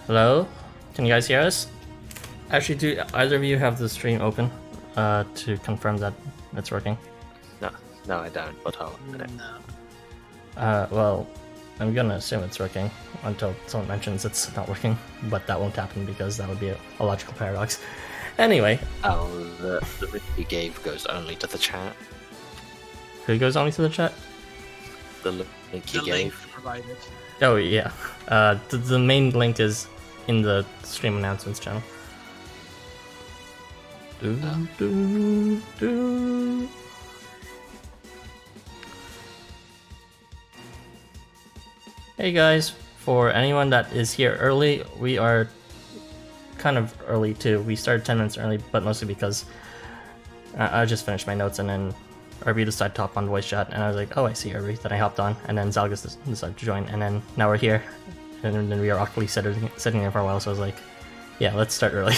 Hello? Can you guys hear us? Actually, do either of you have the stream open to confirm that it's working? No, I don't, but I'll... No. Well, I'm gonna assume it's working until someone mentions it's not working, but that won't happen because that would be a logical paradox. Anyway. Oh, the link you gave goes only to the chat. Who goes only to the chat? The link you The gave. link provided. Oh, yeah. The main link is in the stream announcements channel. Hey guys, for anyone that is here early, we are kind of early too. We started 10 minutes early, but mostly because I just finished my notes and then Irby decided to hop on voice chat, and I was like, oh, I see Irby. Then I hopped on, and then Zalgus decided to join, and then now we're here. And then we are awkwardly sitting there for a while, so I was like, yeah, let's start early.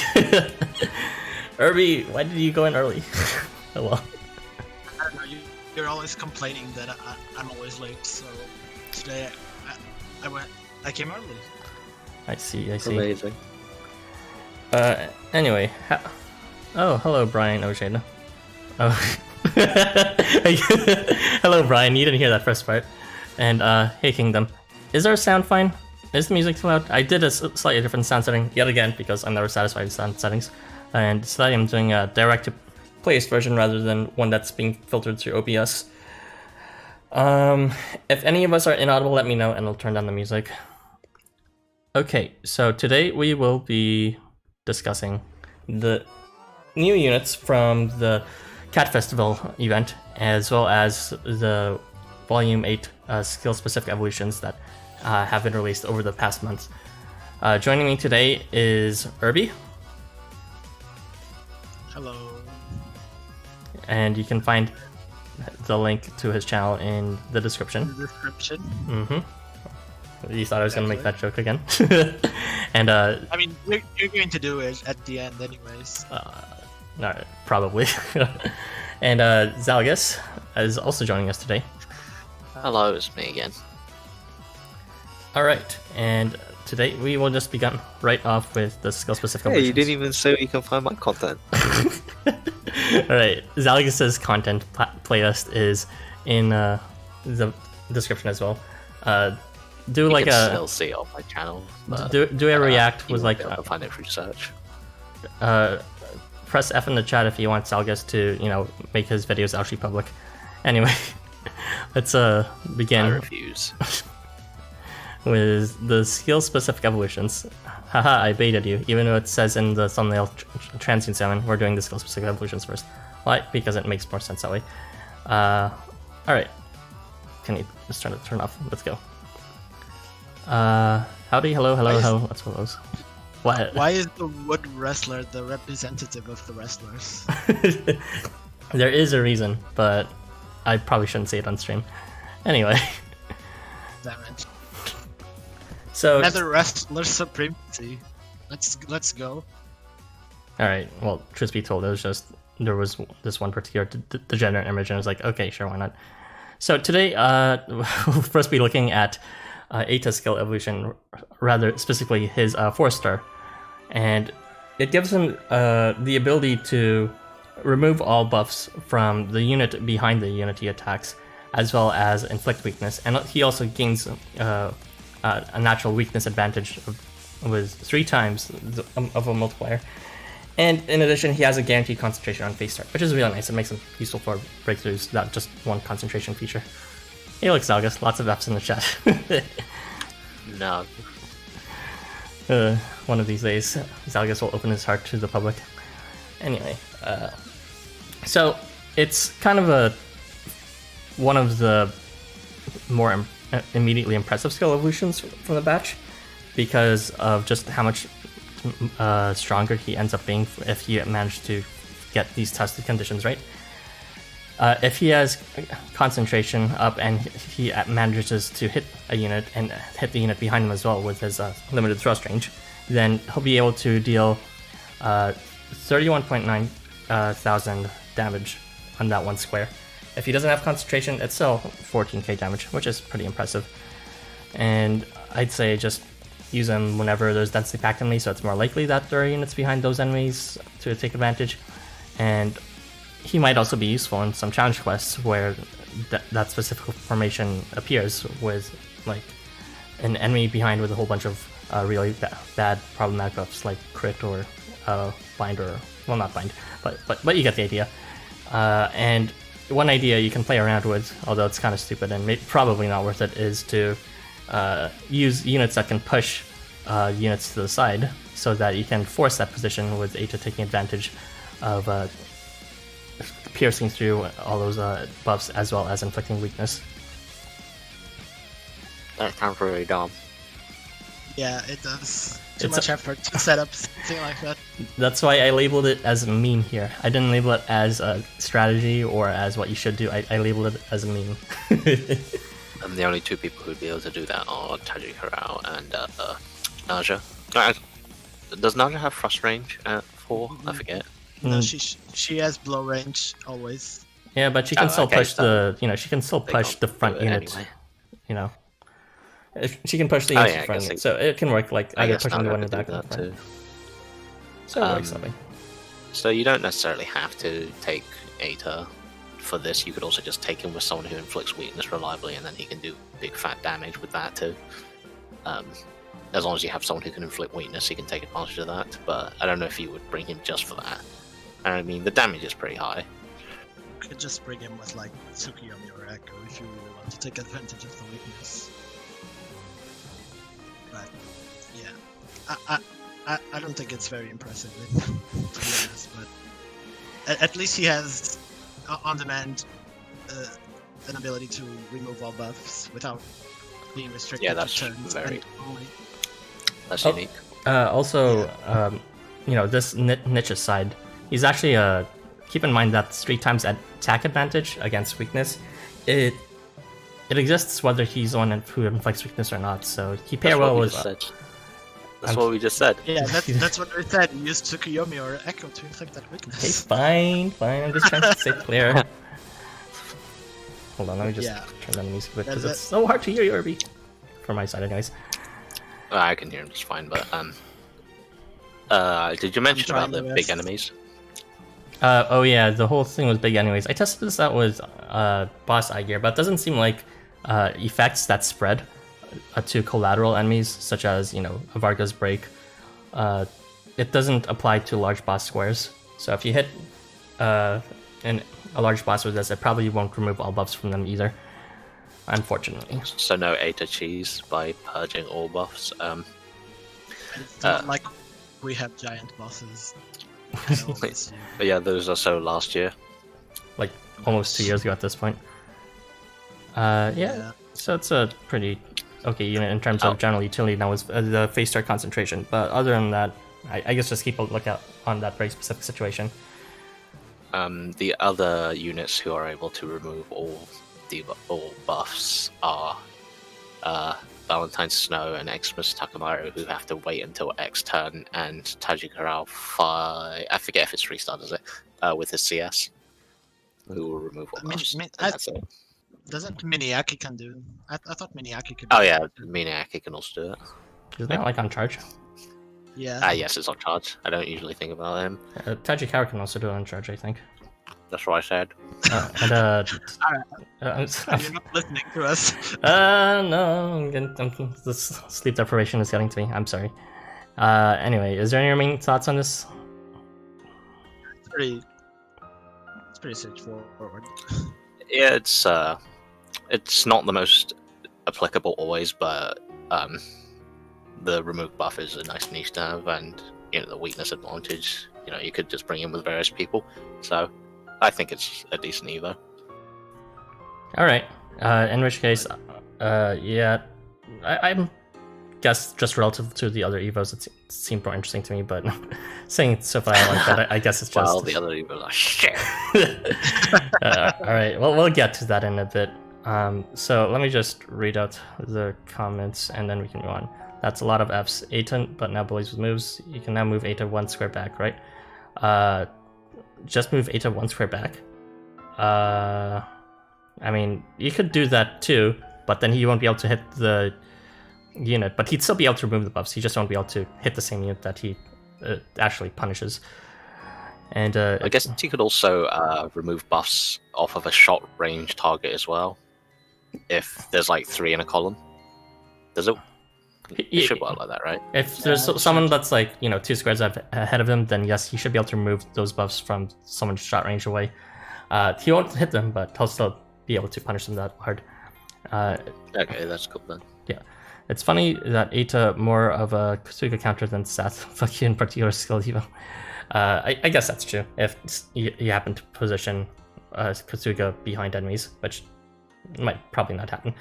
Irby, why did you go in early? Oh well. I don't know, you're always complaining that I'm always late, so today I came early. I see. Amazing. Anyway, oh, hello, Brian Ojeda. Oh. Hello, Brian. You didn't hear that first part. And, hey, Kingdom. Is our sound fine? Is the music too loud? I did a slightly different sound setting yet again because I'm never satisfied with sound settings. And today I'm doing a direct-to-place version rather than one that's being filtered through OBS. If any of us are inaudible, let me know and I'll turn down the music. Okay, so today we will be discussing the new units from the Cat Festival event, as well as the Volume 8 skill-specific evolutions that have been released over the past months. Joining me today is Irby. Hello. And you can find the link to his channel in the description. In the description. Mm-hmm. You thought I was going to make that joke again? And I mean, you're going to do it at the end anyways. no, probably. And Zalgus is also joining us today. Hello, it's me again. Alright, and today we will just begin right off with the skill-specific Hey, evolutions. you didn't even say where you can find my content. Alright, Zalgus's content playlist is in the description as well. Do You like can a still see it on my channel. But, do a react you with won't like be able to find it through search. Press F in the chat if you want Zalgus to make his videos actually public. Anyway, let's begin. I refuse. With the skill-specific evolutions. Haha, I baited you. Even though it says in the thumbnail Transient 7, we're doing the skill-specific evolutions first. Why? Because it makes more sense that way. Alright. Can you just turn off? Let's go. Howdy, hello. Let's roll those. What? Why is the wood wrestler the representative of the wrestlers? There is a reason, but I probably shouldn't say it on stream. Anyway. Damn it. So Another wrestler supremacy. Let's go. Alright, well, truth be told, there was this one particular degenerate image, and I was like, okay, sure, why not? So today, we'll first be looking at Eita's skill evolution, rather specifically his 4-star, and it gives him the ability to remove all buffs from the unit behind the unit he attacks, as well as inflict weakness, and he also gains a natural weakness advantage with 3 times of a multiplier. And in addition, he has a guaranteed concentration on face start, which is really nice. It makes him useful for breakthroughs, not just one concentration feature. Hey, look, Zalgus, lots of Fs in the chat. No. One of these days, Zalgus will open his heart to the public. Anyway, so it's kind of one of the more immediately impressive skill evolutions from the batch, because of just how much stronger he ends up being if he managed to get these tested conditions right. If he has concentration up and he manages to hit a unit and hit the unit behind him as well with his limited thrust range, then he'll be able to deal 31.9 thousand damage on that one square. If he doesn't have concentration, it's still 14k damage, which is pretty impressive. And I'd say just use them whenever there's densely packed enemies, so it's more likely that there are units behind those enemies to take advantage. And he might also be useful in some challenge quests where that specific formation appears with like an enemy behind with a whole bunch of really bad problematic buffs like crit or bind, or well, not bind, but you get the idea. And one idea you can play around with, although it's kind of stupid and probably not worth it, is to use units that can push units to the side, so that you can force that position with Eita taking advantage of piercing through all those buffs as well as inflicting weakness. That sounds really dumb. Yeah, it does. Too much effort to set up something like that. That's why I labeled it as a meme here. I didn't label it as a strategy or as what you should do. I labeled it as a meme. And the only two people who'd be able to do that are Tajikirao and Naja. Does Naja have thrust range at 4? I forget. No, she has blow range always. Yeah, but she can still push she can still push the front unit. Anyway. You know, she can push the unit to the front unit, so it can work like either pushing the one in the back or the front. So it works that way. So you don't necessarily have to take Eita for this. You could also just take him with someone who inflicts weakness reliably, and then he can do big fat damage with that too. As long as you have someone who can inflict weakness, he can take advantage of that. But I don't know if you would bring him just for that. I mean, the damage is pretty high. You could just bring him with like Tsukiyomi or Echo if you really want to take advantage of the weakness. But yeah, I don't think it's very impressive, to be honest. But at least he has on demand an ability to remove all buffs without being restricted. Yeah, that's to turns very. only. That's unique. Also, this niche aside, he's actually keep in mind that 3 times attack advantage against weakness. It exists whether he's the one who inflicts weakness or not. So he pair well with. That's what we just said. Yeah, that's what we said. Use Tsukiyomi or Echo to inflict that weakness. Okay, fine. I'm just trying to stay clear. Hold on, let me just turn down the music a bit because it's so hard to hear you, Irby. From my side, anyways. I can hear him just fine, but did you mention about the big enemies? Oh yeah, the whole thing was big enemies. I tested this out with boss eye gear, but it doesn't seem like effects that spread to collateral enemies, such as Varga's break. It doesn't apply to large boss squares. So if you hit a large boss with this, it probably won't remove all buffs from them either. Unfortunately. So no Eita cheese by purging all buffs. It's not like we have giant bosses. But yeah, those are so last year. Like almost 2 years ago at this point. Yeah. So it's a pretty okay unit in terms of general utility now is the phase start concentration. But other than that, I guess just keep a lookout on that very specific situation. The other units who are able to remove all buffs are Valentine's Snow and Xmas Takamaru, who have to wait until X turn, and Tajikirao 5, I forget if it's 3-star, does it? With his CS, who will remove all buffs. That's it. Doesn't Miniaki can do? I thought Miniaki could. Oh yeah, Miniaki can also do it. Isn't that like on charge? Yeah. Yes, it's on charge. I don't usually think about him. Tajikirao can also do it on charge, I think. That's what I said. You're not listening to us. No, the sleep deprivation is getting to me. I'm sorry. Anyway, is there any remaining thoughts on this? It's pretty straightforward. Yeah, it's not the most applicable always, but the remove buff is a nice niche to have, and the weakness advantage. You could just bring in with various people. So I think it's a decent Evo. Alright, in which case, yeah, I guess just relative to the other Evos, it seemed more interesting to me, but saying so far like that, I guess it's just... Well, the other Evos are shit. Alright, well, we'll get to that in a bit. So let me just read out the comments, and then we can go on. That's a lot of Fs. Eita, but now bullies with moves. You can now move Eita 1 square back, right? Just move Eita 1 square back. I mean, you could do that too, but then you won't be able to hit the unit, but he'd still be able to remove the buffs. He just won't be able to hit the same unit that he actually punishes. And I guess he could also remove buffs off of a shot range target as well. If there's like 3 in a column, does it? It should work like that, right? If there's someone that's like 2 squares ahead of him, then yes, he should be able to remove those buffs from someone's shot range away. He won't hit them, but he'll still be able to punish them that hard. Okay, that's cool then. Yeah, it's funny that Eita more of a Tsathoggua counter than Tsathoggua in particular skill Evo. I guess that's true if you happen to position Tsathoggua behind enemies, which might probably not happen.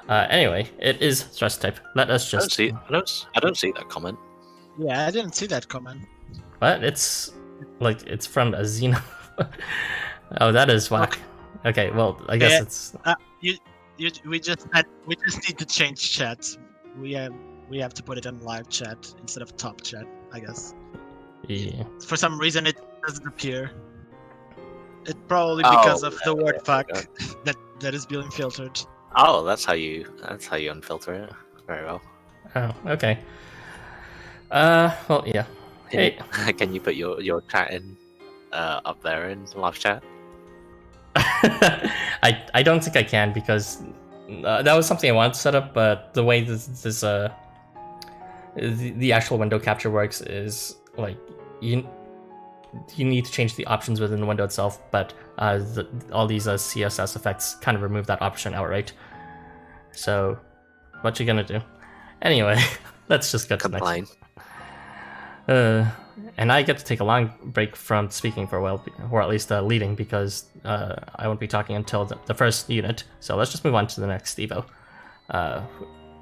Anyway, it is stress type. Let us just. I don't see that comment. Yeah, I didn't see that comment. But it's from a Xeno. Oh, that is whack. Okay, well, I guess it's. We just need to change chat. We have to put it in live chat instead of top chat, I guess. Yeah. For some reason, it doesn't appear. It probably because of the word fuck that is being filtered. Oh, that's how you unfilter it. Very well. Oh, okay. Well, yeah. Hey, can you put your chat in up there in the live chat? I don't think I can because that was something I wanted to set up, but the way the actual window capture works is like you need to change the options within the window itself, but all these CSS effects kind of remove that option outright. So, what you gonna do? Anyway, let's just get to the next. And I get to take a long break from speaking for a while, or at least leading, because I won't be talking until the first unit. So let's just move on to the next Evo.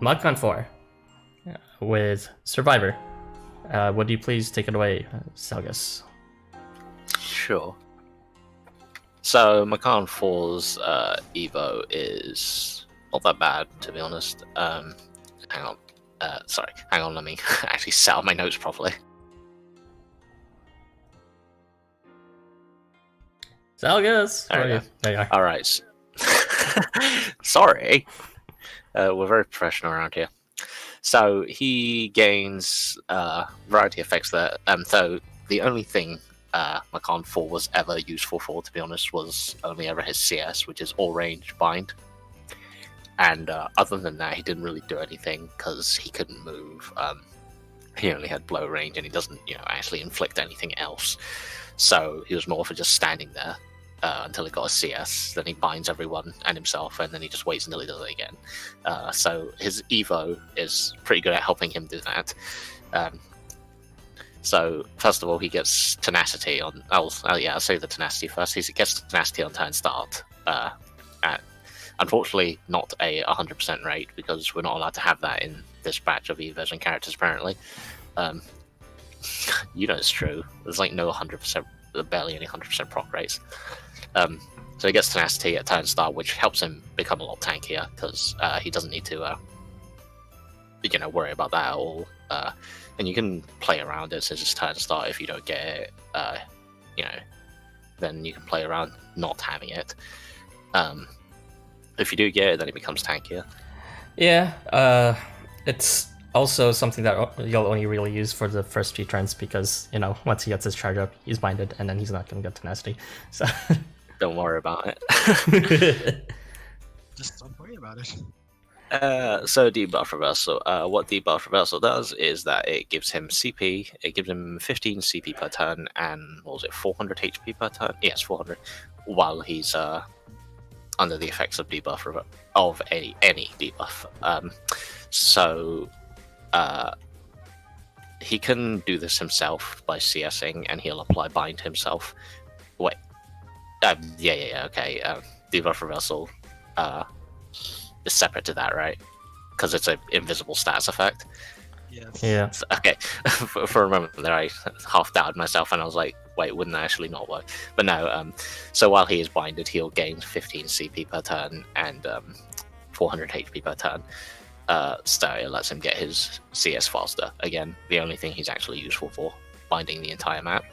Macan 4 with Survivor. Would you please take it away, Salgas? Sure. So Macan 4's Evo is not that bad, to be honest. Hang on. Hang on, let me actually set up my notes properly. Salgas! There you are. Alright. Sorry. We're very professional around here. So he gains variety effects there. So the only thing Macan 4 was ever useful for, to be honest, was only ever his CS, which is all range bind. And other than that, he didn't really do anything because he couldn't move. He only had blow range, and he doesn't, actually inflict anything else. So he was more for just standing there until he got a CS. Then he binds everyone and himself, and then he just waits until he does it again. So his Evo is pretty good at helping him do that. So first of all, he gets tenacity on. I'll say the tenacity first. He gets tenacity on turn start. At unfortunately not a 100% rate because we're not allowed to have that in this batch of Evos and characters apparently. It's true. There's like no 100%, barely any 100% proc rates. So he gets tenacity at turn start, which helps him become a lot tankier because he doesn't need to, worry about that at all. And you can play around it since it's turn start. If you don't get it, then you can play around not having it. If you do get it, then it becomes tankier. Yeah, it's also something that you'll only really use for the first few turns because, once he gets his charge up, he's binded, and then he's not going to get tenacity. So don't worry about it. Just don't worry about it. So debuff reversal. What debuff reversal does is that it gives him CP. It gives him 15 CP per turn, and 400 HP per turn? Yes, 400. While he's under the effects of debuff of any debuff. So he can do this himself by CSing, and he'll apply bind himself. Wait. Okay. Debuff reversal is separate to that, right? Because it's an invisible status effect. Yes. Yeah. So, okay. For a moment there, I half doubted myself, and I was like, wait, wouldn't that actually not work? But no, so while he is binded, he'll gain 15 CP per turn and 400 HP per turn. So it lets him get his CS faster. Again, the only thing he's actually useful for, binding the entire map.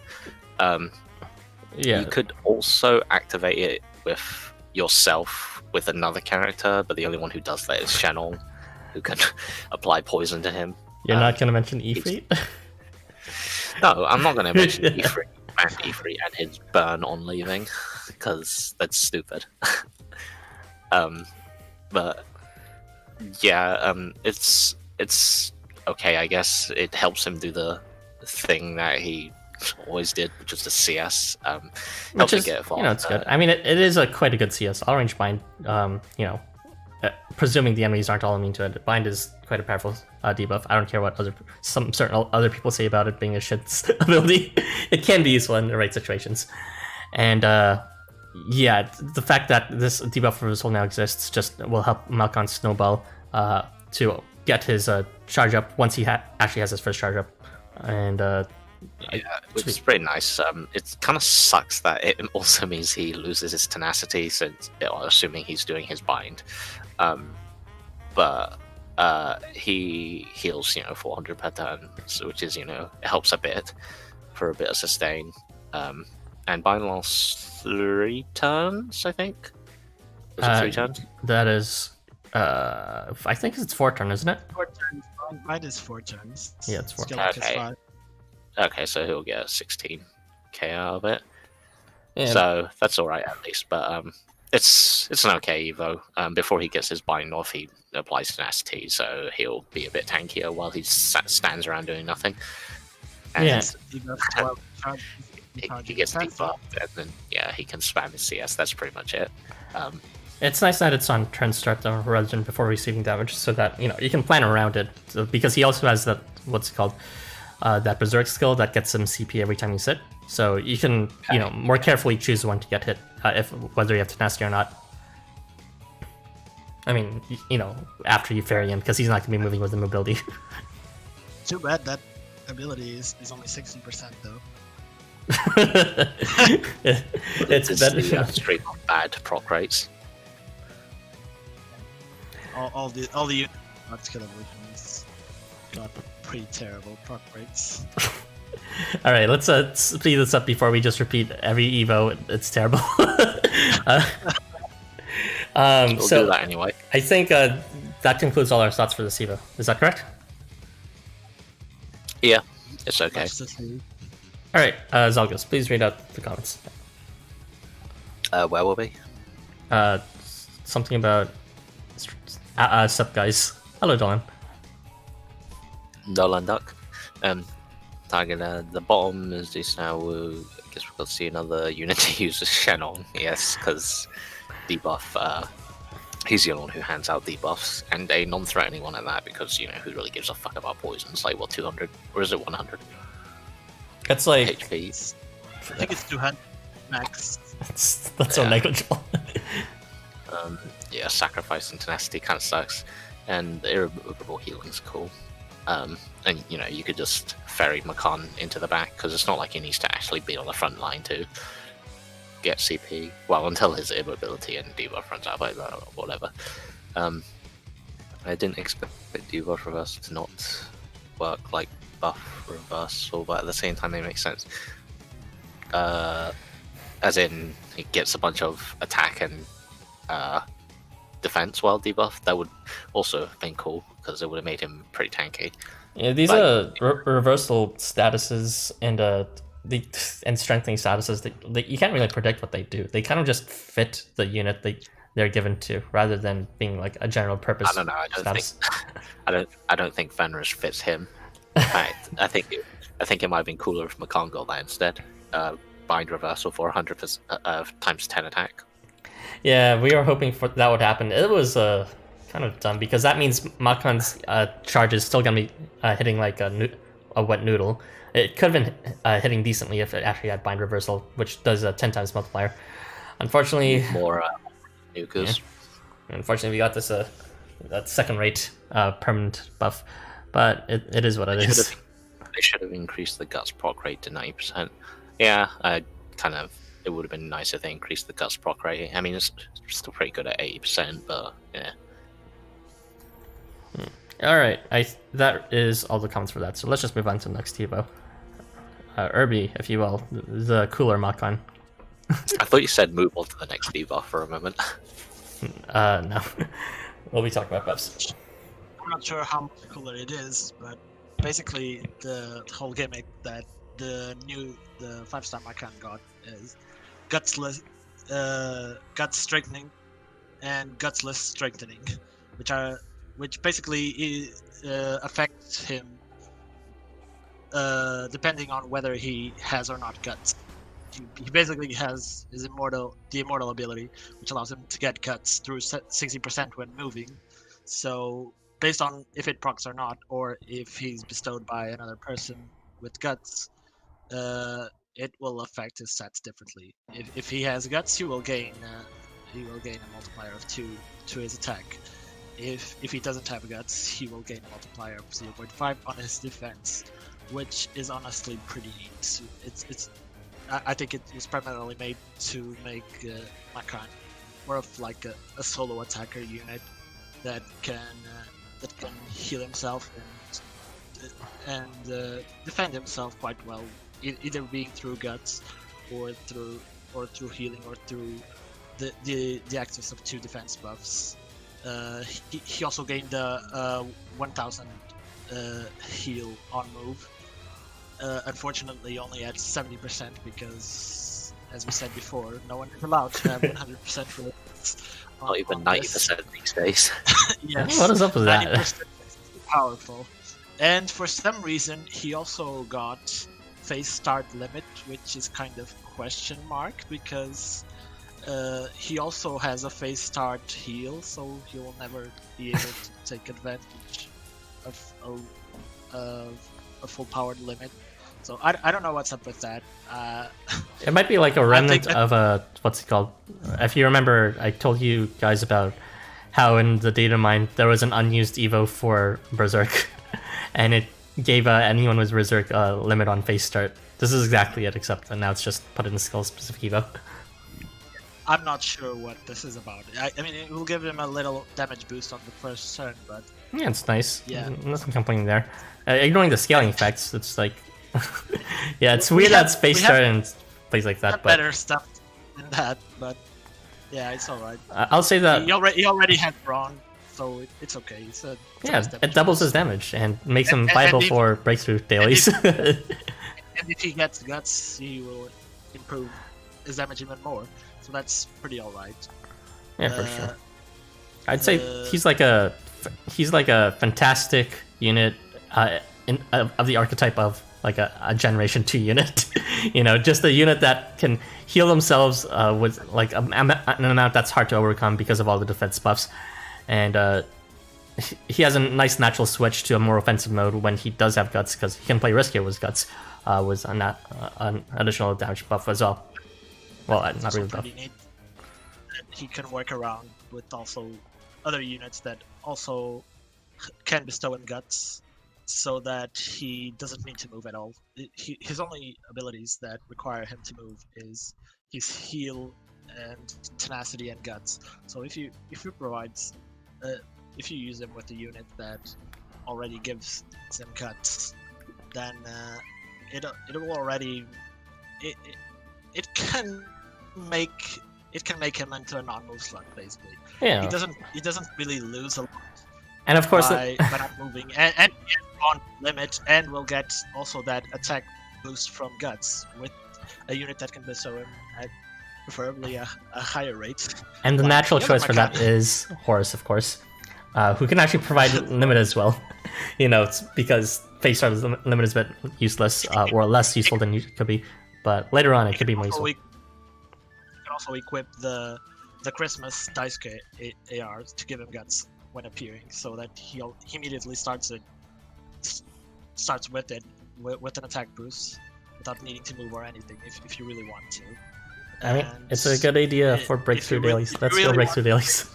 You could also activate it with yourself with another character, but the only one who does that is Shannon. who can apply poison to him. You're not going to mention Ifrit? No, I'm not going to mention Ifrit and his burn on leaving, because that's stupid. But yeah, it's okay, I guess. It helps him do the thing that he always did, which is the CS. Which is, get it's good. I mean, it is quite a good CS. All range bind, presuming the enemies aren't all immune to it. Bind is quite a powerful debuff. I don't care what some certain other people say about it being a shit ability. It can be useful in the right situations. And yeah, the fact that this debuff reversal now exists just will help Macan snowball to get his charge up once he actually has his first charge up. And which is pretty nice. It kind of sucks that it also means he loses his tenacity, since assuming he's doing his bind. But he heals 400 per turn, which is it helps a bit for a bit of sustain. And bind lasts 3 turns, I think. Is it 3 turns? That is, I think it's 4 turns, isn't it? 4 turns. Bind is 4 turns. Yeah, it's 4 turns. Okay. Okay, so he'll get 16k out of it. Yeah. So that's alright at least, but it's an okay Evo. Before he gets his bind off, he applies tenacity, so he'll be a bit tankier while he stands around doing nothing. And yeah. He gets debuffed, and then he can spam his CS. That's pretty much it. It's nice that it's on turn start though, rather than before receiving damage, so that you can plan around it. So, because he also has that that berserk skill that gets him CP every time you sit. So you can more carefully choose when to get hit, whether you have tenacity or not. I mean, after you ferry him, because he's not going to be moving with the mobility. Too bad that ability is only 60% though. It's better. Straight up bad proc rates. All the skill evolutions got pretty terrible proc rates. All right, let's speed this up before we just repeat every Evo. It's terrible. We'll do that anyway. I think that concludes all our thoughts for this Evo. Is that correct? Yeah, it's okay. All right, Zalgos, please read out the comments. Where will we? Something about sup guys. Hello, Dolan. Dolan Duck. Target the bottom is this now. I guess we'll see another unit to use as Shannon. Yes, because debuff. He's the only one who hands out debuffs, and a non-threatening one at that, because who really gives a fuck about poisons? Like, what, 200? Or is it 100? That's like HP. I think it's 200 max. That's so negligible. Yeah, sacrifice and tenacity kind of sucks, and irremovable healing's cool. And you could just ferry Macan into the back, because it's not like he needs to actually be on the front line to get CP. Well, until his immobility and debuff runs out, but whatever. I didn't expect debuff reverse to not work like buff reversal, but at the same time they make sense. As in, he gets a bunch of attack and defense while debuffed. That would also have been cool, because it would have made him pretty tanky. Yeah, these are reversal statuses and strengthening statuses that you can't really predict what they do. They kind of just fit the unit they're given to, rather than being like a general purpose. I don't know. I don't think Fenris fits him. In fact, I think it might have been cooler if Macan got that instead. Bind reversal for 100% times 10 attack. Yeah, we were hoping for that would happen. It was kind of dumb, because that means Macan's charge is still going to be hitting like a wet noodle. It could have been hitting decently if it actually had bind reversal, which does a 10 times multiplier. Unfortunately, more nukas. Yeah. Unfortunately, we got this that second-rate permanent buff, but it is what it is. They should have increased the guts proc rate to 90%. Yeah, it would have been nice if they increased the guts proc rate. I mean, it's still pretty good at 80%, but yeah. All right, that is all the comments for that. So let's just move on to the next Evo. Irby, if you will, the cooler Macan. I thought you said move on to the next Evo for a moment. No. We'll be talking about buffs. I'm not sure how much cooler it is, but basically the whole gimmick that the 5-star Macan got is Gutsless, Gut Strengthening, and Gutsless Strengthening, which basically affects him depending on whether he has or not guts. He basically has the Immortal ability, which allows him to get guts through 60% when moving. So based on if it procs or not, or if he's bestowed by another person with guts, it will affect his stats differently. If he has guts, he will gain a multiplier of 2 to his attack. If he doesn't have guts, he will gain a multiplier of 0.5 on his defense, which is honestly pretty neat. I think it was primarily made to make Macan more of like a solo attacker unit that can heal himself and defend himself quite well, either being through guts or through healing or through the access of 2 defense buffs. He also gained a 1000 heal on move. Unfortunately, only at 70% because, as we said before, no one is allowed to have 100% for it. Not even 90% these days. Yes, what is up with that? 90% is powerful. And for some reason, he also got phase start limit, which is kind of question mark because he also has a phase start heal, so he will never be able to take advantage of a full powered limit. So I don't know what's up with that. It might be like a remnant of a, what's it called? If you remember, I told you guys about how in the data mine there was an unused Evo for Berserk, and it gave anyone with Berserk a limit on phase start. This is exactly it, except that now it's just put in a skill-specific Evo. I'm not sure what this is about. I mean, it will give him a little damage boost on the first turn, but... Yeah, it's nice. Yeah. Nothing complaining there. Ignoring the scaling effects, it's like... yeah, it's weird that space start and things like that, but... better stuff than that, but... Yeah, it's alright. I'll say that... He already had Brawn, so it's okay. Yeah, it doubles his damage and makes him viable for breakthrough dailies. And if he gets guts, he will improve his damage even more. So that's pretty alright. Yeah, for sure. I'd say he's like a fantastic unit of the archetype of like a Generation 2 unit. You know, just a unit that can heal themselves with like an amount that's hard to overcome because of all the defense buffs. And he has a nice natural switch to a more offensive mode when he does have guts, because he can play riskier with guts, with an additional damage buff as well. Well, not really buff. He can work around with also other units that also can bestow in guts, so that he doesn't need to move at all. His only abilities that require him to move is his heal and tenacity and guts. So if you use him with a unit that already gives him guts, then it will already it can make him into a non-move slot basically. Yeah. He doesn't really lose a lot. And of course, by not moving, and he has on limit, and will get also that attack boost from guts with a unit that can bestow him at preferably a higher rate. And the natural choice for that is Horus, of course, who can actually provide limit as well. You know, it's because phase start limit is a bit useless, or less useful than it could be. But later on, it could be more useful. You can also equip the Christmas dice AR to give him guts when appearing, so that he immediately starts with it with an attack boost without needing to move or anything if you really want to. I mean, it's a good idea for breakthrough dailies. Let's go breakthrough dailies.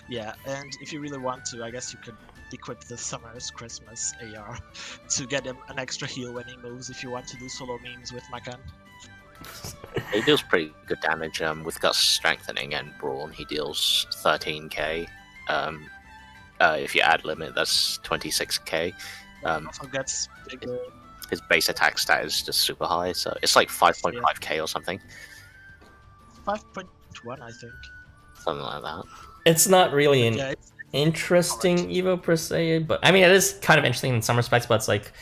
Yeah, and if you really want to, I guess you could equip the Summer's Christmas AR to get him an extra heal when he moves if you want to do solo memes with Macan. He deals pretty good damage with Guts Strengthening and Brawn. He deals 13k. If you add limit, that's 26k. Also gets bigger. His base attack stat is just super high, so it's like 5.5k or something. 5.1, I think. Something like that. It's not really interesting Evo per se, but I mean it is kind of interesting in some respects. But it's like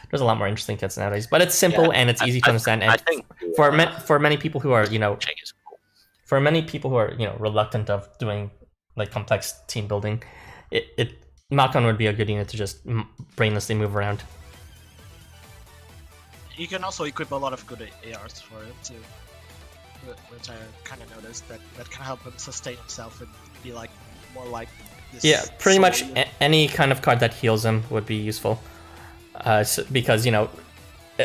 there's a lot more interesting kits nowadays. But it's simple and it's easy to understand. And I think for many people who are Check is cool. for many people who are reluctant of doing like complex team building, it Macan would be a good unit to just brainlessly move around. You can also equip a lot of good ARs for it too, which I kind of noticed that can help him sustain himself and be like more like this. Yeah, pretty much unit. any kind of card that heals him would be useful, because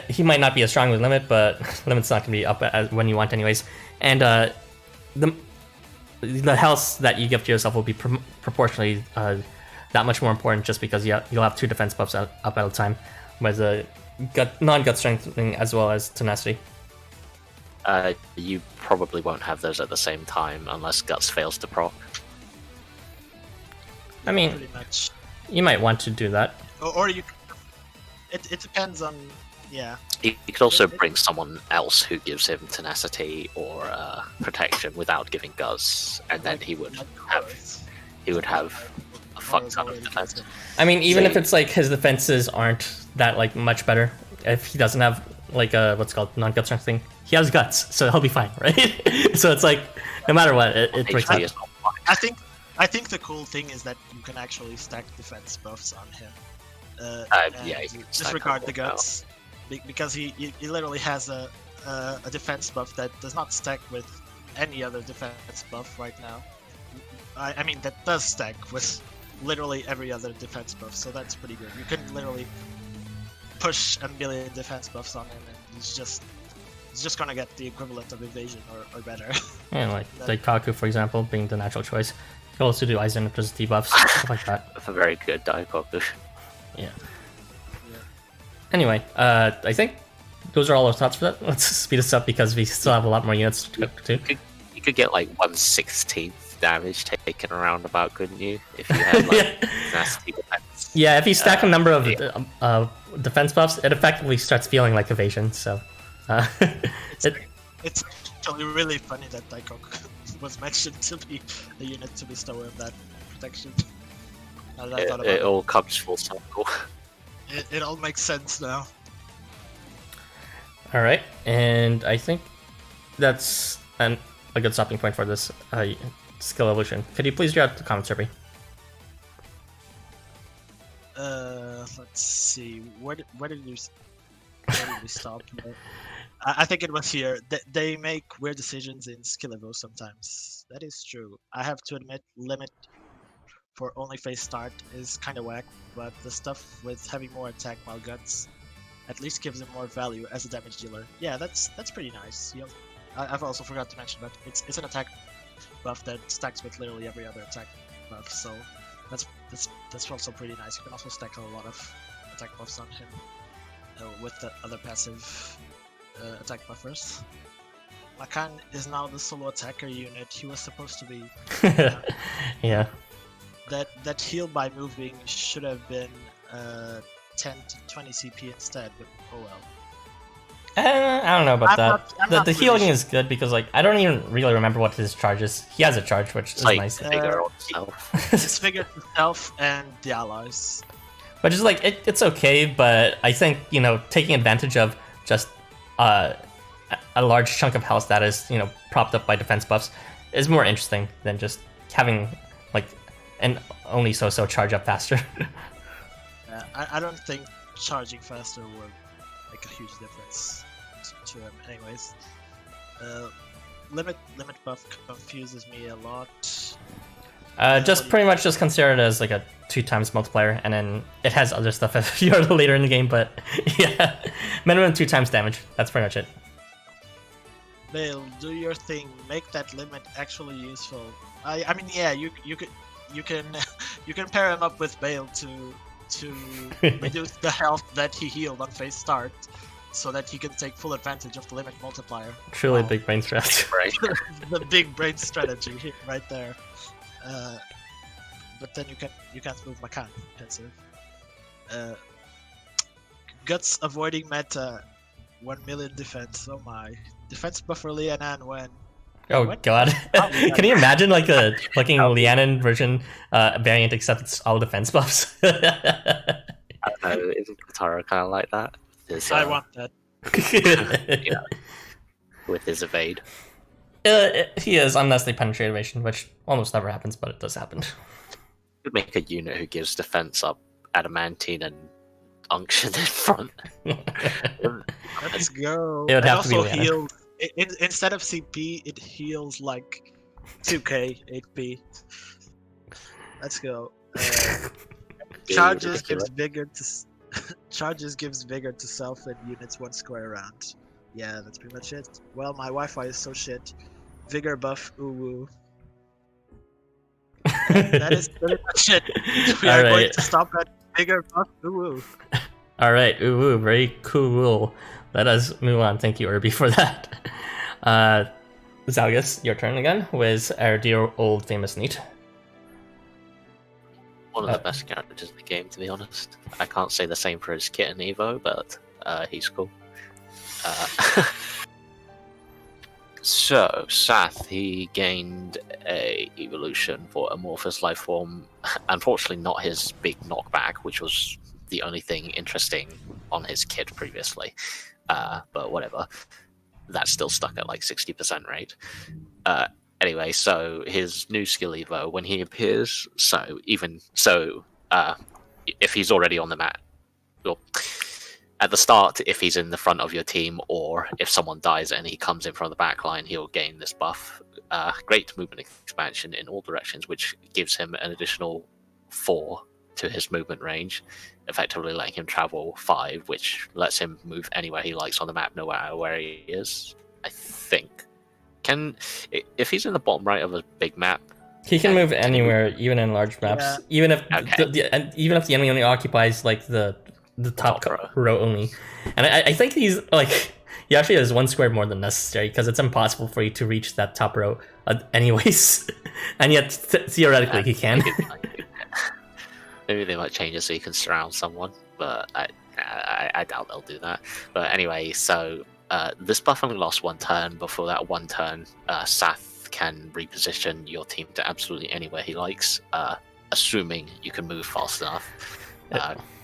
he might not be as strong with limit, but limit's not gonna be up when you want anyways, and the health that you give to yourself will be proportionally that much more important, just because you'll have 2 defense buffs up at a time, with a non-gut strengthening as well as tenacity. You probably won't have those at the same time unless Guts fails to proc. I mean, Pretty much. you might want to do that. Or you. It depends on. Yeah. You could also bring someone else who gives him tenacity or protection without giving Guts, and then he would have a fuck ton of defense. I mean, even if it's like his defenses aren't that like much better, if he doesn't have like a what's called non-gut strength thing, he has guts, so he'll be fine, right? So it's like no matter what, it breaks out. I think the cool thing is that you can actually stack defense buffs on him. Yeah, you can disregard stack the them guts because he literally has a defense buff that does not stack with any other defense buff right now. I mean that does stack with literally every other defense buff, so that's pretty good. You can literally push a million defense buffs on him, and he's just gonna get the equivalent of evasion or better. Yeah, like Kaku, for example, being the natural choice. You can also do Aizen if there's debuffs, stuff like that. That's a very good Daikoku. Yeah. Anyway, I think those are all our thoughts for that. Let's speed this up because we still have a lot more units to go to. You could get like 1/16 damage taken around about, couldn't you? If you had like nasty defense. Yeah, if you stack a number of defense buffs, it effectively starts feeling like evasion. So, it's actually really funny that Daikoku was mentioned to be a unit to bestow him that protection. Now that I thought about It all comes full circle. it all makes sense now. all right, and I think that's a good stopping point for this skill evolution. Could you please read out the comments, Herbie? Let's see. Where did we stop? I think it was here. They make weird decisions in SpEvo sometimes. That is true. I have to admit, limit for only phase start is kind of whack, but the stuff with having more attack while guts at least gives him more value as a damage dealer. Yeah, that's pretty nice. I've also forgot to mention that it's an attack buff that stacks with literally every other attack buff, so that's also pretty nice. You can also stack a lot of attack buffs on him with the other passive attack buffers. Macan is now the solo attacker unit. He was supposed to be. Yeah. That heal by moving should have been 10 to 20 CP instead, but oh well. I don't know about I'm that. not The really healing sure. is good because like I don't even really remember what his charge is. He has a charge, which is Like nice. bigger on itself. Disfigure himself and the allies. But just like it's okay, but I think taking advantage of just a large chunk of health that is propped up by defense buffs is more interesting than just having like an only so charge up faster. I don't think charging faster would make a huge difference to him. Anyways, limit buff confuses me a lot. Just pretty much just consider it as like a 2x multiplier, and then it has other stuff if you're later in the game. But yeah, minimum 2x damage. That's pretty much it. Bale, do your thing. Make that limit actually useful. I mean, yeah, you can pair him up with Bale to reduce the health that he healed on phase start, so that he can take full advantage of the limit multiplier. Truly Wow. big brain stretch. Right. The big brain strategy right there. But then you can't move Macan. Pensive. Guts avoiding meta. 1 million defense. Oh my. Defense buffer Lianan when Oh What? god. Oh, Can you imagine like a fucking Lianon version variant except it's all defense buffs? I don't know, isn't Katara kind of like that? There's, I want that. yeah, with his evade. He is, unless they penetrate evasion, which almost never happens, but it does happen. Could make a unit who gives defense up adamantine and unction in front. Let's go. It would have to be also Lianon. heals. Instead of CP, it heals like 2k HP. Let's go. Charges gives vigor to charges gives vigor to self and units 1 square around. Yeah, that's pretty much it. Well, my Wi-Fi is so shit. Vigor buff, ooh. That is pretty much it. We are going to stop at vigor buff, ooh. Alright, ooh, very cool. Let us move on. Thank you, Irby, for that. Zalgus, your turn again with our dear old famous Neat. One of the best characters in the game, to be honest. I can't say the same for his kit and Evo, but he's cool. So, Sath, he gained a evolution for Amorphous Lifeform. Unfortunately, not his big knockback, which was the only thing interesting on his kit previously. But whatever. That's still stuck at like 60% rate. Anyway, so his new skill Evo, when he appears, if he's already on the mat, well, at the start, if he's in the front of your team, or if someone dies and he comes in from the back line, he'll gain this buff. Great movement expansion in all directions, which gives him an additional 4 to his movement range, effectively letting him travel 5, which lets him move anywhere he likes on the map, no matter where he is. I think. If he's in the bottom right of a big map, he can move anywhere, even in large maps. Yeah. Even if even if the enemy only occupies like the top row only. And I think he's like he actually has 1 square more than necessary because it's impossible for you to reach that top row anyways. And yet theoretically he can. Maybe they might change it so you can surround someone, but I doubt they'll do that. But anyway, so this buff only lasts 1 turn. Before that 1 turn, Sath can reposition your team to absolutely anywhere he likes, assuming you can move fast enough.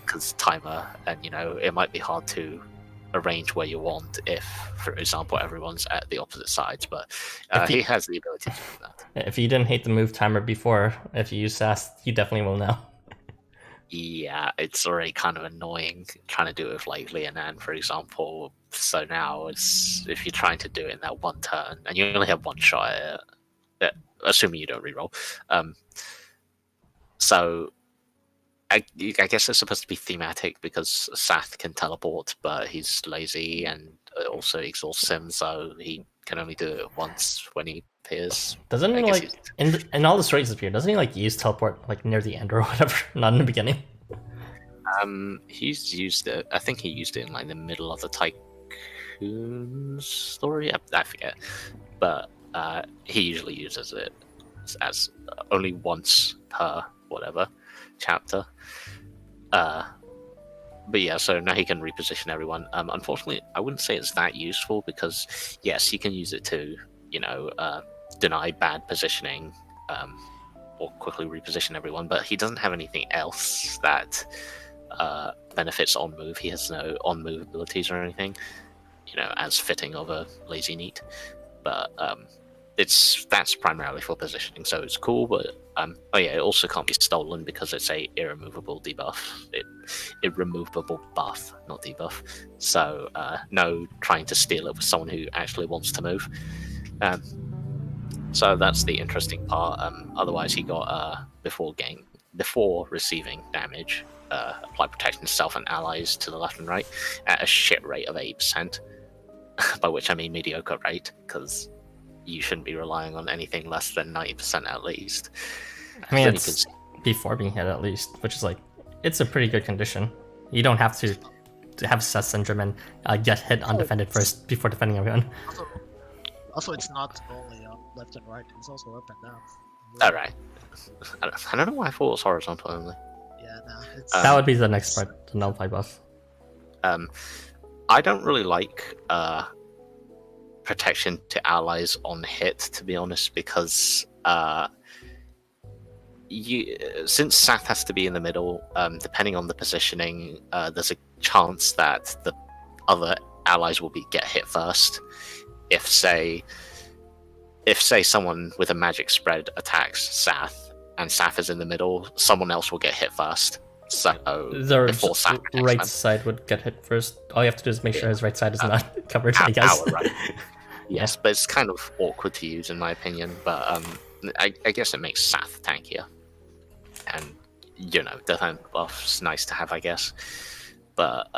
Because timer, and it might be hard to arrange where you want if, for example, everyone's at the opposite sides. But he has the ability to do that. If you didn't hate the move timer before, if you use Sath, you definitely will now. Yeah, it's already kind of annoying trying to do it with like Lianan, for example. So now it's if you're trying to do it in that 1 turn and you only have 1 shot at it, assuming you don't reroll. So I guess it's supposed to be thematic because Sath can teleport, but he's lazy and it also exhausts him, so he can only do it once when he appears. Doesn't he like in all the stories appear? Doesn't he like use teleport like near the end or whatever? Not in the beginning. He's used it. I think he used it in like the middle of the Tycoon story. I forget, but he usually uses it as only once per whatever chapter. But yeah, so now he can reposition everyone. Unfortunately, I wouldn't say it's that useful because yes, he can use it to deny bad positioning or quickly reposition everyone, but he doesn't have anything else that benefits on move. He has no on move abilities or anything, as fitting of a lazy Neat. But that's primarily for positioning, so it's cool. But it also can't be stolen because it's a irremovable debuff. Irremovable buff, not debuff. So no trying to steal it with someone who actually wants to move. So that's the interesting part. Otherwise, he got before receiving damage, apply protection to self and allies to the left and right at a shit rate of 8%. By which I mean mediocre rate, because you shouldn't be relying on anything less than 90% at least. I mean, it's before being hit at least, which is like, it's a pretty good condition. You don't have to have Seth syndrome and get hit undefended first before defending everyone. Also, it's not only left and right; it's also up and down. All right. I don't know why I thought it was horizontal only. Yeah, no, it's that would be the next part, the nullify buff. I don't really like protection to allies on hit, to be honest, because since Sath has to be in the middle, depending on the positioning, there's a chance that the other allies will get hit first. If say someone with a magic spread attacks Sath and Sath is in the middle, someone else will get hit first. So before Sath right them. side would get hit first. All you have to do is make sure his right side is not covered, I guess. Right. Yes, but it's kind of awkward to use in my opinion. But I guess it makes Sath tankier, and defense buff's nice to have, I guess. But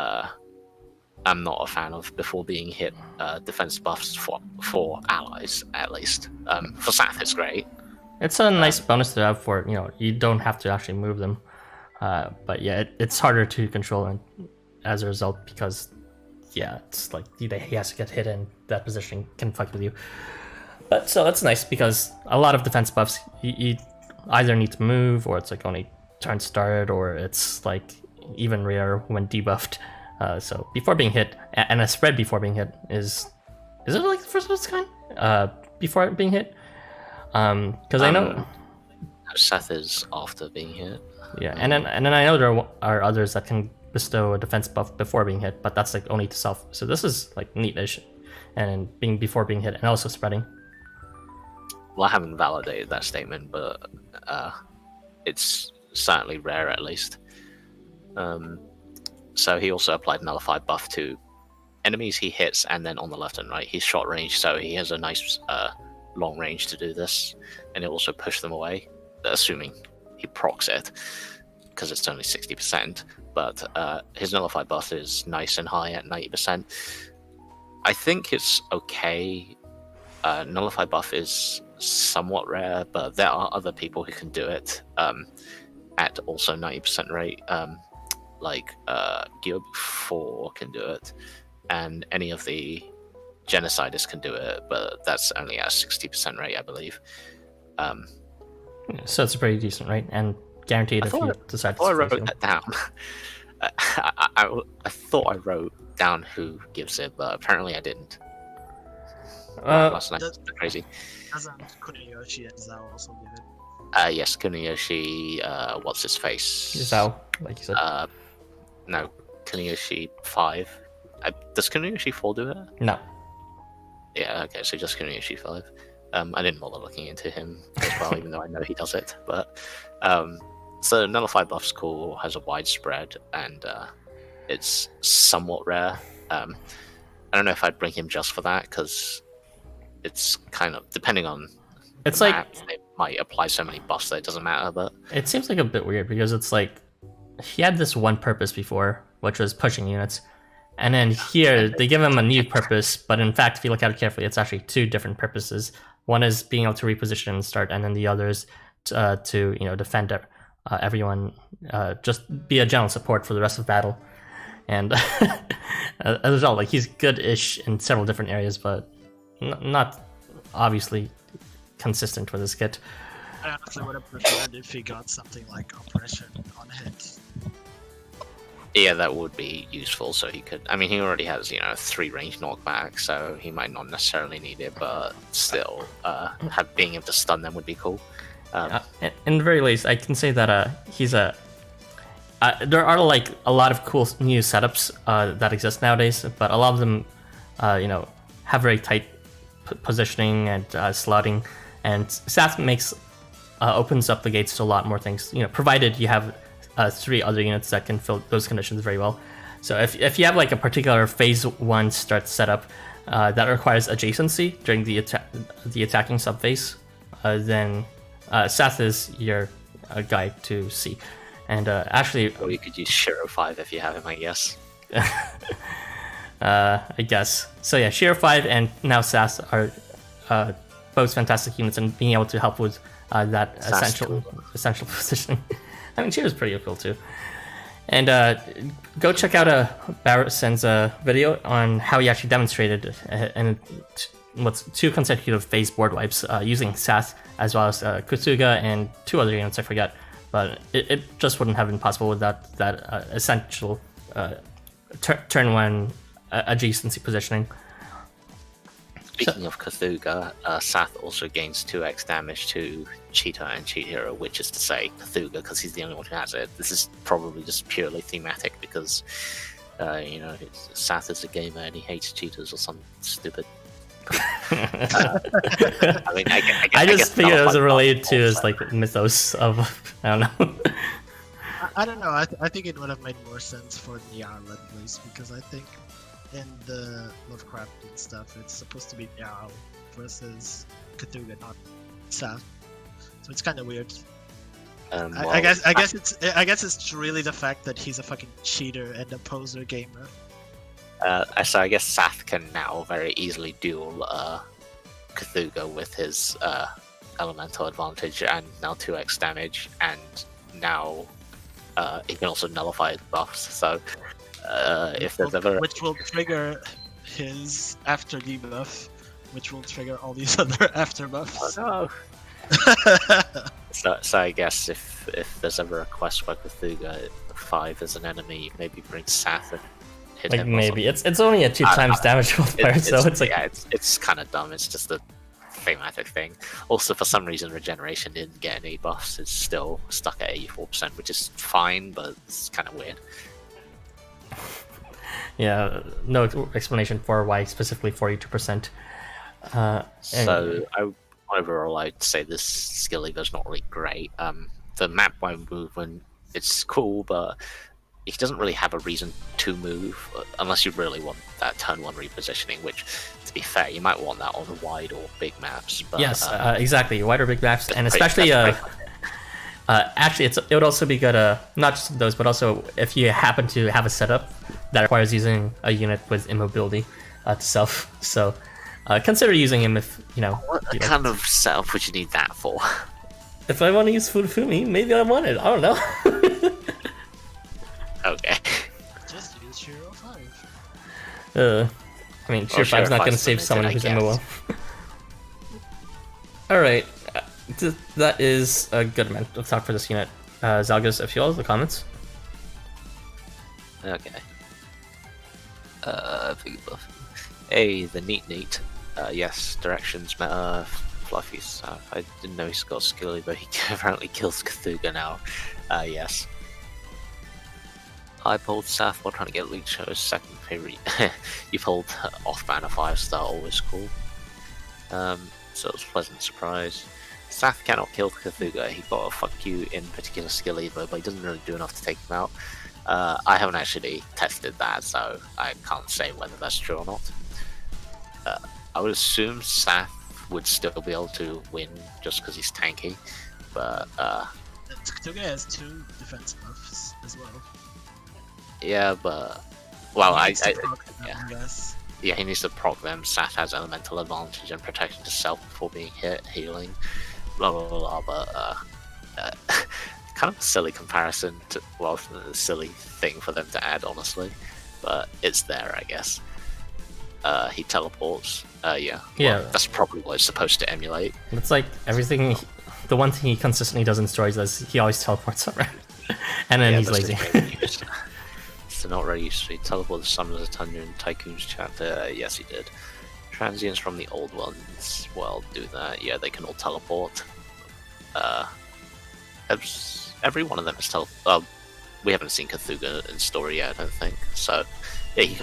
I'm not a fan of before being hit defense buffs for allies, at least. For Sath, it's great. It's a nice bonus to have for, you don't have to actually move them. But yeah, it's harder to control as a result because, yeah, it's like he has to get hit and that positioning can fuck with you. But so that's nice because a lot of defense buffs, you either need to move or it's like only turn started or it's like even rare when debuffed. So before being hit, and a spread before being hit is it like the first of its kind? Before being hit? Because I know Seth is after being hit. Yeah, and then I know there are others that can bestow a defense buff before being hit, but that's like only to self. So this is like neat-ish, and being before being hit and also spreading. Well, I haven't validated that statement, but it's certainly rare at least. So he also applied nullified buff to enemies he hits, and then on the left and right he's short range, so he has a nice long range to do this, and it also push them away, assuming he procs it, because it's only 60%. But his nullified buff is nice and high at 90%. I think it's okay. Nullified buff is somewhat rare, but there are other people who can do it at also 90% rate. Like Geob 4 can do it, and any of the genocidists can do it, but that's only at 60% rate, I believe. So it's a pretty decent rate, and guaranteed if you decide to. I wrote that down. I thought I wrote down who gives it, but apparently I didn't. Last night was crazy. Doesn't Kuniyoshi and Zao also give it? Yes, Kuniyoshi. What's his face? Zao, like you said. No, Kuniyoshi 5. Does Kuniyoshi 4 do it? No. Yeah, okay, so just Kuniyoshi 5. I didn't bother looking into him as well, even though I know he does it. But so nullified buff's cool, has a wide spread, and it's somewhat rare. I don't know if I'd bring him just for that, because it's kind of depending on. It's like map, it might apply so many buffs that it doesn't matter. But it seems like a bit weird because it's like he had this one purpose before, which was pushing units. And then here, they give him a new purpose, but in fact, if you look at it carefully, it's actually two different purposes. One is being able to reposition and start, and then the other is to defend everyone, just be a general support for the rest of battle. And as a result, like he's good-ish in several different areas, but not obviously consistent with his kit. I honestly would have preferred if he got something like oppression on hit. yeah, that would be useful. So he could. I mean, he already has 3 range knockback, so he might not necessarily need it, but still, being able to stun them would be cool. In the very least, I can say that he's a. There are like a lot of cool new setups that exist nowadays, but a lot of them, have very tight positioning and slotting, and Seth opens up the gates to a lot more things. Provided you have 3 other units that can fill those conditions very well. So if you have like a particular phase 1 start setup that requires adjacency during the attacking subphase, then Seth is your guy to see. And actually, or you could use Shiro 5 if you have him, I guess. I guess. So yeah, Shiro 5 and now Sas are both fantastic units, and being able to help with that essential positioning. I mean, Shiro's pretty cool too. And go check out Barrett's video on how he actually demonstrated what's 2 consecutive phase board wipes using Sas as well as Tsathoggua and 2 other units I forget. But it just wouldn't have been possible without that essential turn 1 adjacency positioning. Speaking of Tsathoggua, Sath also gains 2x damage to Cheetah and Cheat Hero, which is to say Tsathoggua, because he's the only one who has it. This is probably just purely thematic because, Sath is a gamer and he hates cheetahs or something stupid. I mean, I just figured it was related to his like mythos of I don't know. I don't know. I think it would have made more sense for Nyan at least, because I think in the Lovecraftian stuff, it's supposed to be Nyan versus Tsathoggua, not Sath. So it's kind of weird. Well, I guess it's really the fact that he's a fucking cheater and a poser gamer. So I guess Sath can now very easily duel Tsathoggua with his elemental advantage and now 2x damage, and now he can also nullify his buffs. So if there's ever which will trigger his after debuff, which will trigger all these other after buffs. Oh no. So I guess if there's ever a quest where Tsathoggua 5 is an enemy, maybe bring Sath and hit Like him. maybe it's only a 2 times damage multiplier, so it's like it's kind of dumb. It's just a thematic thing. Also, for some reason, regeneration didn't get any buffs. It's still stuck at 84%, which is fine, but it's kind of weird. yeah, no explanation for why specifically 42%. So overall, I'd say this skill lever is not really great. The map-wide movement, it's cool, but he doesn't really have a reason to move unless you really want that turn 1 repositioning, which, to be fair, you might want that on the wide or big maps. But, yes, exactly, wide or big maps, and especially actually it would also be good, not just those, but also if you happen to have a setup that requires using a unit with immobility to self. So consider using him if you know. What kind of setup would you need that for? If I want to use Furufumi, maybe I want it. I don't know. Okay. Just use Shiro 5. I mean, Shiro 5's not going to save someone who's immobile. Alright, that is a good amount of talk for this unit. Zalgas, if you all have the comments. Okay. Big buff. Hey, the neat. Yes, directions matter. Fluffy stuff. I didn't know he's got skill, but he apparently kills Tsathoggua now. Yes. I pulled Sath while trying to get Licho's second favorite. You pulled off banner 5-star, always cool. So it was a pleasant surprise. Sath cannot kill Tsathoggua. He got a fuck you in particular skill either, but he doesn't really do enough to take him out. I haven't actually tested that, so I can't say whether that's true or not. I would assume Sath would still be able to win just because he's tanky, but Tsathoggua has 2 defense buffs as well. Yeah, but well, I guess. Yeah, he needs to proc them. Sath has elemental advantage and protection to self before being hit, healing, blah blah blah. But kind of a silly comparison to, well, a silly thing for them to add, honestly. But it's there, I guess. He teleports. Yeah. Yeah. Well, that's probably what it's supposed to emulate. It's like everything. The one thing he consistently does in stories is he always teleports around, and then he's lazy. So not really used to teleport the Summoners of Thunder in Tycoon's chapter. Yes, he did. Transients from the old ones, well, do that. Yeah, they can all teleport. Every one of them is we haven't seen Tsathoggua in story yet, I don't think. So yeah, he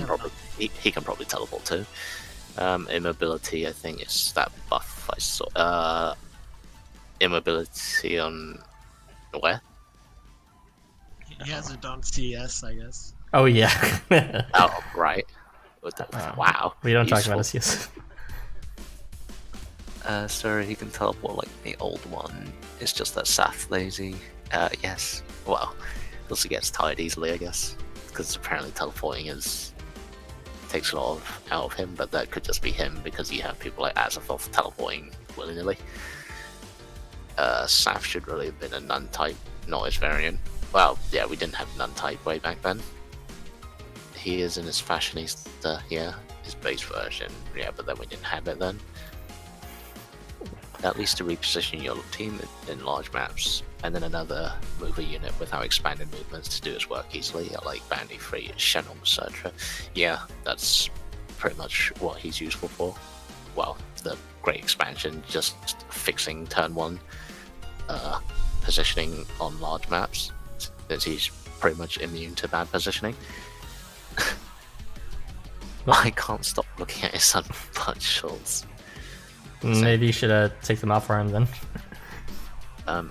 can probably teleport too. Immobility, I think, is that buff I saw. Immobility on where? He has it on CS, I guess. Oh yeah. Oh right. Wow. We don't talk about this, yes. So he can teleport like the old one. It's just that Sath lazy. Yes. Well, he also gets tired easily, I guess, because apparently teleporting takes a lot out of him. But that could just be him because you have people like Azathoth teleporting willy-nilly. Sath should really have been a nun type, not his variant. Well, yeah, we didn't have nun type way back then. He is in his fashionista, yeah, his base version, yeah, but then we didn't have it then. At least to reposition your team in large maps, and then another mover unit without expanded movements to do his work easily, like Bandy Free, Shannon, etc. Yeah, that's pretty much what he's useful for. well, the Great Expansion, just fixing turn 1 positioning on large maps, since he's pretty much immune to bad positioning. I can't stop looking at his unpunchables. Maybe you should take them out for him then.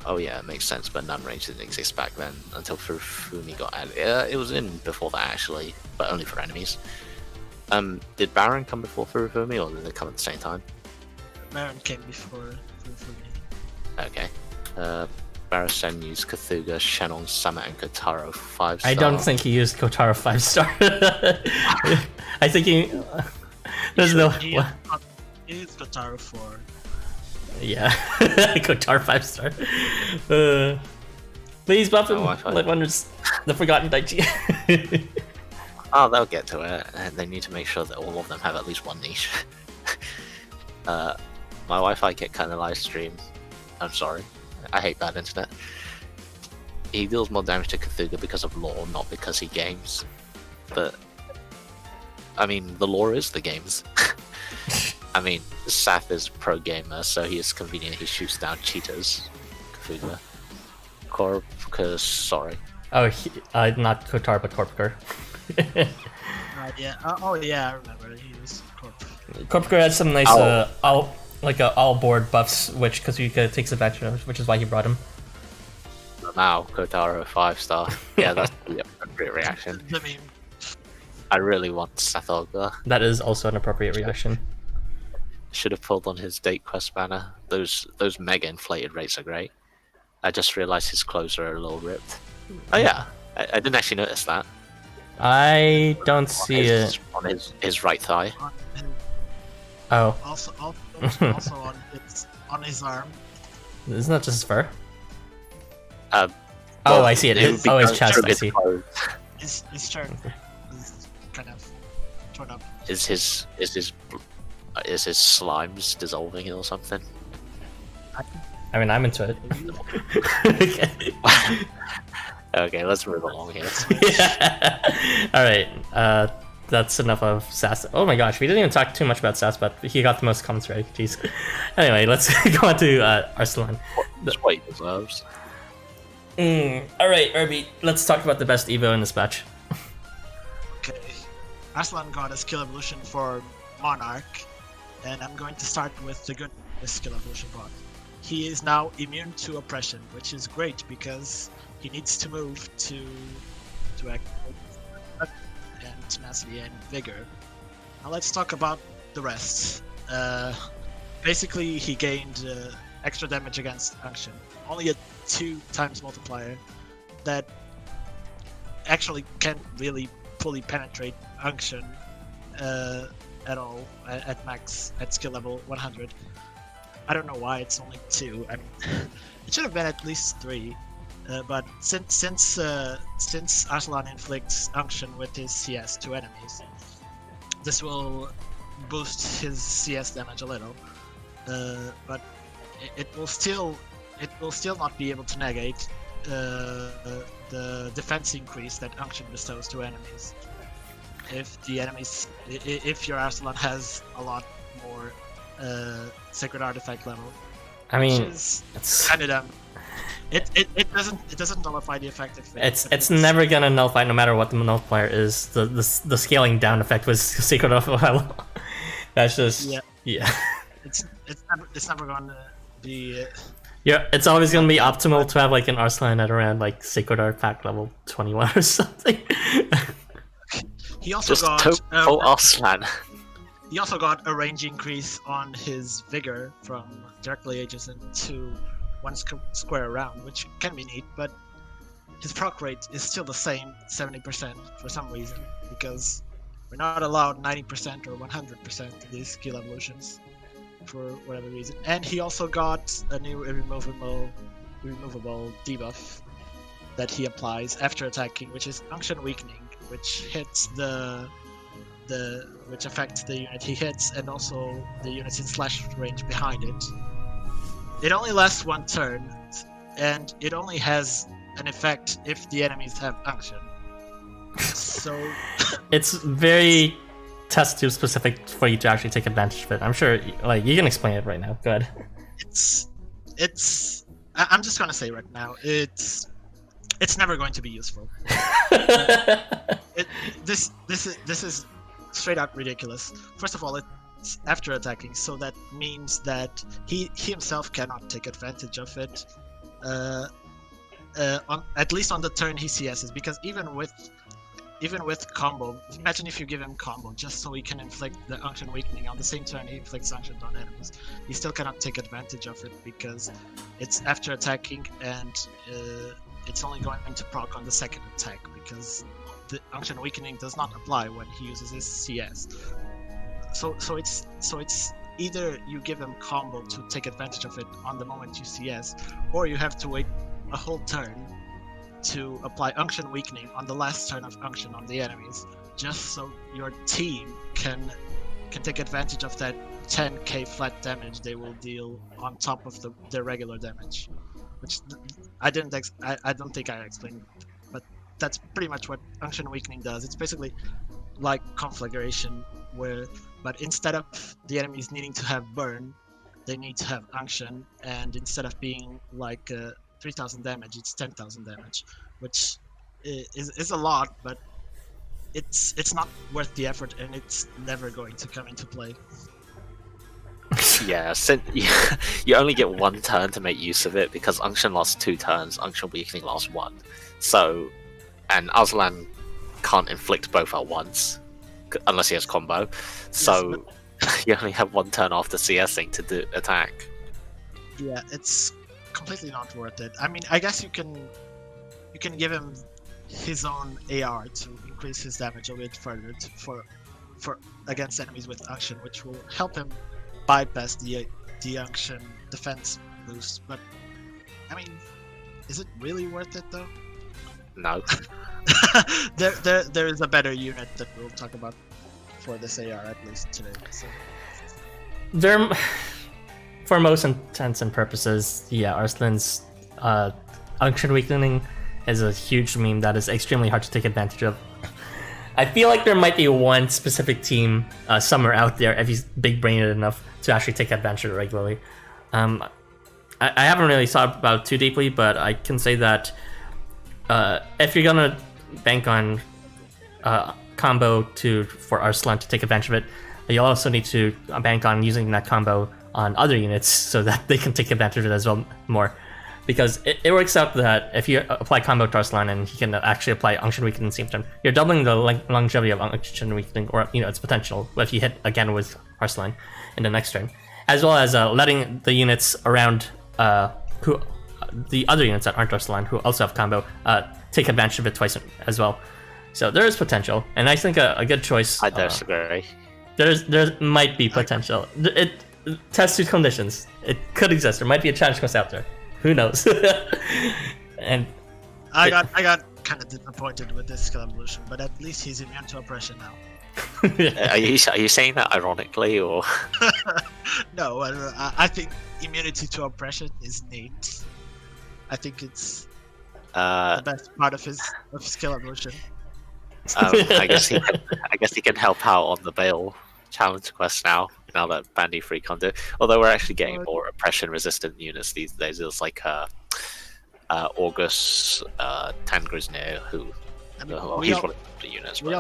Oh yeah, it makes sense, but none range didn't exist back then until Furufumi got added. It was in before that actually, but only for enemies. Did Baron come before Furufumi, or did they come at the same time? Marin came before Furufumi. Okay. Barisen used Tsathoggua, Shannon, Sama, and Kotaro 5-star. I don't think he used Kotaro 5-star. I think he... There's no... He used Kotaro 4. Yeah, Kotaro 5-star. Please buff him, like Wonders, the Forgotten Daichi. Oh, they'll get to it, and they need to make sure that all of them have at least one niche. My Wi-Fi kept cutting the live stream. I'm sorry. I hate bad internet. He deals more damage to Tsathoggua because of lore, not because he games. But, I mean, the lore is the games. I mean, Saf is a pro gamer, so he is convenient. He shoots down cheaters. Tsathoggua. Corpus, sorry. Oh, not Kotar, but Corpker. Yeah. Oh yeah, I remember. He was Corp. Corpker had some nice all board buffs, which Kazuka takes advantage of, which is why he brought him. Now Kotaro 5-star. Yeah, that's the appropriate reaction. I mean, I really want Tsathoggua. That is also an appropriate reaction. Should have pulled on his date quest banner. Those mega inflated rates are great. I just realized his clothes are a little ripped. Oh yeah, I didn't actually notice that. I don't see it on his right thigh. Oh. Also on his arm. Isn't that just his fur? Well, I see it. His chest. I see. His shirt is kind of torn up. Is his slimes dissolving or something? I mean, I'm into it. Okay. Okay, let's move along here. Yeah. All right. That's enough of Sass. Oh my gosh, we didn't even talk too much about Sass, but he got the most comments right. Jeez. Anyway, let's go on to Arsalan. That's what he deserves. All right, Irby. Let's talk about the best Evo in this batch. Okay. Arsalan got a skill evolution for Monarch, and I'm going to start with the good skill evolution bot. He is now immune to oppression, which is great because he needs to move to activate and tenacity and vigor. Now let's talk about the rest. Basically, he gained extra damage against Unction, only a 2x multiplier that actually can't really fully penetrate Unction at all at max at skill level 100. I don't know why it's only 2. I mean, it should have been at least 3. But since Arsalan inflicts Unction with his CS to enemies, this will boost his CS damage a little. But it will still not be able to negate the defense increase that Unction bestows to enemies. If your Arsalan has a lot more Sacred Artifact level, I mean, it's kind of dumb. It doesn't nullify the effect. It's never gonna nullify no matter what the nullifier is. The scaling down effect was Sacred Artifact. That's just yeah. It's never gonna be. Yeah, it's always gonna be optimal to have like an Arsalan at around like Sacred Artifact level 21 or something. He also got Arsalan. He also got a range increase on his vigor from directly adjacent to one square around, which can be neat, but his proc rate is still the same, 70% for some reason, because we're not allowed 90% or 100% of these skill evolutions for whatever reason. And he also got a new removable debuff that he applies after attacking, which is Unction Weakening, which hits which affects the unit he hits and also the units in slash range behind it. It only lasts 1 turn, and it only has an effect if the enemies have Unction. So it's very test too specific for you to actually take advantage of it. I'm sure, like, you can explain it right now. Go ahead. I'm just gonna say right now, it's never going to be useful. This is straight out ridiculous. First of all, it's after attacking, so that means that he himself cannot take advantage of it. At least on the turn he CS's, because even with combo, imagine if you give him combo just so he can inflict the Unction Weakening on the same turn he inflicts Unction on enemies. He still cannot take advantage of it because it's after attacking, and it's only going to proc on the second attack because the Unction Weakening does not apply when he uses his CS. So it's either you give him combo to take advantage of it on the moment you CS, or you have to wait a whole turn to apply Unction Weakening on the last turn of Unction on the enemies, just so your team can take advantage of that 10k flat damage they will deal on top of their regular damage. Which I don't think I explained, but that's pretty much what Unction Weakening does. It's basically like Conflagration, but instead of the enemies needing to have burn, they need to have Unction, and instead of being like 3,000 damage, it's 10,000 damage, which is a lot, but it's not worth the effort, and it's never going to come into play. Yeah, you only get one turn to make use of it because Unction lasts 2 turns, Unction Weakening lasts 1. So, and Arsalan can't inflict both at once unless he has combo. So you only have 1 turn after CSing to do attack. Yeah, it's completely not worth it. I mean, I guess you can give him his own AR to increase his damage a bit further for against enemies with Unction, which will help him bypass the Unction defense boost. But I mean, is it really worth it though? No. there is a better unit that we'll talk about for this AR at least today. So. For most intents and purposes, yeah, Arsalan's Unction Weakening is a huge meme that is extremely hard to take advantage of. I feel like there might be one specific team somewhere out there, if he's big-brained enough, to actually take advantage of it regularly. I haven't really thought about it too deeply, but I can say that if you're gonna bank on combo for Arsalan to take advantage of it, you'll also need to bank on using that combo on other units so that they can take advantage of it as well more. Because it works out that if you apply combo to Arsalan and he can actually apply Unction Weakening at the same time, you're doubling the longevity of Unction Weakening, or its potential if you hit again with Arsalan in the next turn, as well as letting the units around the other units that aren't Arsalan who also have combo take advantage of it twice as well. So there is potential, and I think a good choice. I disagree. There might be potential. It tests two conditions. It could exist. There might be a challenge quest out there. Who knows? And I got kind of disappointed with this skill evolution, but at least he's immune to oppression now. Are you saying that ironically, or? No, I think immunity to oppression is neat. I think it's the best part of his skill evolution. I guess he can help out on the Bale challenge quest now that Bandy Free can't do. Although we're actually getting more oppression resistant units these days. It's like August Tangrisnir, who he's one of the units. We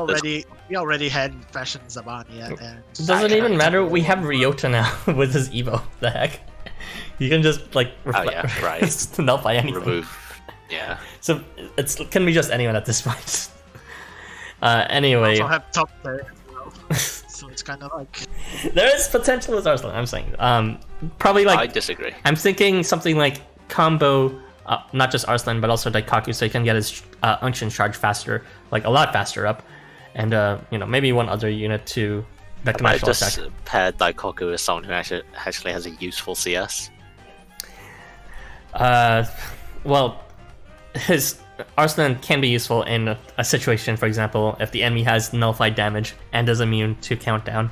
already had Fashion Zabania, and doesn't even matter. We have Ryota now with his Evo. The heck, you can just like right. nullify anything. Remove, yeah. So it can be just anyone at this point. Anyway, we also have top player, so it's kind of like there is potential with Arsalan. I'm saying, probably like I disagree. I'm thinking something like combo, not just Arsalan but also Daikaku, so he can get his Unction charge faster, like a lot faster up, and maybe one other unit to that can actually attack. Just pair Daikaku with someone who actually has a useful CS. Well, his Arsalan can be useful in a situation, for example, if the enemy has nullified damage and is immune to countdown,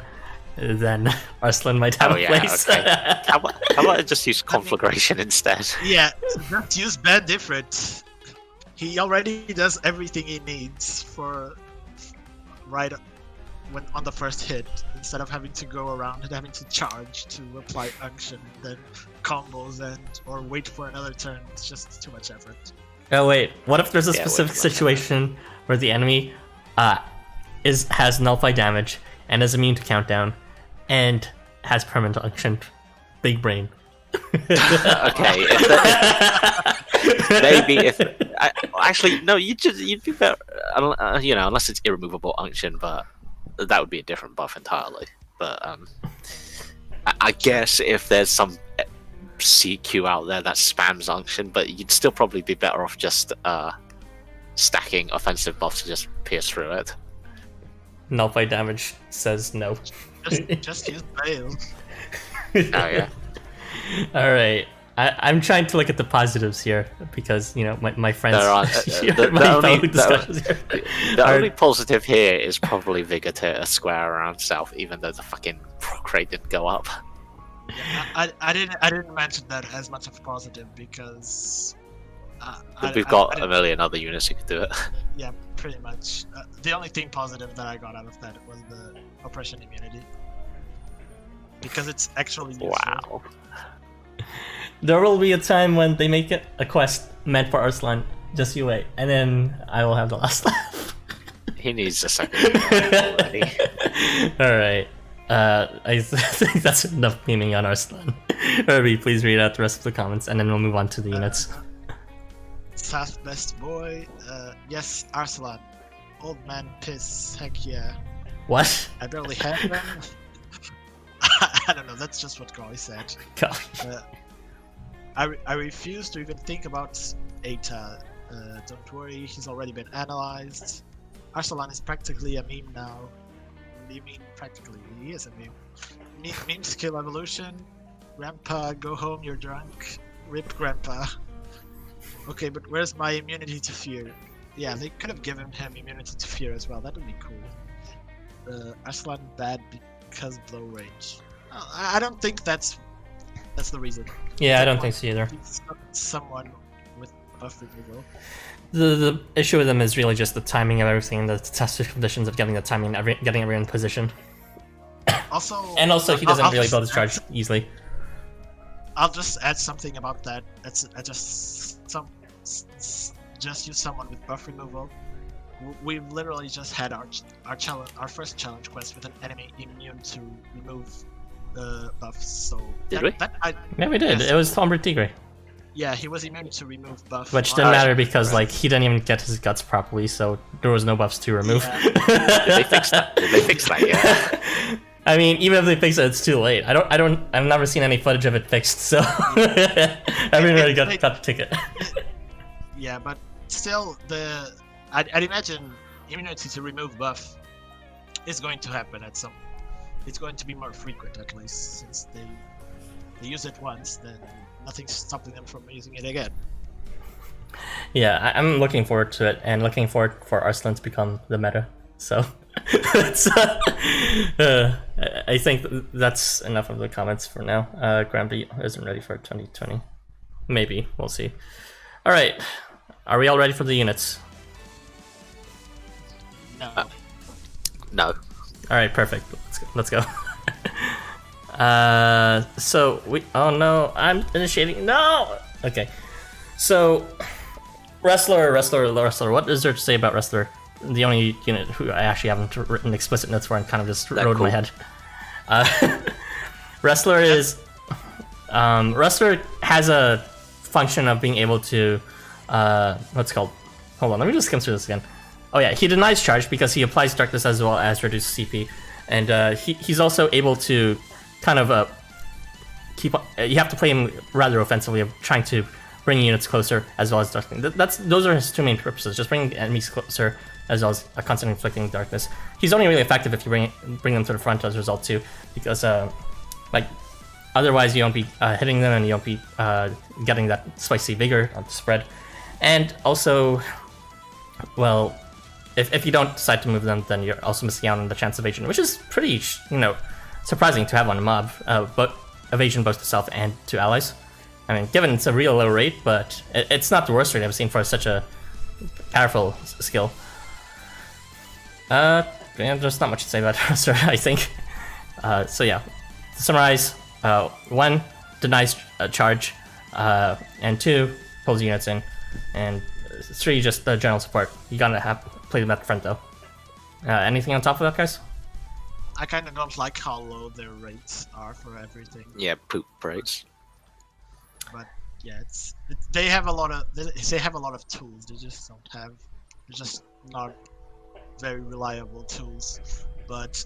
then Arsalan might have a place. Okay. How about I just use Conflagration instead? Yeah, just use Bad Different. He already does everything he needs for right when on the first hit, instead of having to go around and having to charge to apply unction and then combos or wait for another turn. It's just too much effort. Oh wait, what if there's a specific situation where the enemy has nullify damage and is immune to countdown and has permanent unction? Big brain. Okay. Actually no, you'd be better. Unless it's irremovable unction, but that would be a different buff entirely. But I guess if there's some CQ out there that spams unction, but you'd still probably be better off just stacking offensive buffs to just pierce through it. Nullify damage says no. Just use Veil. Oh yeah. All right. I'm trying to look at the positives here because my friends. The only positive here is probably Vigor to a square around south, even though the fucking proc rate didn't go up. I didn't mention that as much of a positive because we've got a million other units who could do it. Yeah, pretty much. The only thing positive that I got out of that was the oppression immunity because it's actually useful. Wow. There will be a time when they make it a quest meant for Arsalan. Just you wait, and then I will have the last laugh. He needs a second already. Alright. I think that's enough memeing on Arsalan. Herbie, please read out the rest of the comments, and then we'll move on to the units. South best boy. Yes, Arsalan. Old man piss. Heck yeah. What? I barely have them. I don't know. That's just what Goy said. God. I refuse to even think about Eita. Don't worry, he's already been analyzed. Arsalan is practically a meme now. What do you mean practically? He is a meme. Meme skill evolution. Grandpa, go home, you're drunk. Rip Grandpa. Okay, but where's my immunity to fear? Yeah, they could have given him immunity to fear as well. That would be cool. Arsalan bad because blow range. I don't think that's the reason. Yeah, I don't think so either. Someone with buff removal. The issue with them is really just the timing of everything, the test conditions of getting the timing, getting everyone in position. Also, he doesn't really build his charge easily. I'll just add something about that. Just use someone with buff removal. We've literally just had our first challenge quest with an enemy immune to remove the buffs. So did we? Yeah, we did. Yes. It was Weretiger. Yeah, he was immune to remove buff. Which didn't matter because he didn't even get his guts properly, so there was no buffs to remove. Yeah. Did they fix that? Yeah. I mean, even if they fix it, it's too late. I've never seen any footage of it fixed, so everyone already got the ticket. Yeah, but still, I'd imagine immunity to remove buff is going to happen at some. It's going to be more frequent at least, since they use it once, then nothing's stopping them from using it again. Yeah, I'm looking forward to it, and looking forward for Arsalan to become the meta. So, I think that's enough of the comments for now. Granby isn't ready for 2020. Maybe, we'll see. All right, are we all ready for the units? No. No. All right, perfect. Let's go. So we. Oh no, I'm initiating. No. Okay. So, wrestler. What is there to say about wrestler? The only unit who I actually haven't written explicit notes for and kind of just wrote in my head. Wrestler is. Wrestler has a function of being able to. What's it called? Hold on, let me just come through this again. Oh yeah, he denies charge because he applies darkness as well as reduced CP, and he's also able to kind of keep. You have to play him rather offensively, of trying to bring units closer as well as darkness. Those are his two main purposes: just bringing enemies closer as well as constantly inflicting darkness. He's only really effective if you bring them to the front as a result too, because otherwise you won't be hitting them and you won't be getting that spicy vigor on the spread, and also, well. If you don't decide to move them, then you're also missing out on the chance evasion, which is pretty, surprising to have on a mob. But evasion both to self and to allies. I mean, given it's a real low rate, but it's not the worst rate I've seen for such a powerful skill. yeah, there's not much to say about Roster, I think. So yeah, to summarize, 1 denies a charge, and 2 pulls units in, and 3 just the general support. You gotta have play them at the front though. Anything on top of that, guys? I kind of don't like how low their rates are for everything. Yeah, poop rates. But yeah, they have a lot of tools. They just don't have. They're just not very reliable tools. But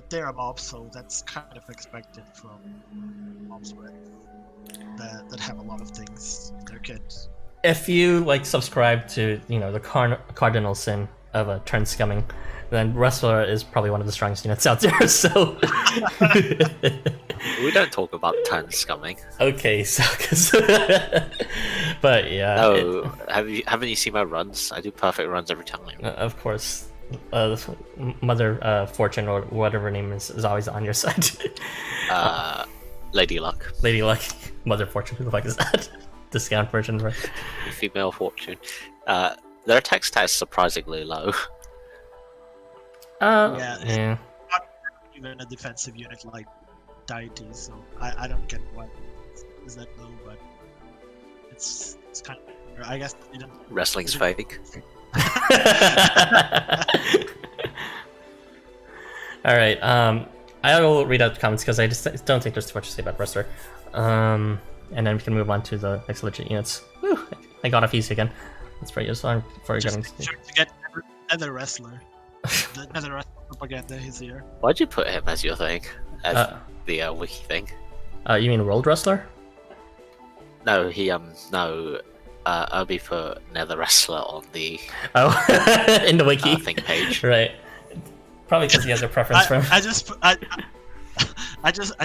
they're a mob, so that's kind of expected from mobs that have a lot of things in their kit. If you like subscribe to the cardinal sin of a turn scumming, then Wrestler is probably one of the strongest units out there. So we don't talk about turn scumming. Okay, so but yeah. No, haven't you seen my runs? I do perfect runs every time. Of course, Mother Fortune or whatever her name is always on your side. Lady Luck. Lady Luck, Mother Fortune. Who the fuck is that? Discount version, right? Female Fortune. Their attack stat is surprisingly low. Yeah. Not even a defensive unit like Deity, so I don't get why is that low, but it's kind of, I guess you don't. Wrestling's fake. All right. I will read out the comments because I just don't think there's too much to say about Wrestler. And then we can move on to the next legit units. Woo! I got off easy again. That's pretty useful for getting. Sure to get another wrestler. The another wrestler propaganda is here. Why'd you put him as your thing? As the wiki thing? You mean World Wrestler? No, Irby put Nether Wrestler on the in the wiki thing page. Right. Probably because he has a preference for him. I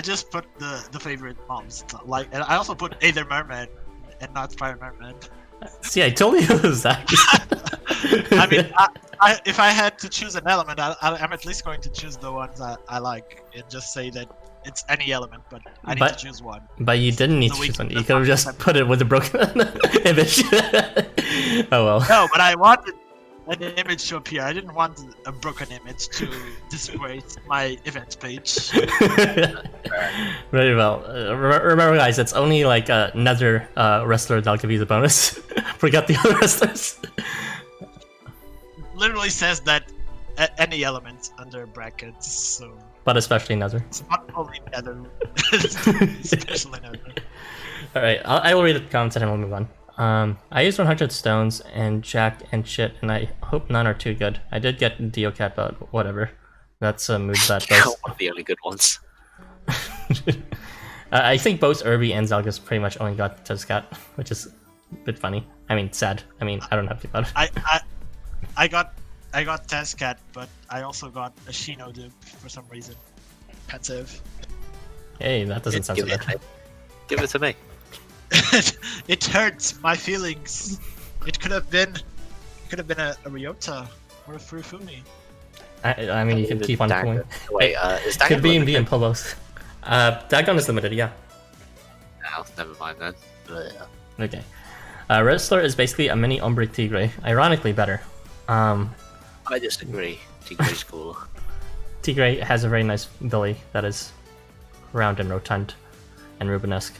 just put the favorite mobs. Like, and I also put Aether Merman and not Fire Merman. See, I told you it was that. I mean, if I had to choose an element, I'm at least going to choose the ones I like and just say that it's any element, but I need to choose one. But you didn't need to choose one. You could have just put it with a broken image. Oh well. No, but I wanted an image to appear. I didn't want a broken image to disgrace my event page. Very well. Remember, guys, it's only like another wrestler that'll give you the bonus. Forget the other wrestlers. Literally says that any element under brackets, so. But especially Nether. It's not only Nether, especially Nether. Alright, I will read the comments and then we'll move on. I used 100 stones and jack and shit, and I hope none are too good. I did get Deocat, but whatever. That's a mood that does. One of the only good ones. I think both Irby and Zelgus pretty much only got Tezcat, which is a bit funny. I mean, sad. I mean, I don't have to about it. I got Tezcat, but I also got a Shino dupe for some reason. Pensive. Hey, that doesn't sound so bad. Give it to me. It hurts my feelings. It could have been a Ryota or a Furufumi. I mean, you can keep on pulling. Wait, is Dagon could be and be in pull both. Dagon is limited, yeah. Oh, never mind then. Okay. Wrestler is basically a mini Ombre Tigre, ironically better. I disagree. Tigre's cool. Tigre has a very nice belly that is round and rotund and Rubenesque,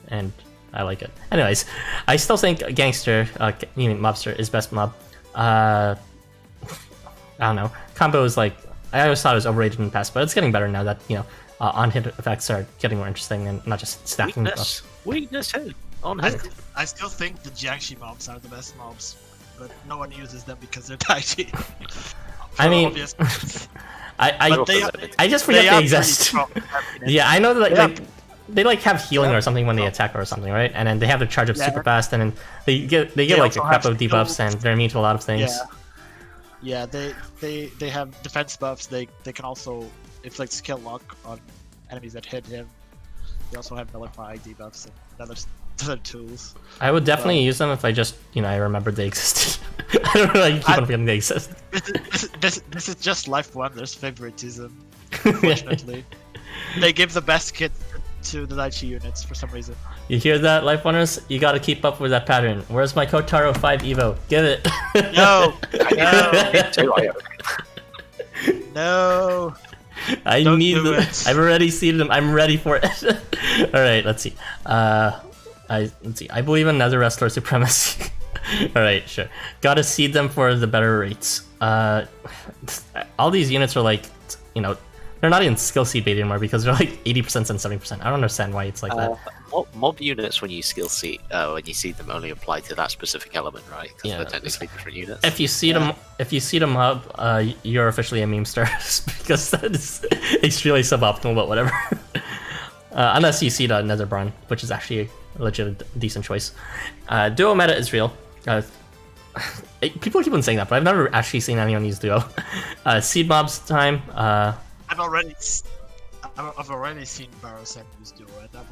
and I like it. Anyways, I still think Gangster, Mobster, is best mob. I don't know. Combo is like, I always thought it was overrated in the past, but it's getting better now that, on-hit effects are getting more interesting and not just stacking buffs. Weakness, on hit. I still think the Jiangxi mobs are the best mobs, but no one uses them because they're tiny. I mean, I just forget they exist. Yeah, I know that they like have healing or something when they attack or something, right? And then they have their charge up super fast, and then they get like a crap of debuffs, and they're immune to a lot of things. Yeah, they have defense buffs. They can also inflict skill lock on enemies that hit him. They also have nullify debuffs and other tools. I would definitely use them if I just I remembered they existed. I don't really keep on forgetting they exist. This is just Life Wonder's favoritism. Unfortunately, they give the best kit to the Daichi units for some reason. You hear that, Life Wonders? You gotta keep up with that pattern. Where's my Kotaro 5 Evo? Give it! No! No. I Don't need do the. it. I've already seeded them. I'm ready for it. All right, let's see. Let's see. I believe in Nether Wrestler supremacy. All right, sure. Gotta seed them for the better rates. All these units are like, you know, they're not in skill seed bait anymore because they're like 80% and 70%. I don't understand why it's like that. Mob units, when you seed them, only apply to that specific element, right? Because they're technically different units. If you seed them up, you're officially a meme star because that is extremely suboptimal. But whatever. Unless you seed a Nether Brawn, which is actually a legit decent choice. Duo meta is real. People keep on saying that, but I've never actually seen anyone use duo. Seed mobs time. I've already seen Barrow-san use duo, and I've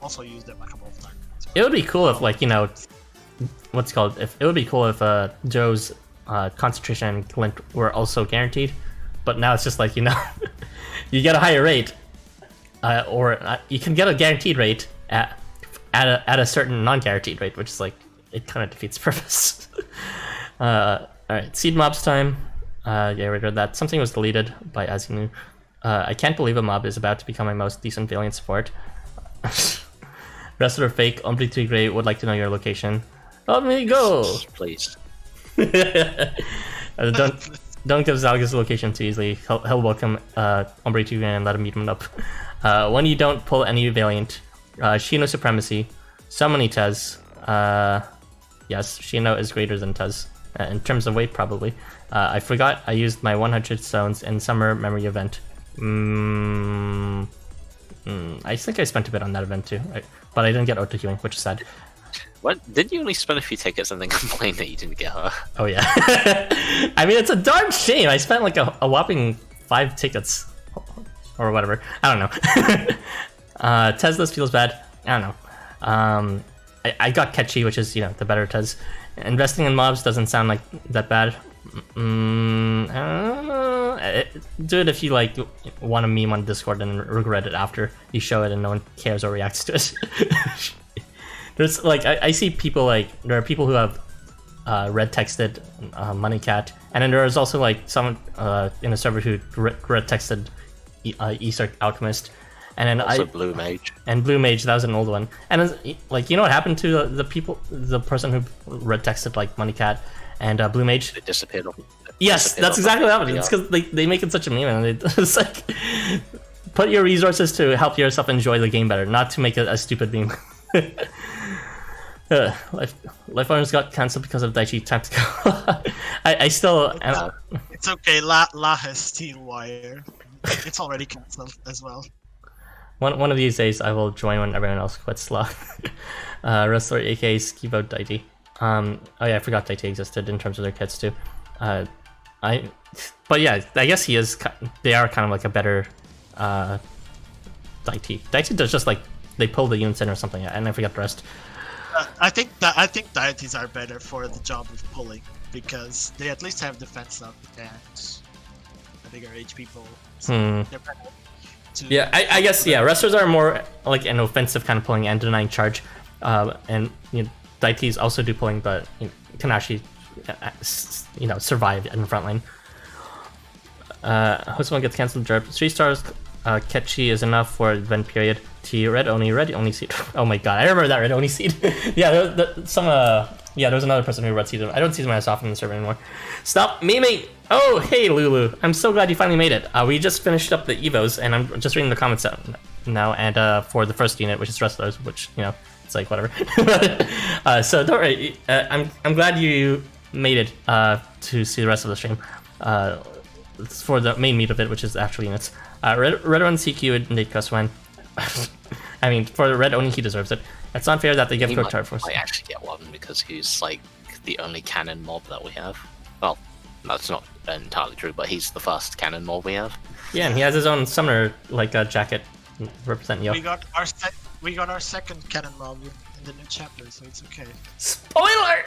also used them a couple of times. It would be cool if, like, you know, what's it called? If it would be cool if Joe's concentration and glint were also guaranteed, but now it's just like, you know, you get a higher rate, or you can get a guaranteed rate at a certain non-guaranteed rate, which is like, it kind of defeats the purpose. All right, seed mobs time. Yeah, we read that. Something was deleted by Azinu. I can't believe a mob is about to become my most decent Valiant support. Wrestler fake, Ombre Gray would like to know your location. Let me go! Please. Don't give Zalga's location too easily. He'll welcome Ombre Gray and let him meet him up. When you don't pull any Valiant, Shino Supremacy, summon Tez. Yes, Shino is greater than Tez. In terms of weight, probably. I forgot I used my 100 stones in Summer Memory event. I think I spent a bit on that event too, but I didn't get auto healing, which is sad. What? Didn't you only spend a few tickets and then complain that you didn't get her? Oh yeah. I mean, it's a darn shame. I spent like a whopping 5 tickets or whatever. I don't know. Teslas feels bad. I don't know. I got Ketchy, which is, you know, the better Tez. Investing in mobs doesn't sound like that bad. Do it if you like want a meme on Discord and regret it after you show it and no one cares or reacts to it. There's like I see people, like there are people who have red texted Money Cat, and then there is also like someone in a server who red texted Easter Alchemist. And then also Blue Mage. And Blue Mage, that was an old one. And like, you know what happened to the person who red texted like Money Cat and Blue Mage? It disappeared. Yes, that's exactly what happened. It's because they make it such a meme, and it's like, put your resources to help yourself enjoy the game better, not to make it a stupid meme. Lifeforms got cancelled because of Daichi. Time to go. I still. It's okay. La has Steel Wire. It's already cancelled as well. One of these days, I will join when everyone else quits Law. Wrestler, aka Skibo Daiti. Oh yeah, I forgot Daiti existed in terms of their kits too. But yeah, I guess he is. They are kind of like a better Daiti. Daiti does just like they pull the units in or something, and I forget the rest. I think Deities are better for the job of pulling because they at least have defense up and a bigger HP pool. So they're better. Yeah, I guess, yeah, wrestlers are more like an offensive kind of pulling and denying charge, and you know, Deities also do pulling, but you know, can actually survive in the front line. Housamo gets cancelled. Derp 3 stars. Ketchy is enough for event period. T red only seed. Oh my god, I remember that red only seed. Yeah, there was another person who red seeded. I don't see them as often in the server anymore. Stop memeing. Oh, hey Lulu, I'm so glad you finally made it. We just finished up the evos, and I'm just reading the comments now. And for the first unit, which is wrestlers, which you know, it's like whatever. So don't worry. I'm glad you made it to see the rest of the stream. It's for the main meat of it, which is actual units. Red one CQ and Nate Cuswan. I mean, for the red only, he deserves it. It's unfair that they give Kotar for. I actually get one because he's like the only canon mob that we have. Well, that's not entirely true, but he's the first canon mob we have. Yeah, and he has his own summoner like jacket representing Yo. We got our second canon mob in the new chapter, so it's okay. Spoiler!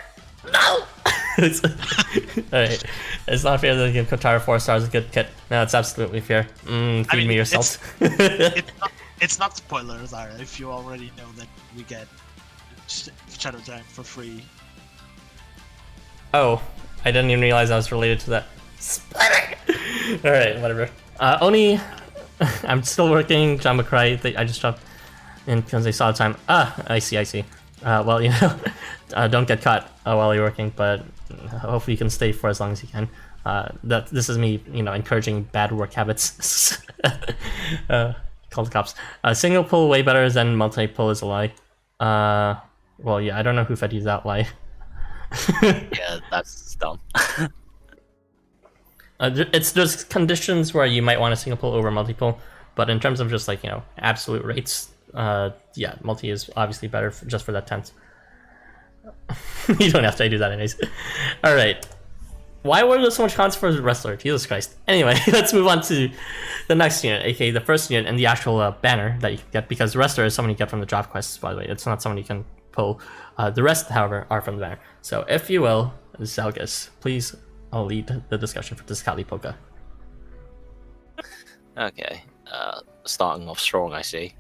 No! Alright. It's not fair to give Kotaro 4 stars a good kit. No, it's absolutely fair. Feed me yourself. It's not spoilers, Ara, if you already know that we get Shadow Giant for free. Oh, I didn't even realize I was related to that. Spoiler! All right, whatever. Oni, I'm still working. John McCry, I just dropped in because they saw the time. I see. Well, don't get caught while you're working, but hopefully you can stay for as long as you can. This is me, encouraging bad work habits. Call the cops. Single pull way better than multi pull is a lie. Well, yeah, I don't know who fed you that lie. Yeah, that's dumb. There's conditions where you might want a single pull over multi pull, but in terms of just absolute rates, yeah, multi is obviously better just for that tense. You don't have to do that anyways. All right. Why were there so much cons for the wrestler? Jesus Christ. Anyway, let's move on to the next unit, aka the first unit and the actual banner that you can get, because the wrestler is someone you get from the drop quests, by the way. It's not someone you can pull. The rest, however, are from the banner. So, if you will, Zelgus, please, I'll lead the discussion for Tezcatlipoca. Okay. Starting off strong, I see.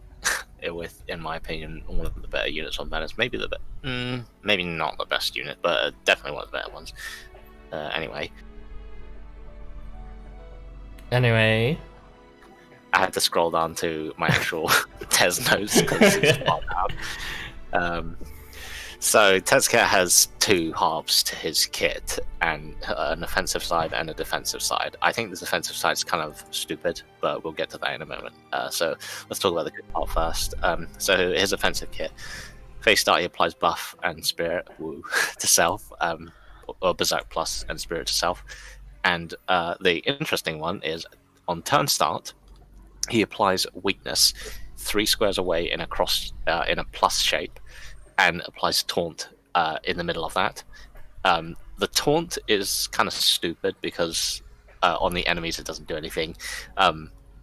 With, in my opinion, one of the better units on banners. Maybe maybe not the best unit, but definitely one of the better ones. Anyway, I had to scroll down to my actual Tez notes because it's far down. So Tezcat has two halves to his kit, and an offensive side and a defensive side. I think the defensive side is kind of stupid, but we'll get to that in a moment. So let's talk about the good part first. So his offensive kit, face start, he applies buff and spirit to self. Or Berserk Plus and Spirit to Self. And the interesting one is on turn start, he applies weakness 3 squares away in a in a plus shape, and applies taunt in the middle of that. The taunt is kind of stupid because on the enemies it doesn't do anything.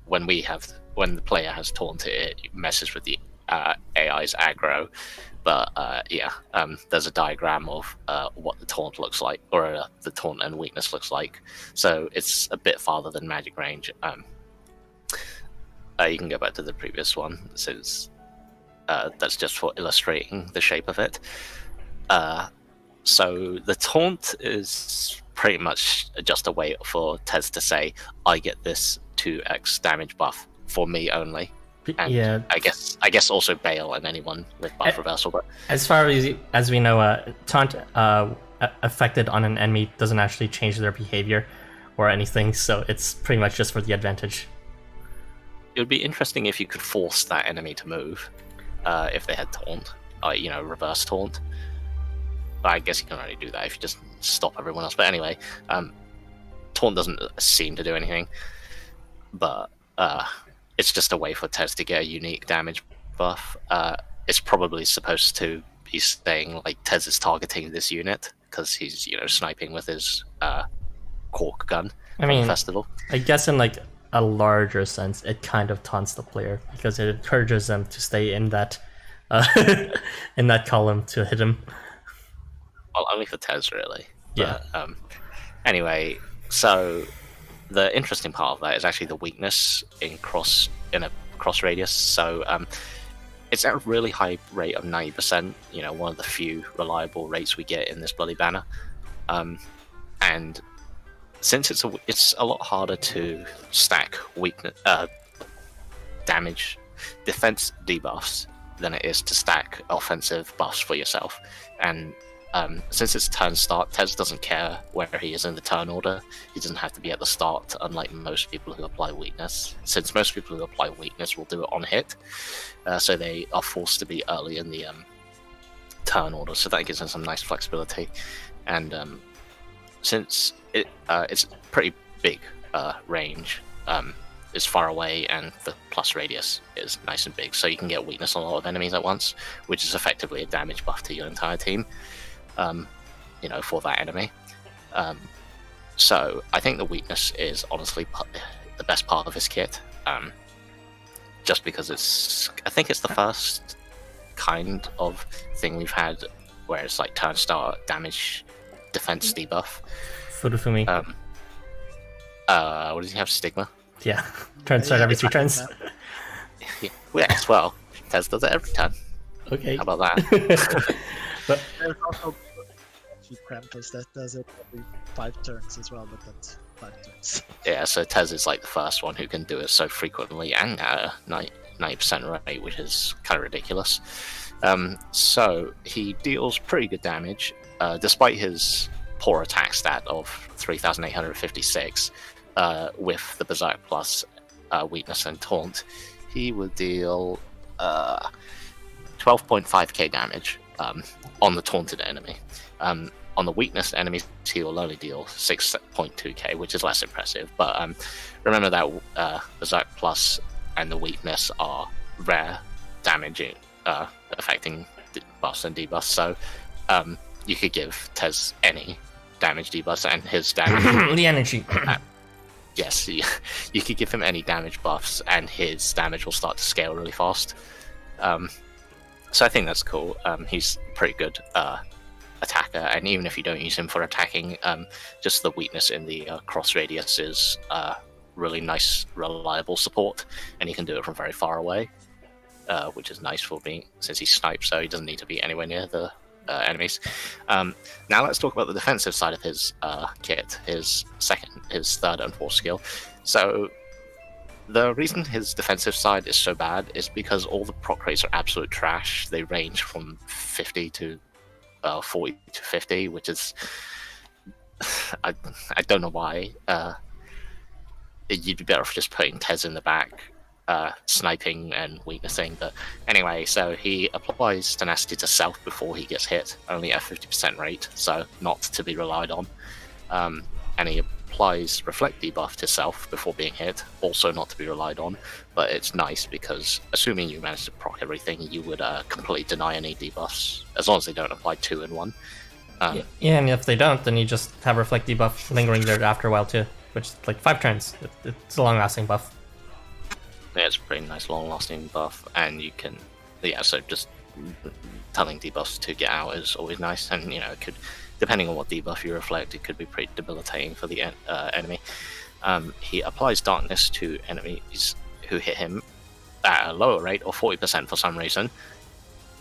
When the player has taunt, it messes with the AI's aggro. But there's a diagram of what the taunt looks like, or the taunt and weakness looks like. So it's a bit farther than magic range. You can go back to the previous one, since that's just for illustrating the shape of it. So the taunt is pretty much just a way for Tez to say, I get this 2x damage buff for me only. And yeah, I guess also Bale and anyone with buff reversal. But as far as we know, taunt affected on an enemy doesn't actually change their behavior or anything, so it's pretty much just for the advantage. It would be interesting if you could force that enemy to move, if they had taunt, reverse taunt. But I guess you can only do that if you just stop everyone else. But anyway, taunt doesn't seem to do anything, but it's just a way for Tez to get a unique damage buff. It's probably supposed to be saying like Tez is targeting this unit because he's sniping with his cork gun from the festival. I guess in like a larger sense, it kind of taunts the player because it encourages them to stay in that in that column to hit him. Well, only for Tez, really. Yeah. But, anyway, so the interesting part of that is actually the weakness in a cross radius. So it's at a really high rate of 90%. One of the few reliable rates we get in this bloody banner. And since it's a lot harder to stack weakness, damage, defense debuffs than it is to stack offensive buffs for yourself. And since it's turn start, Tez doesn't care where he is in the turn order. He doesn't have to be at the start, unlike most people who apply weakness. Since most people who apply weakness will do it on hit, so they are forced to be early in the turn order. So that gives them some nice flexibility. And since it's pretty big range, is far away, and the plus radius is nice and big, so you can get weakness on a lot of enemies at once, which is effectively a damage buff to your entire team. For that enemy. So I think the weakness is honestly the best part of his kit, just because I think it's the first kind of thing we've had where it's like turn start damage defense debuff. Furufumi. What does he have? Stigma? Yeah, turn start every 3 turns. Yeah, well, Tez does it every turn. Okay. How about that? There's also Krampus that does it every 5 turns as well, but that's Yeah, so Tez is like the first one who can do it so frequently and at a 90% rate, which is kind of ridiculous. So he deals pretty good damage, despite his poor attack stat of 3,856 with the Berserk plus weakness and taunt. He would deal 12.5k damage on the taunted enemy. On the weakness enemies, he will only deal 6.2k, which is less impressive. But remember that Berserk plus and the weakness are rare damage affecting buffs and debuffs. So you could give Tez any damage debuffs and his damage. The energy. Yes, you could give him any damage buffs and his damage will start to scale really fast. So I think that's cool. He's pretty good attacker, and even if you don't use him for attacking, just the weakness in the cross radius is really nice, reliable support, and he can do it from very far away, which is nice for being, since he snipes, so he doesn't need to be anywhere near the enemies. Now let's talk about the defensive side of his kit, his third and fourth skill. So the reason his defensive side is so bad is because all the proc rates are absolute trash. They range from 50 to 40 to 50, which is I don't know why. You'd be better off just putting Tez in the back, sniping and weaknessing. But anyway, so he applies tenacity to self before he gets hit, only at 50% rate, so not to be relied on. And he applies reflect debuff to self before being hit, also not to be relied on. But it's nice because assuming you manage to proc everything, you would completely deny any debuffs as long as they don't apply 2 in 1. Yeah, and if they don't, then you just have reflect debuff lingering there after a while too, which is like 5 turns. It's a long-lasting buff. Yeah, it's a pretty nice long-lasting buff, and you can, so just telling debuffs to get out is always nice, and it could, depending on what debuff you reflect, it could be pretty debilitating for the enemy. He applies darkness to enemies who hit him at a lower rate, or 40% for some reason,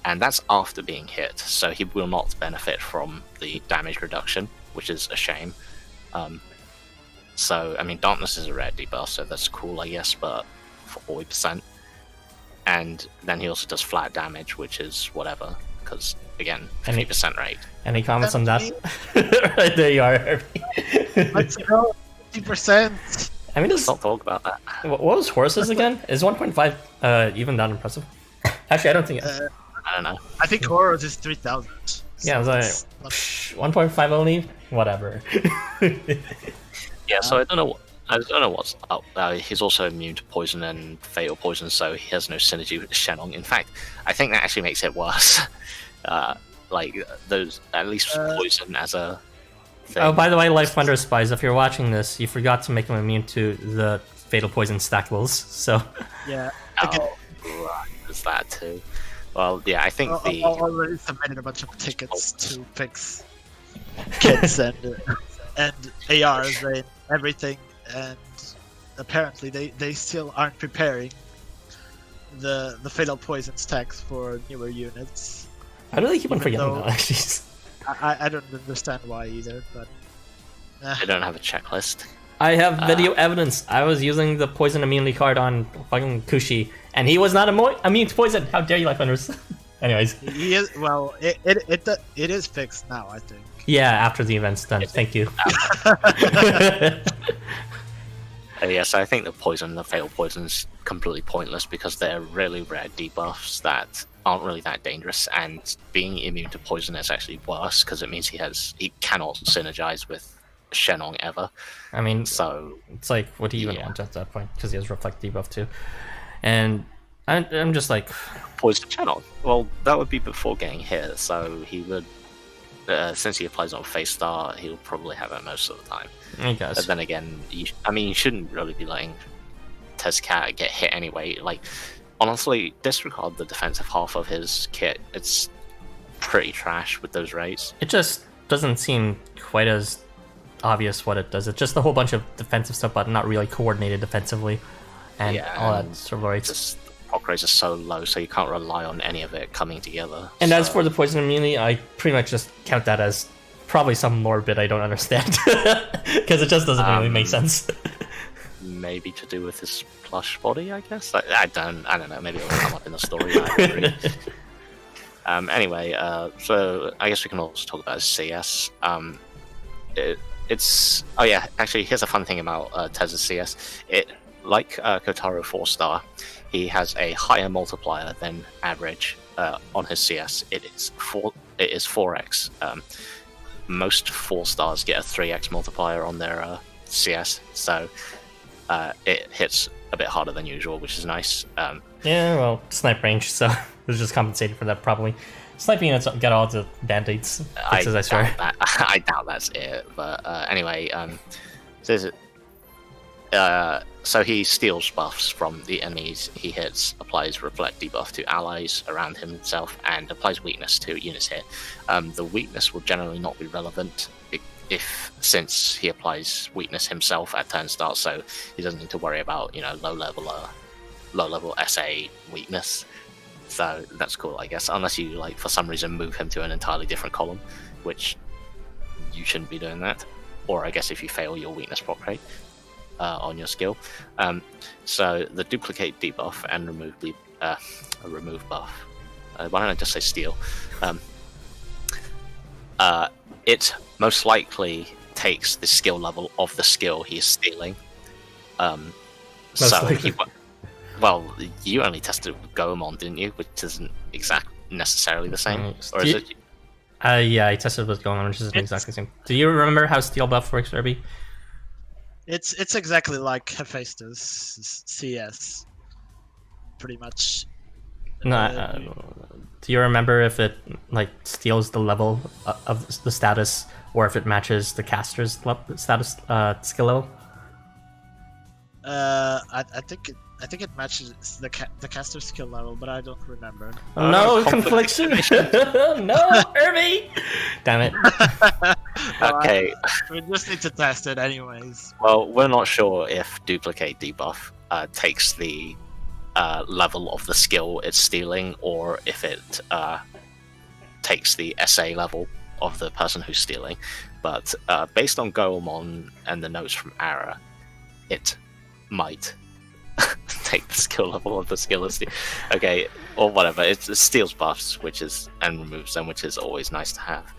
and that's after being hit, so he will not benefit from the damage reduction, which is a shame. So, I mean, darkness is a rare debuff, so that's cool, I guess, but for 40%. And then he also does flat damage, which is whatever, because, again, 50% rate. Any comments on that? Right there you are. Let's go, 50%. I mean, Let's not talk about that. What was horses again? Is 1.5 even that impressive? Actually, I don't think. I don't know. I think Horus is 3,000. Yeah, I was like, 1.5 only. Whatever. Yeah, so I don't know what's up. He's also immune to poison and fatal poison, so he has no synergy with Shenong. In fact, I think that actually makes it worse. Like those, at least poison as a thing. Oh, by the way, Life Wonder Spies, if you're watching this, you forgot to make him immune to the fatal poison stackables. So Yeah. Oh, right, there's that too. Well, yeah, I think I already submitted a bunch of tickets to fix kits and ARs and everything, and apparently they still aren't preparing the fatal poison stacks for newer units. How do they keep on Even forgetting though- that? Actually, I don't understand why either, but they don't have a checklist. I have video evidence. I was using the poison immunity card on fucking Kushi, and he was not immune to poison. How dare you, Life Hunters? Anyways. he is, well, it is fixed now, I think. Yeah, after the event's done. Thank you. Yeah, so I think the fatal poison's completely pointless because they're really rare debuffs that aren't really that dangerous, and being immune to poison is actually worse because it means he cannot synergize with Shenong ever. I mean, So it's like, what do you even want at that point? Because he has reflect debuff too. And I'm just like, poison Shenong. Well, that would be before getting hit, so he would. Since he applies on face star, he'll probably have it most of the time. I guess. But then again, you shouldn't really be letting Tezcat get hit anyway. Like, honestly, disregard the defensive half of his kit. It's pretty trash with those rates. It just doesn't seem quite as obvious what it does. It's just a whole bunch of defensive stuff, but not really coordinated defensively, and Yeah, all and that sort of rates. Just proc rates are so low, so you can't rely on any of it coming together. And so, as for the poison immunity, I pretty much just count that as probably some more bit I don't understand because it just doesn't really make sense. Maybe to do with his plush body, I guess. I don't know. Maybe it'll come up in the story. I don't agree. Anyway, so I guess we can also talk about his CS. Actually, here's a fun thing about Tez's CS. Like Kotaro 4-star, he has a higher multiplier than average on his CS. It is 4x. Most 4-stars get a 3x multiplier on their CS, so it hits a bit harder than usual, which is nice. Yeah, well, snipe range, so it's just compensating for that probably. Sniping units get all the band-aids, I swear. I doubt that's it, but anyway, so he steals buffs from the enemies he hits, applies Reflect debuff to allies around himself, and applies weakness to units here. The weakness will generally not be relevant since he applies weakness himself at turn start, so he doesn't need to worry about low level SA weakness. So that's cool, I guess, unless you for some reason move him to an entirely different column, which you shouldn't be doing that. Or I guess if you fail your weakness proc rate on your skill. So the duplicate debuff and remove buff. Why don't I just say steal? It most likely takes the skill level of the skill he's stealing. Well, you only tested with Goemon, didn't you? Which isn't exactly necessarily the same, or is it? Yeah, I tested with Goemon, which isn't exactly the same. Do you remember how steal buff works, Irby? It's exactly like Hephaestus CS, pretty much. No, do you remember if it steals the level of the status, or if it matches the caster's status skill level? I think it matches the caster skill level, but I don't remember. No confliction. No, Irby. Damn it. Okay. We just need to test it anyways. Well, we're not sure if duplicate debuff takes the level of the skill it's stealing, or if it takes the SA level of the person who's stealing. But based on Goemon and the notes from Ara, it might take the skill level of the skill. Okay, or whatever. It steals buffs, and removes them, which is always nice to have.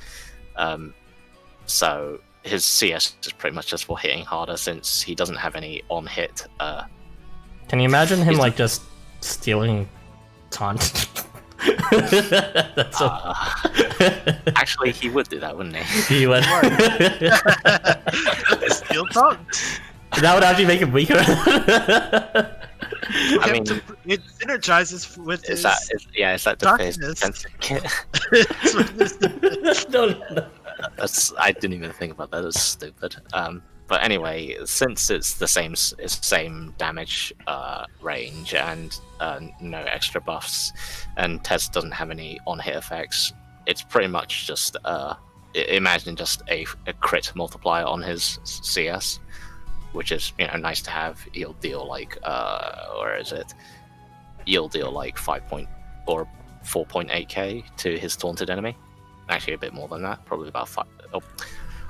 So his CS is pretty much just for hitting harder, since he doesn't have any on hit. Can you imagine him just stealing taunt? That's actually, he would do that, wouldn't he? He would. Steal taunt. That would actually make him weaker. I mean, it synergizes with his. Is that the face defensive kit? No. I didn't even think about that. That's stupid. But anyway, since it's the same damage range and no extra buffs, and Tez doesn't have any on-hit effects, it's pretty much just imagine just a crit multiplier on his CS, which is nice to have. He'll deal You'll deal 4.8k to his taunted enemy. Actually, a bit more than that, probably about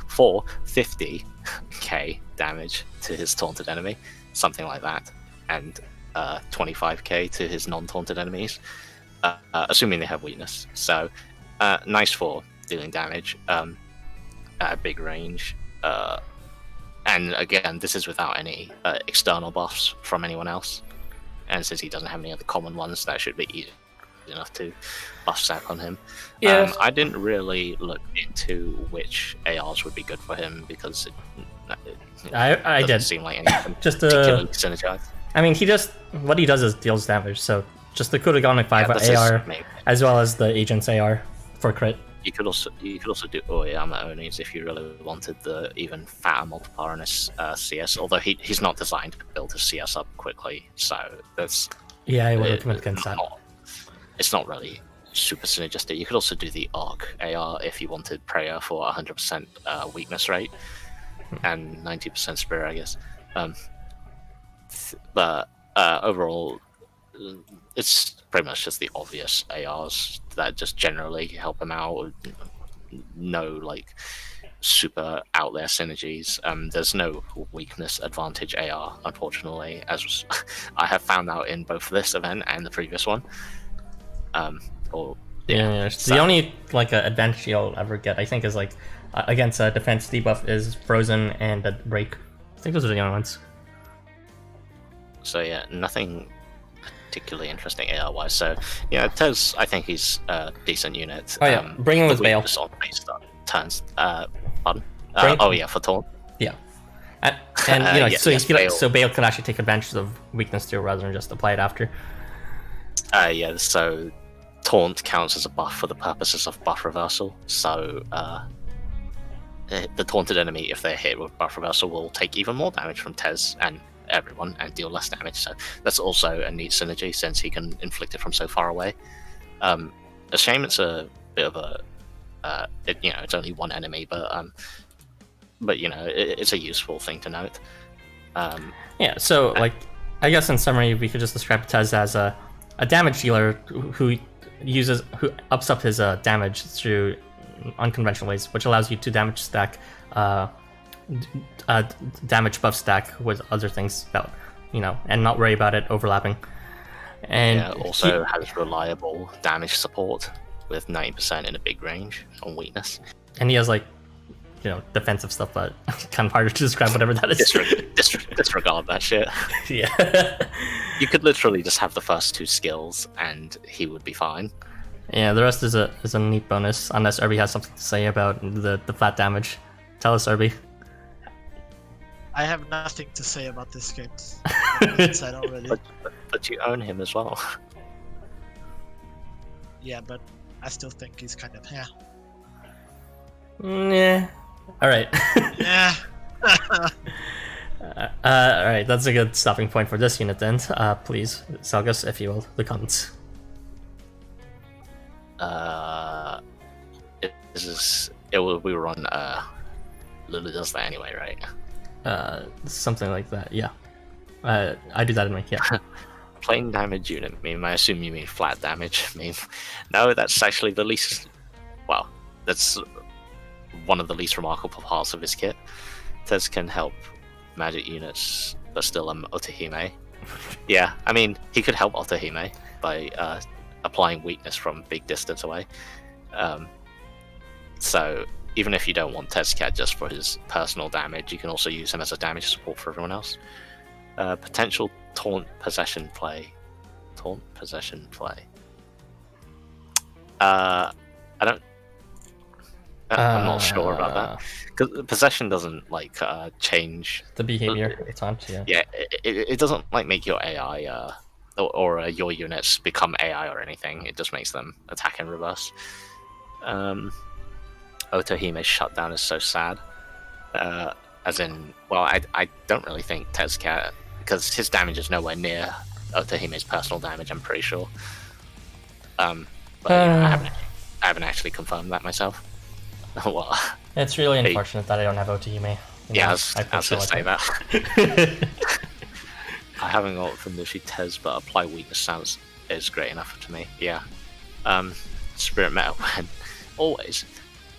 450k damage to his taunted enemy, something like that, and 25k to his non-taunted enemies, assuming they have weakness. So nice for dealing damage at a big range. And again, this is without any external buffs from anyone else. And since he doesn't have any other common ones, that should be easy enough to buff stack on him. Yeah. I didn't really look into which ARs would be good for him, because I did. Seem like anything just particularly synergized. I mean, what he does is deals damage. So just the Kurogonic 5 AR, as well as the Agent's AR for crit. You could also do Oyama Onis if you really wanted the even fatter multiplier on his CS, although he's not designed to build his CS up quickly, so that's... Yeah, I would recommend against that. It's not really super synergistic. You could also do the Arc AR if you wanted Prayer for 100% weakness rate and 90% Spirit, I guess. But overall, it's pretty much just the obvious ARs that just generally help him out. No super out there synergies. There's no weakness advantage AR, unfortunately, as I have found out in both this event and the previous one. The only like advantage you'll ever get, I think, is like against a defense debuff is Frozen and a Break. I think those are the only ones. So yeah, nothing particularly interesting AR wise. So yeah, Tez, I think he's a decent unit. Oh yeah, bring him with Bale. On base start turns. Pardon. For Taunt. Yeah, and so Bale can actually take advantage of weakness too, rather than just apply it after. So Taunt counts as a buff for the purposes of buff reversal. So the taunted enemy, if they're hit with buff reversal, will take even more damage from Tez and everyone and deal less damage. So that's also a neat synergy since he can inflict it from so far away. A shame it's a bit of a it's only one enemy, but it's a useful thing to note. So like I guess in summary we could just describe Tez as a damage dealer who ups up his damage through unconventional ways, which allows you to damage stack damage buff stack with other things that and not worry about it overlapping. And also has reliable damage support with 90% in a big range on weakness. And he has defensive stuff, but kind of harder to describe whatever that is. Disregard that shit. Yeah. You could literally just have the first two skills and he would be fine. Yeah, the rest is a neat bonus, unless Irby has something to say about the flat damage. Tell us, Irby. I have nothing to say about this game. I said already. But you own him as well. Yeah, but I still think he's kind of Yeah. All right. Yeah. All right, that's a good stopping point for this unit then. Please, Salgus, if you will, the comments. We were on Lulu does that anyway, right? Something like that, yeah. I do that anyway, yeah. Plain damage unit meme, I assume you mean flat damage meme. No, that's actually the least... Well, that's one of the least remarkable parts of his kit. Tez can help magic units, but still Otohime. Yeah, I mean, he could help Otohime by applying weakness from big distance away. So even if you don't want Tezcat just for his personal damage, you can also use him as a damage support for everyone else. Potential taunt possession play. I'm not sure about that, because possession doesn't change the behavior of the taunt. Yeah, it doesn't make your AI or your units become AI or anything. It just makes them attack in reverse. Otohime's shutdown is so sad. As in, well, I don't really think Tezcat, because his damage is nowhere near Otohime's personal damage, I'm pretty sure. But I haven't actually confirmed that myself. Well, it's really unfortunate that I don't have Otohime. Yeah, I was going to say that. I haven't got Funushi Tez, but apply weakness is great enough to me. Yeah. Spirit Metal always.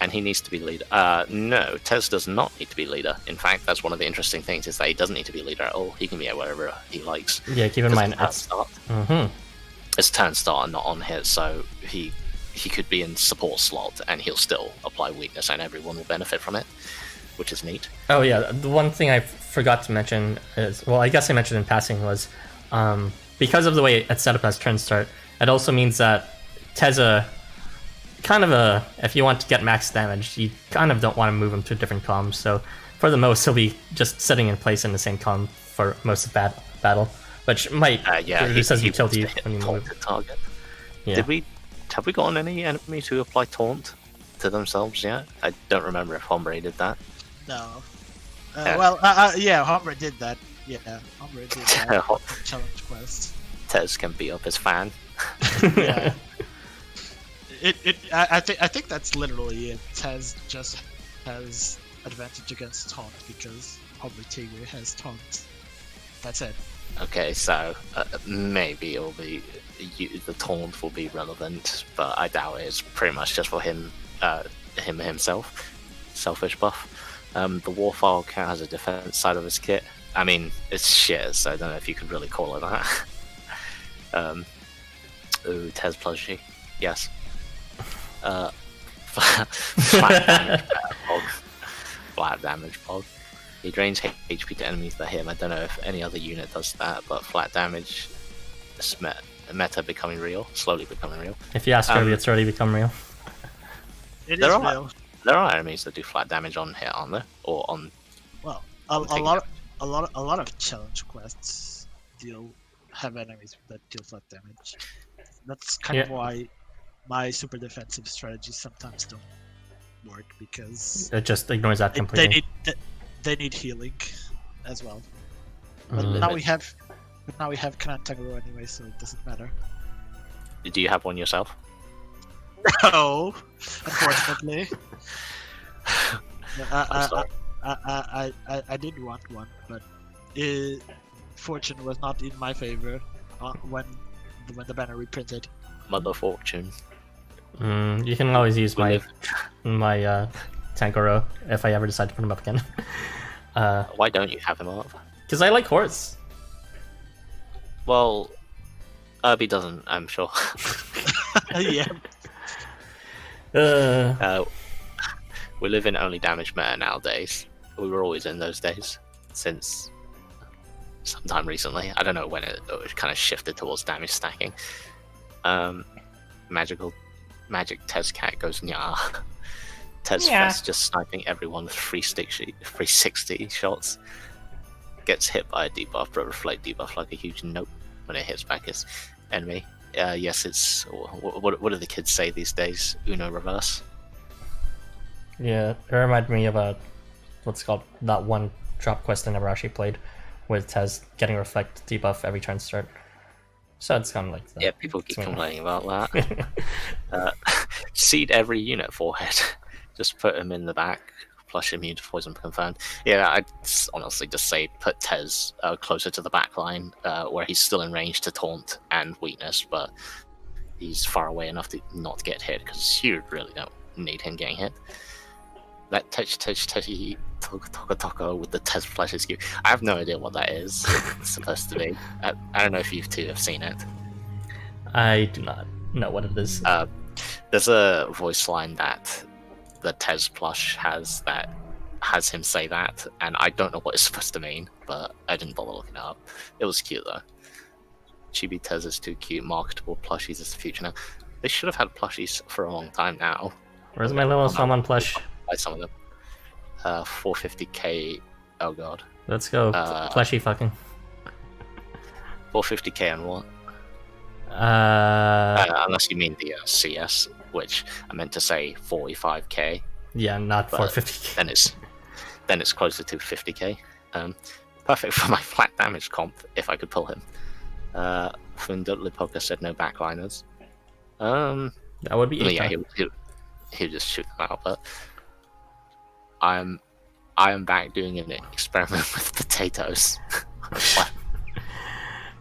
And he needs to be leader. No, Tez does not need to be leader. In fact, that's one of the interesting things, is that he doesn't need to be leader at all. He can be at wherever he likes. Yeah, keep in mind it's turn start. It's turn start and not on hit, so he could be in support slot and he'll still apply weakness and everyone will benefit from it, which is neat. Oh yeah, the one thing I forgot to mention is, well, I guess I mentioned in passing, was because of the way it's set up as turn start, it also means that Teza, if you want to get max damage, you kind of don't want to move him to different columns, so for the most he'll be just sitting in place in the same column for most of battle, which might reduce his utility when you move. Target. Yeah. Have we gotten any enemies who apply taunt to themselves yet? I don't remember if Hombre did that. No. Hombre did that. Yeah, Hombre did that. Challenge quest. Tez can beat up his fan. Yeah. I think that's literally it. Tez just has advantage against taunt because Weretiger has taunt. That's it. Okay, so maybe it'll be the taunt will be relevant, but I doubt it. It's pretty much just for himself. selfish buff. The Warfile cat has a defense side of his kit. I mean, it's shit, so I don't know if you could really call it that. Ooh, Tez plushie. Yes. Flat damage pog. Flat damage pog. He drains HP to enemies that hit him. I don't know if any other unit does that, but flat damage, meta becoming real, slowly becoming real. If you ask Kirby, it's already become real. It is real. There are enemies that do flat damage on hit, aren't there? Or on. Well, a lot of challenge quests have enemies that deal flat damage. That's kind of why my super defensive strategies sometimes don't work, because it just ignores that completely. They need healing as well. But now we have Intangible anyway, so it doesn't matter. Do you have one yourself? No, unfortunately. I did want one, but fortune was not in my favor when the banner reprinted. Mother Fortune. You can always use my Tankoro if I ever decide to put him up again. Why don't you have him up? Because I like horse. Well, Irby doesn't, I'm sure. Yeah. We live in only damage meta nowadays. We were always in those days since sometime recently. I don't know when it kind of shifted towards damage stacking. Magic Tezcat goes Nya. Tezfest just sniping everyone with 360 shots. Gets hit by a debuff, but reflect debuff like a huge note when it hits back his enemy. Yes, it's what do the kids say these days? Uno reverse. Yeah, it reminded me of what's called that one drop quest I never actually played, with Tez getting reflect debuff every turn start. So it's kind of like that. Yeah, people keep complaining about that. Seed every unit forehead. Just put him in the back. Plush immune to poison confirmed. Yeah, I'd honestly just say put Tez closer to the back line, where he's still in range to taunt and weakness, but he's far away enough to not get hit, because you really don't need him getting hit. That Toka with the Tez flesh SKU. I have no idea what that is supposed to be. I don't know if you two have seen it. I do not know what it is. There's a voice line that the Tez plush has that has him say that, and I don't know what it's supposed to mean, but I didn't bother looking it up. It was cute though. Chibi Tez is too cute. Marketable plushies is the future now. They should have had plushies for a long time now. Where's my little Salmon plush? Buy some of them. 450k. Oh god. Let's go. Plushy fucking. 450k on what? Unless you mean the CS, which I meant to say 45k. Yeah, not 450k. Then it's closer to 50k. Perfect for my flat damage comp if I could pull him. Tezcatlipoca said no backliners. That would be Eita. Yeah, he'll just shoot them out. But I am back doing an experiment with potatoes.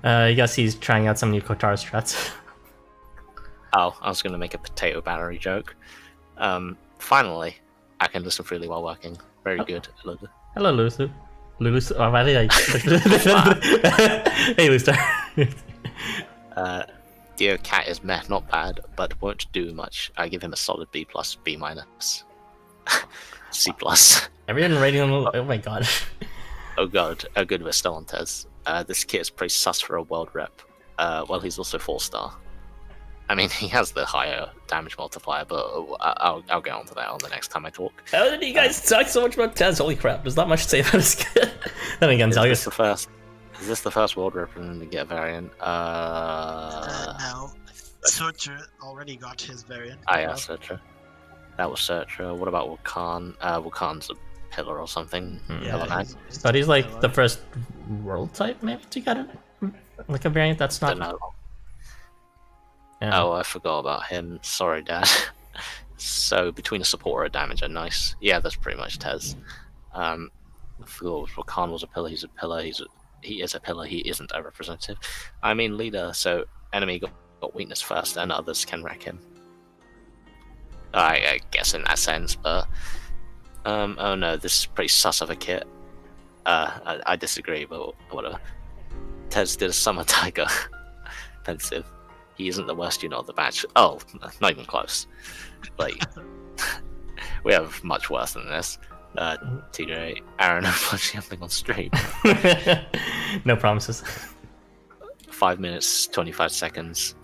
I guess he's trying out some new Kotaro strats. Oh, I was going to make a potato battery joke. Finally, I can listen freely while working. Very good. Hello, Lulu. Lulu. Oh, why did I? Hey, Luster. Dio Cat is meh, not bad, but won't do much. I give him a solid B+, B-, C+. Everyone rating him. Oh my god. Oh god. Oh good, we're still on Tez. This kit is pretty sus for a world rep. Well, he's also 4-star. I mean, he has the higher damage multiplier, but I'll get onto that on the next time I talk. How did you guys talk so much about Tez? Holy crap, there's not much to say about his kit. Then again, Is this the first world rep to get a variant? No. Searcher already got his variant. Yeah, Searcher. That was Searcher. What about Macan? Macan's a pillar or something. Yeah, but he's like the first world type maybe to get it? Like a variant that's not... Don't know. Yeah. Oh, I forgot about him. Sorry, Dad. So, between a support or a damager, nice. Yeah, that's pretty much Tez. I forgot Macan was a pillar, he's a pillar, he is a pillar, he isn't a representative. I mean leader, so enemy got weakness first and others can wreck him. I guess in that sense, but Oh no, this is pretty sus of a kit. I disagree, but whatever. Tez did a summer tiger. Pensive. He isn't the worst unit of the batch. Oh, not even close. Like, we have much worse than this. TJ, Aaron, unfortunately, I've been on stream. No promises. 5 minutes, 25 seconds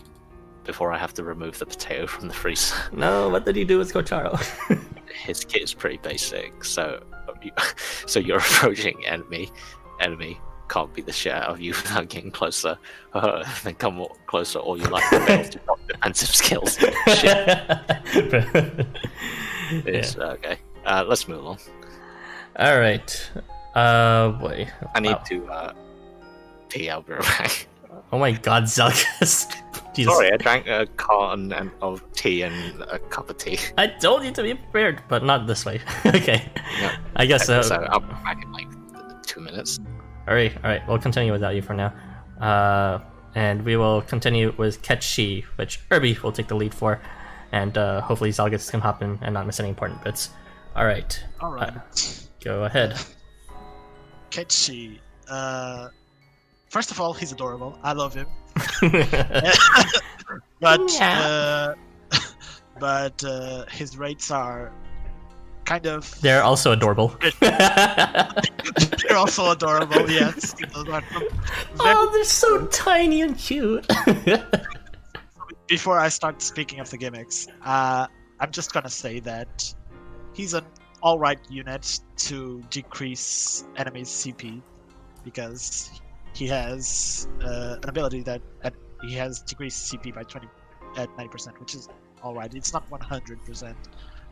before I have to remove the potato from the freezer. No, what did he do with Kocharo? His kit is pretty basic, so you're approaching enemy. Enemy can't be the share of you without getting closer. Then come closer, or you like to fail to drop defensive skills. Shit. It's, okay. Let's move on. All right. Boy. I need to pee. I'll be right back. Oh my God, Zelgus. Jesus. Sorry, I drank a carton of tea and a cup of tea. I told you to be prepared, but not this way. Okay. No. I guess so. So I'll be back in like 2 minutes. All right. We'll continue without you for now. And we will continue with Ketchi, which Irby will take the lead for. And hopefully Zelgus can hop in and not miss any important bits. All right. Go ahead. Ketchi. First of all, he's adorable. I love him. But his rates are kind of... They're also adorable. They're also adorable, yes. Oh, they're so tiny and cute. Before I start speaking of the gimmicks, I'm just gonna say that he's an alright unit to decrease enemies' CP, because he has an ability that he has decreased CP by 90%, which is alright. It's not 100%,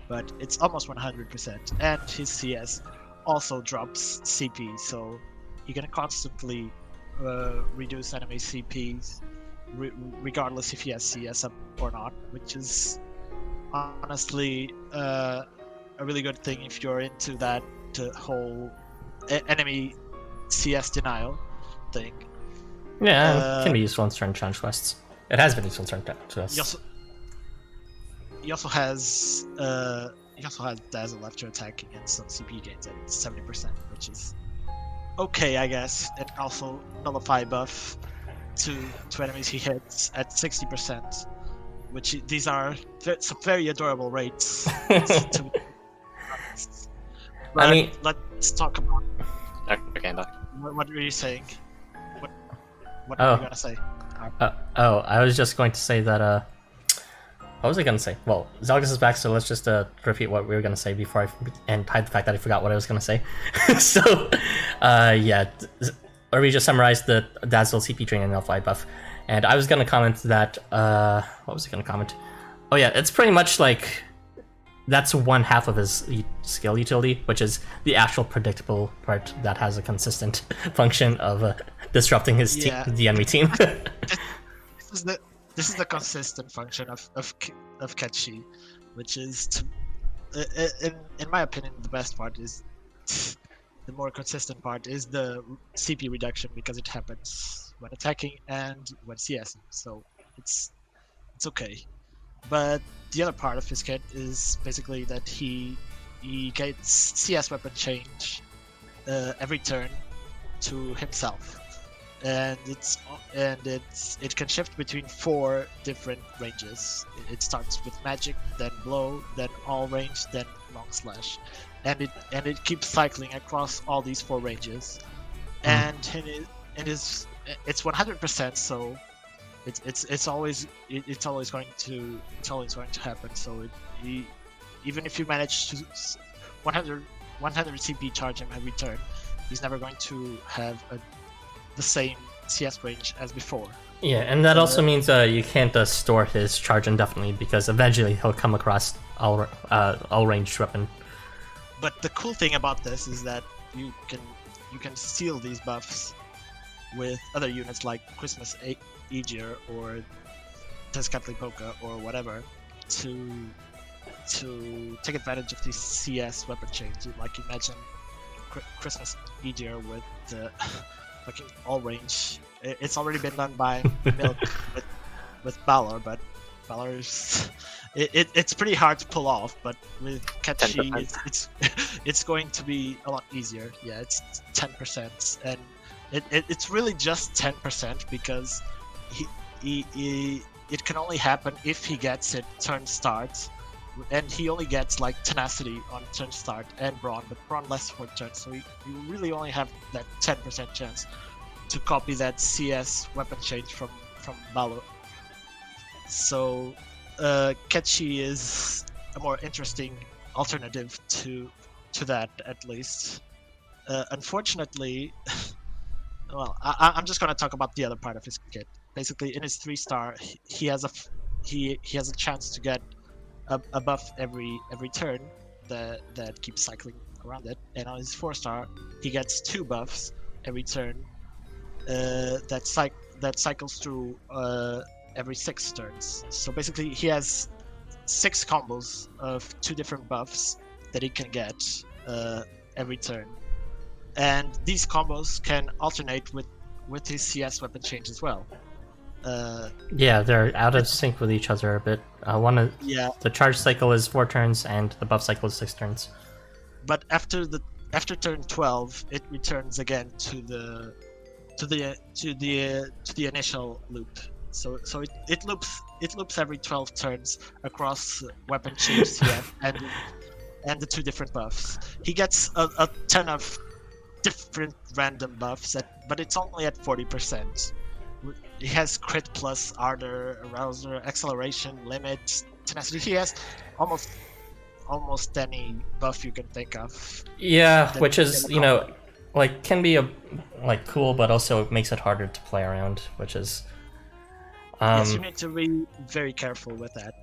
but it's almost 100%. And his CS also drops CP, so he can constantly reduce enemy CPs, regardless if he has CS up or not, which is honestly a really good thing if you're into that whole enemy CS denial thing. Yeah, it can be useful in certain challenge quests. It has been useful in certain challenge quests. He also has Dazzle after attacking and some CP gains at 70%, which is okay, I guess. And also Nullify buff to enemies he hits at 60%, which these are some very adorable rates. But I mean, let's talk about. Okay, no. What were you saying? What were you gonna say? I was just going to say that. What was I gonna say? Well, Zelgus is back, so let's just repeat what we were gonna say before and hide the fact that I forgot what I was gonna say. So, yeah, or we just summarized the Dazzle CP drain and Nullify buff, and I was gonna comment that. What was I gonna comment? Oh yeah, it's pretty much like that's one half of his skill utility, which is the actual predictable part that has a consistent function of disrupting his the enemy team. This is the consistent function of Ketchi, which is, in my opinion, the best part is the more consistent part is the CP reduction, because it happens when attacking and when CSing, so it's okay. But the other part of his kit is basically that he gets CS weapon change every turn to himself. And it can shift between 4 different ranges. It starts with magic, then blow, then all range, then long slash, and it keeps cycling across all these 4 ranges. And it's 100%, so it's always going to happen. So even if you manage to 100 CP charge him every turn, he's never going to have the same CS range as before. Yeah, and that also means you can't store his charge indefinitely, because eventually he'll come across all ranged weapon. But the cool thing about this is that you can steal these buffs with other units like Christmas Aegir or Tezcatlipoca or whatever to take advantage of these CS weapon changes. Like, imagine Christmas Aegir with the fucking all range. It's already been done by Milk with Balor, but Valor's it's pretty hard to pull off, but with Catchy, 10%. it's going to be a lot easier. Yeah, it's 10%, and it's really just 10% because it can only happen if he gets it turn start, and he only gets like tenacity on turn start and brawn, but brawn lasts for turns, so you really only have that 10% chance to copy that CS weapon change from Valor. So Catchy is a more interesting alternative to that, at least. Unfortunately, well, I'm just gonna talk about the other part of his kit. Basically, in his 3-star, he has a chance to get a buff every turn that keeps cycling around it, and on his 4-star, he gets 2 buffs every turn that cycles through every 6 turns. So basically, he has 6 combos of 2 different buffs that he can get every turn, and these combos can alternate with his CS weapon change as well. Yeah, they're out of sync with each other a bit. The charge cycle is 4 turns, and the buff cycle is 6 turns. But after turn 12, it returns again to the initial loop. So it loops every 12 turns across weapon change CS and the 2 different buffs. He gets a ton of different random buffs, but it's only at 40%. He has crit plus, ardor, arouser, acceleration, limit, tenacity. He has almost any buff you can think of. Yeah, which is, like, can be cool, but also makes it harder to play around, which is yes, you need to be very careful with that.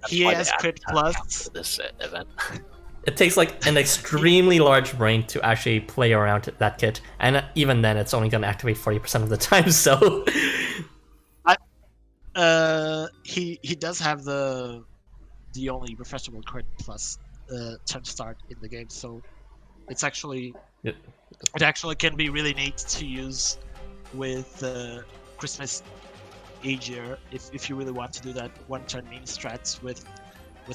He has crit plus. This event. It takes like an extremely large brain to actually play around that kit, and even then, it's only going to activate 40% of the time. So, he does have the only refreshable crit plus turn start in the game, so it's actually it actually can be really neat to use with Christmas Aegir if you really want to do that 1-turn meme strats with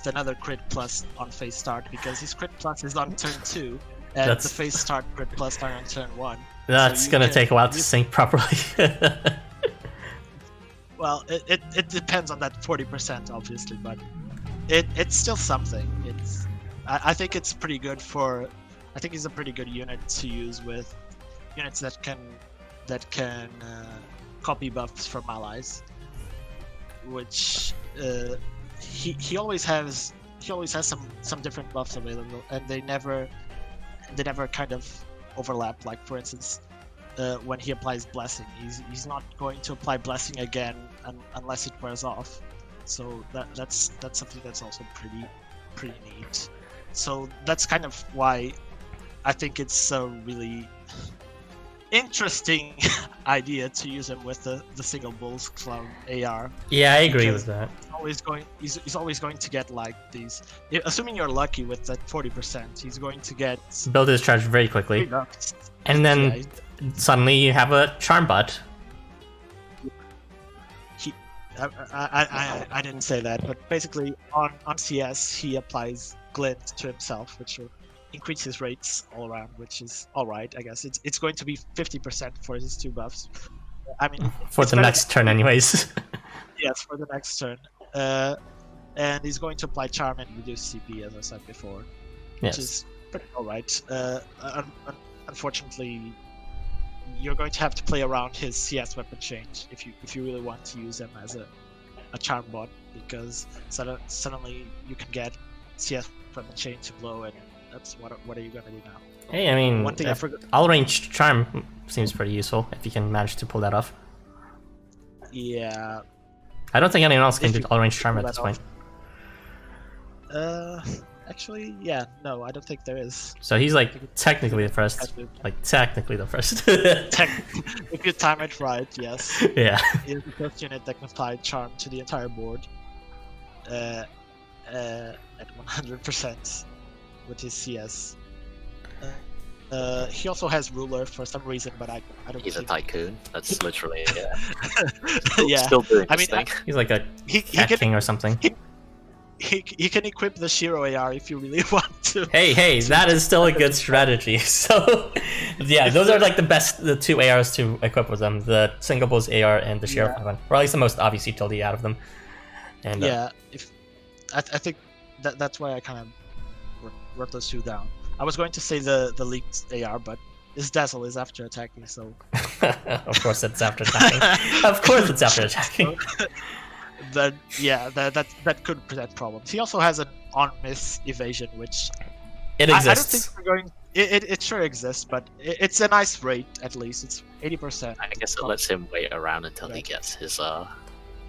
another crit plus on phase start, because his crit plus is on turn 2 and the phase start crit plus are on turn 1. That's gonna take a while to sync properly. Well, it depends on that 40% obviously, but it's still something. I think it's pretty good for. I think it's a pretty good unit to use with units that can copy buffs from allies, which he always has some different buffs available, and they never kind of overlap. Like, for instance, when he applies blessing, he's not going to apply blessing again unless it wears off. So that's something that's also pretty neat. So that's kind of why I think it's a really interesting idea to use him with the single Bulls Cloud AR. Yeah, I agree with that. He's always going to get like these. Assuming you're lucky with that 40%, he's going to get build his charge very quickly, and then suddenly you have a charm bot. I didn't say that, but basically on CS he applies glint to himself, which will increase his rates all around, which is all right, I guess. It's going to be 50% for his 2 buffs. I mean, for the next turn, anyways. Yes, for the next turn. And he's going to apply charm and reduce CP, as I said before, which is pretty all right. Unfortunately, you're going to have to play around his CS weapon change if you really want to use him as a charm bot, because suddenly you can get CS weapon change to blow, and that's what are you gonna do now? Hey, I mean, one thing I forgot. All range charm seems pretty useful if you can manage to pull that off. Yeah. I don't think anyone else can do all range charm at this point. Actually, yeah, no, I don't think there is. So he's like technically the first. Like technically the first. If you time it right, yes. Yeah. He's the first unit that can apply charm to the entire board. At 100% with his CS. He also has ruler for some reason, but I don't. He's a see- tycoon. That's literally yeah. still doing I his mean, thing. He's like a He cat can king or something. he can equip the Shiro AR if you really want to. Hey, that is still a good strategy. So, yeah, those are like the two ARs to equip with them: the Singaple's AR and the Sheriff one, or at least the most obvious utility out of them. And Yeah, if I think that's why I kind of wrote those two down. I was going to say the leaked AR, but this Dazzle is after attacking, so of course it's after attacking. Of course it's after attacking. that could present problems. He also has an on-miss evasion, which It I don't exists. think we're going. It sure exists, but it's a nice rate at least. It's 80%. I guess it lets him wait around until he gets his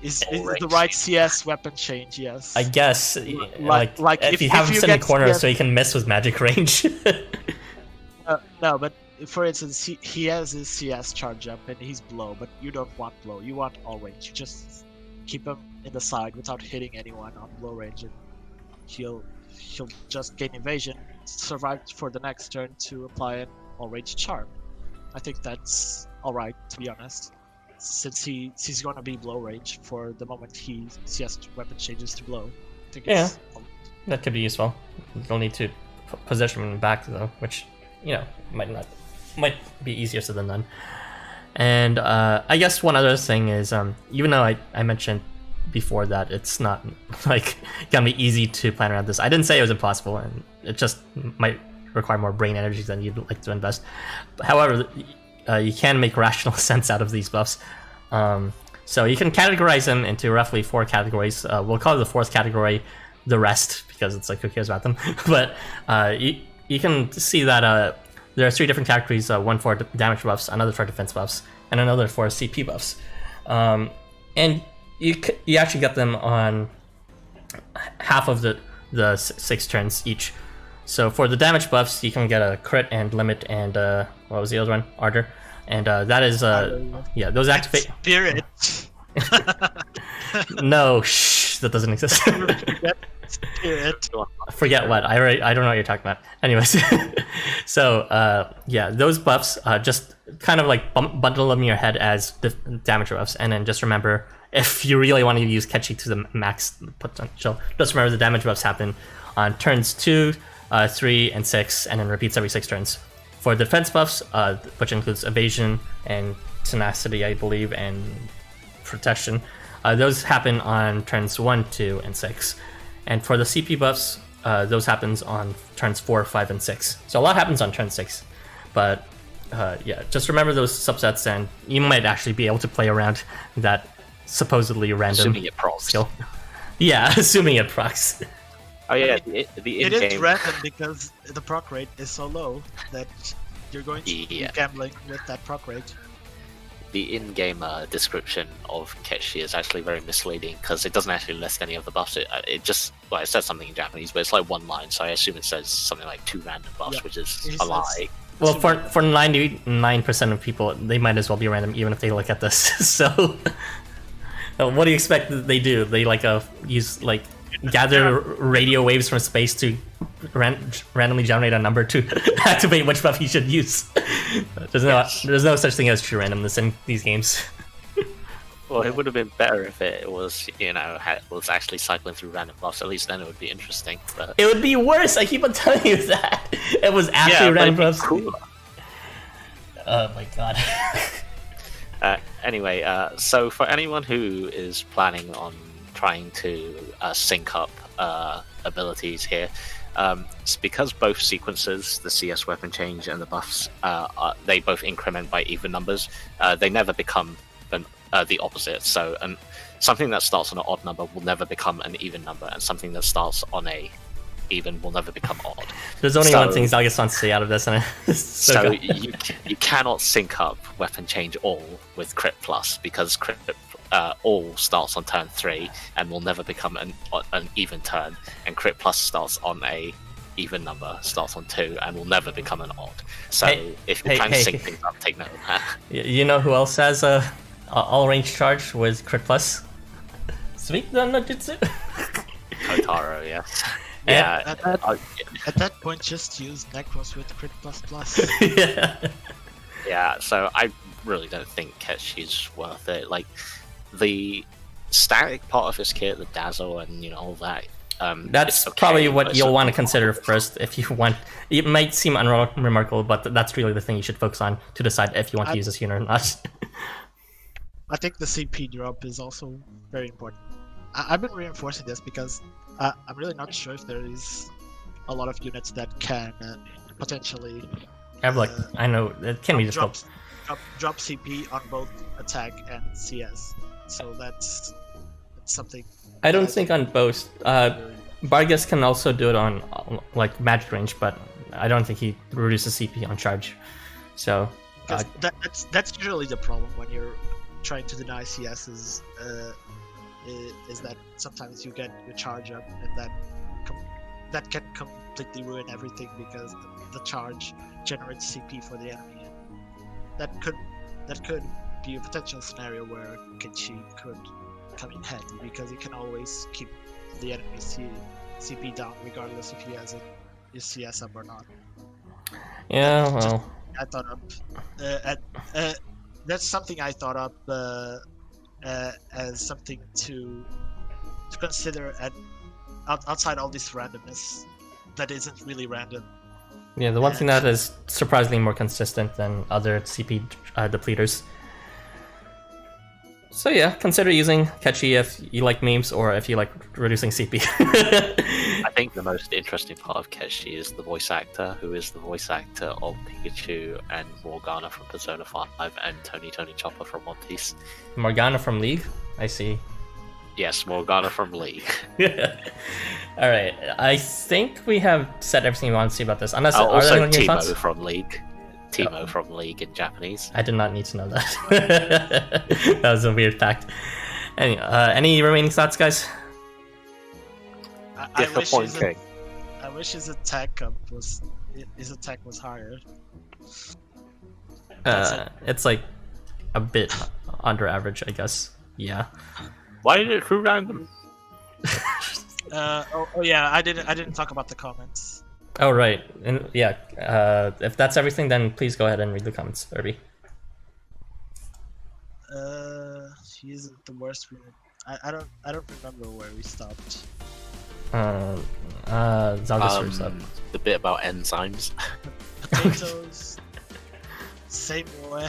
Is range the right CS weapon change? Yes. I guess, like if you have him you sit in get the corner CS so he can miss with magic range. No, but for instance, he has his CS charge up and he's blow, but you don't want blow. You want all range. You just keep him in the side without hitting anyone on blow range, and he'll just gain evasion, survive for the next turn to apply an all range charm. I think that's all right, to be honest, since he's going to be blow range for the moment he CS weapon changes to blow. I think it's That could be useful. You'll need to position him back though, which might be easier said than done. And I guess one other thing is, even though I mentioned before that it's not like gonna be easy to plan around this, I didn't say it was impossible, and it just might require more brain energy than you'd like to invest. However, you can make rational sense out of these buffs. So you can categorize them into roughly 4 categories. We'll call the 4th category the rest, because it's like, who cares about them? But you can see that there are 3 different categories: one for damage buffs, another for defense buffs, and another for CP buffs. And you actually get them on half of the 6 turns each. So for the damage buffs, you can get a crit and limit and what was the other one? Ardor. And that is yeah, those activate. Spirit. No, shh, that doesn't exist. Spirit. Forget what? I don't know what you're talking about. Anyways, so yeah, those buffs just kind of like bundle them in your head as damage buffs, and then just remember, if you really want to use Ketchy to the max potential, just remember the damage buffs happen on turns 2, 3, and 6, and then repeats every 6 turns. For the defense buffs, which includes evasion and tenacity, I believe, and protection, those happen on turns 1, 2, and 6. And for the CP buffs, those happens on turns 4, 5, and 6. So a lot happens on turn 6. But yeah, just remember those subsets, and you might actually be able to play around that supposedly random assuming it procs. skill. Yeah, assuming it procs. Oh yeah, It the is in-game random because the proc rate is so low that you're going to be Yeah. gambling with that proc rate. the in-game description of Ketchy is actually very misleading because it doesn't actually list any of the buffs. It just, well, it says something in Japanese, but it's like one line, so I assume it says something like 2 random buffs, Yeah, which is it a says- lie. Well, for 99% of people, they might as well be random even if they look at this. So, what do you expect that they do? They like use like gather radio waves from space to randomly generate a number to activate which buff you should use. There's no such thing as true randomness in these games. Well, it would have been better if it was, was actually cycling through random buffs. At least then it would be interesting. But It would be worse. I keep on telling you that. It was actually but random it'd be buffs. cooler. Oh my god. Anyway, so for anyone who is planning on trying to sync up abilities here, it's because both sequences, the CS weapon change and the buffs, they both increment by even numbers. They never become the opposite. So something that starts on an odd number will never become an even number, and something that starts on a even will never become odd. There's only one thing Zalgus wants to say out of this, and it's so you cannot sync up weapon change all with crit plus, because crit all starts on turn 3 and will never become an even turn, and crit plus starts on a even number, starts on 2 and will never become an odd. So if you're trying to sync things up, take note of that. You know who else has a all range charge with crit plus? Sweet no Jutsu. Kotaro, yes. Yeah. At that point, just use Necros with crit plus. Yeah. Yeah, so I really don't think Ketchi's worth it. Like, the static part of his kit, the Dazzle and, all that, That's it's okay, probably but what it's you'll not want to really consider worth it. first if you want. It might seem unremarkable, but that's really the thing you should focus on to decide if you want to use this unit or not. I think the CP drop is also very important. I've been reinforcing this because I'm really not sure if there is a lot of units that can potentially I know it can be difficult. drop CP on both attack and CS. So that's something. I don't think on both. Vargas can also do it on like magic range, but I don't think he reduces CP on charge. So that's usually the problem when you're trying to deny CSs. Is that sometimes you get your charge up, and that can completely ruin everything because the charge generates CP for the enemy. And that could be a potential scenario where Kenshi could come in handy because he can always keep the enemy CP down regardless if he has his CS up or not. yeah, well, I thought up. That's something I thought up as something to consider outside all this randomness that isn't really random. yeah. The one thing that is surprisingly more consistent than other CP depleters. So yeah, consider using Ketchi if you like memes or if you like reducing CP. I think the most interesting part of Ketchi is the voice actor, who is the voice actor of Pikachu and Morgana from Persona 5 and Tony Chopper from One Piece. Morgana from League? I see. Yes, Morgana from League. Alright, I think we have said everything we want to say about this. Unless are there Also, any thoughts? Timo from League. Timo from League in Japanese. I did not need to know that. That was a weird fact. Any remaining thoughts, guys? I Disappointing. wish his attack was higher. It's like a bit under average, I guess. Yeah. Why did it through random? Yeah, I didn't talk about the comments. Oh right, and yeah. If that's everything, then please go ahead and read the comments, Irby. He isn't the worst. I don't remember where we stopped. Zalgasur's up. The bit about enzymes. Potatoes. Same way.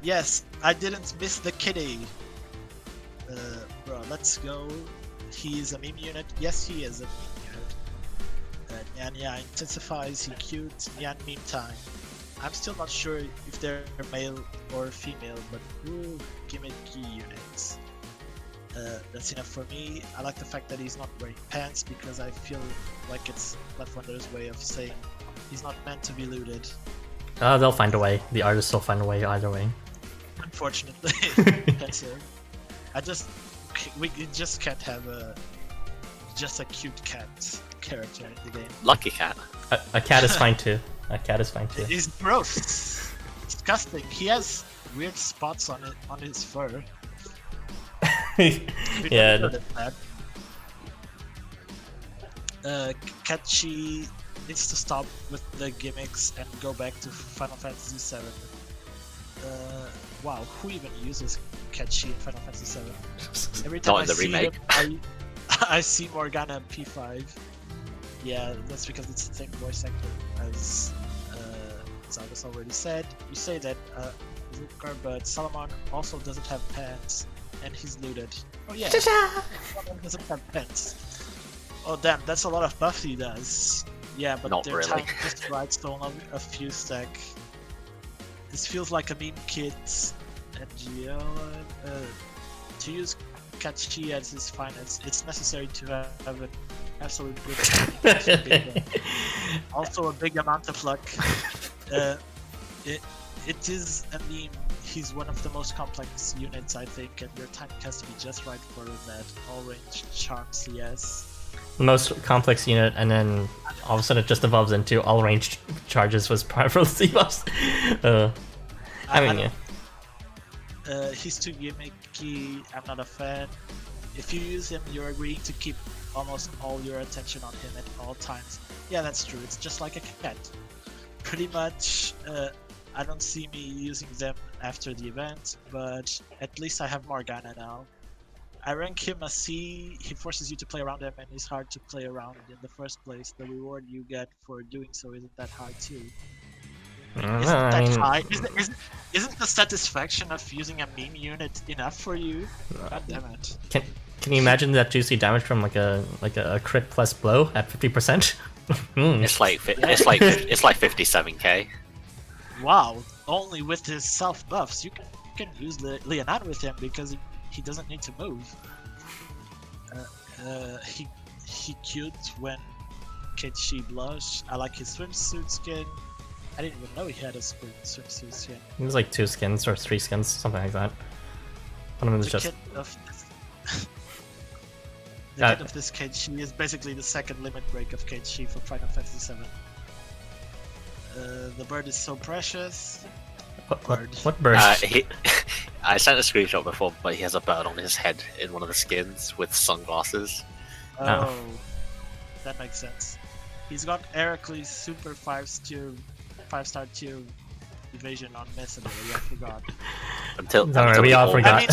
Yes, I didn't miss the kitty. Bro, let's go. He is a meme unit. Yes, he is a meme unit. Nyan intensifies, he cute. Nyan meme time. I'm still not sure if they're male or female, but ooh, gimmicky units. That's enough for me. I like the fact that he's not wearing pants because I feel like it's Lifeform's way of saying he's not meant to be looted. They'll find a way. The artists will find a way either way. Unfortunately, that's it. We just can't have just a cute cat character in the game. Lucky cat. A cat is fine too. A cat is fine too. He's gross, disgusting. He has weird spots on his fur. Yeah. Ketchi needs to stop with the gimmicks and go back to Final Fantasy VII. Wow, who even uses Ketchi in Final Fantasy VII? Every time Not in the remake. I see Morgana P5. Yeah, that's because it's the same voice actor as Zalgas already said. You say that Rutger, but Solomon also doesn't have pants, and he's looted. Oh yeah, Solomon doesn't have pants. Oh damn, that's a lot of buff he does. Yeah, but Not their really. time just right, so only a few stack. This feels like a meme kit, and to use Ketchi as his finance, it's necessary to have an absolute good also a big amount of luck. It is a meme. He's one of the most complex units, I think, and your timing has to be just right for that all range charm CS. Most complex unit, and then all of a sudden it just evolves into all ranged charges was powerful debuffs. I mean, yeah. He's too gimmicky. I'm not a fan. If you use him, you're agreeing to keep almost all your attention on him at all times. Yeah, that's true. It's just like a cat. Pretty much, I don't see me using them after the event, but at least I have Morgana now. I rank him a C. He forces you to play around him, and he's hard to play around in the first place. The reward you get for doing so isn't that high too. Isn't the satisfaction of using a meme unit enough for you? God damn it. Can you imagine that juicy damage from like a crit plus blow at 50%? It's like 57k. Wow! Only with his self buffs, you can use Leonard with him because he doesn't need to move. He cute when Cait Sith blush. I like his swimsuit skin. I didn't even know he had a swimsuit skin. It was like 2 skins or 3 skins, something like that. One of them is just. The kit of this Cait Sith is basically the second limit break of Cait Sith for Final Fantasy VII. The bird is so precious. What bird? I sent a screenshot before, but he has a bird on his head in one of the skins with sunglasses. Oh, that makes sense. He's got Ericles super 5-star tier evasion on miss ability. I forgot. Until we all forgot.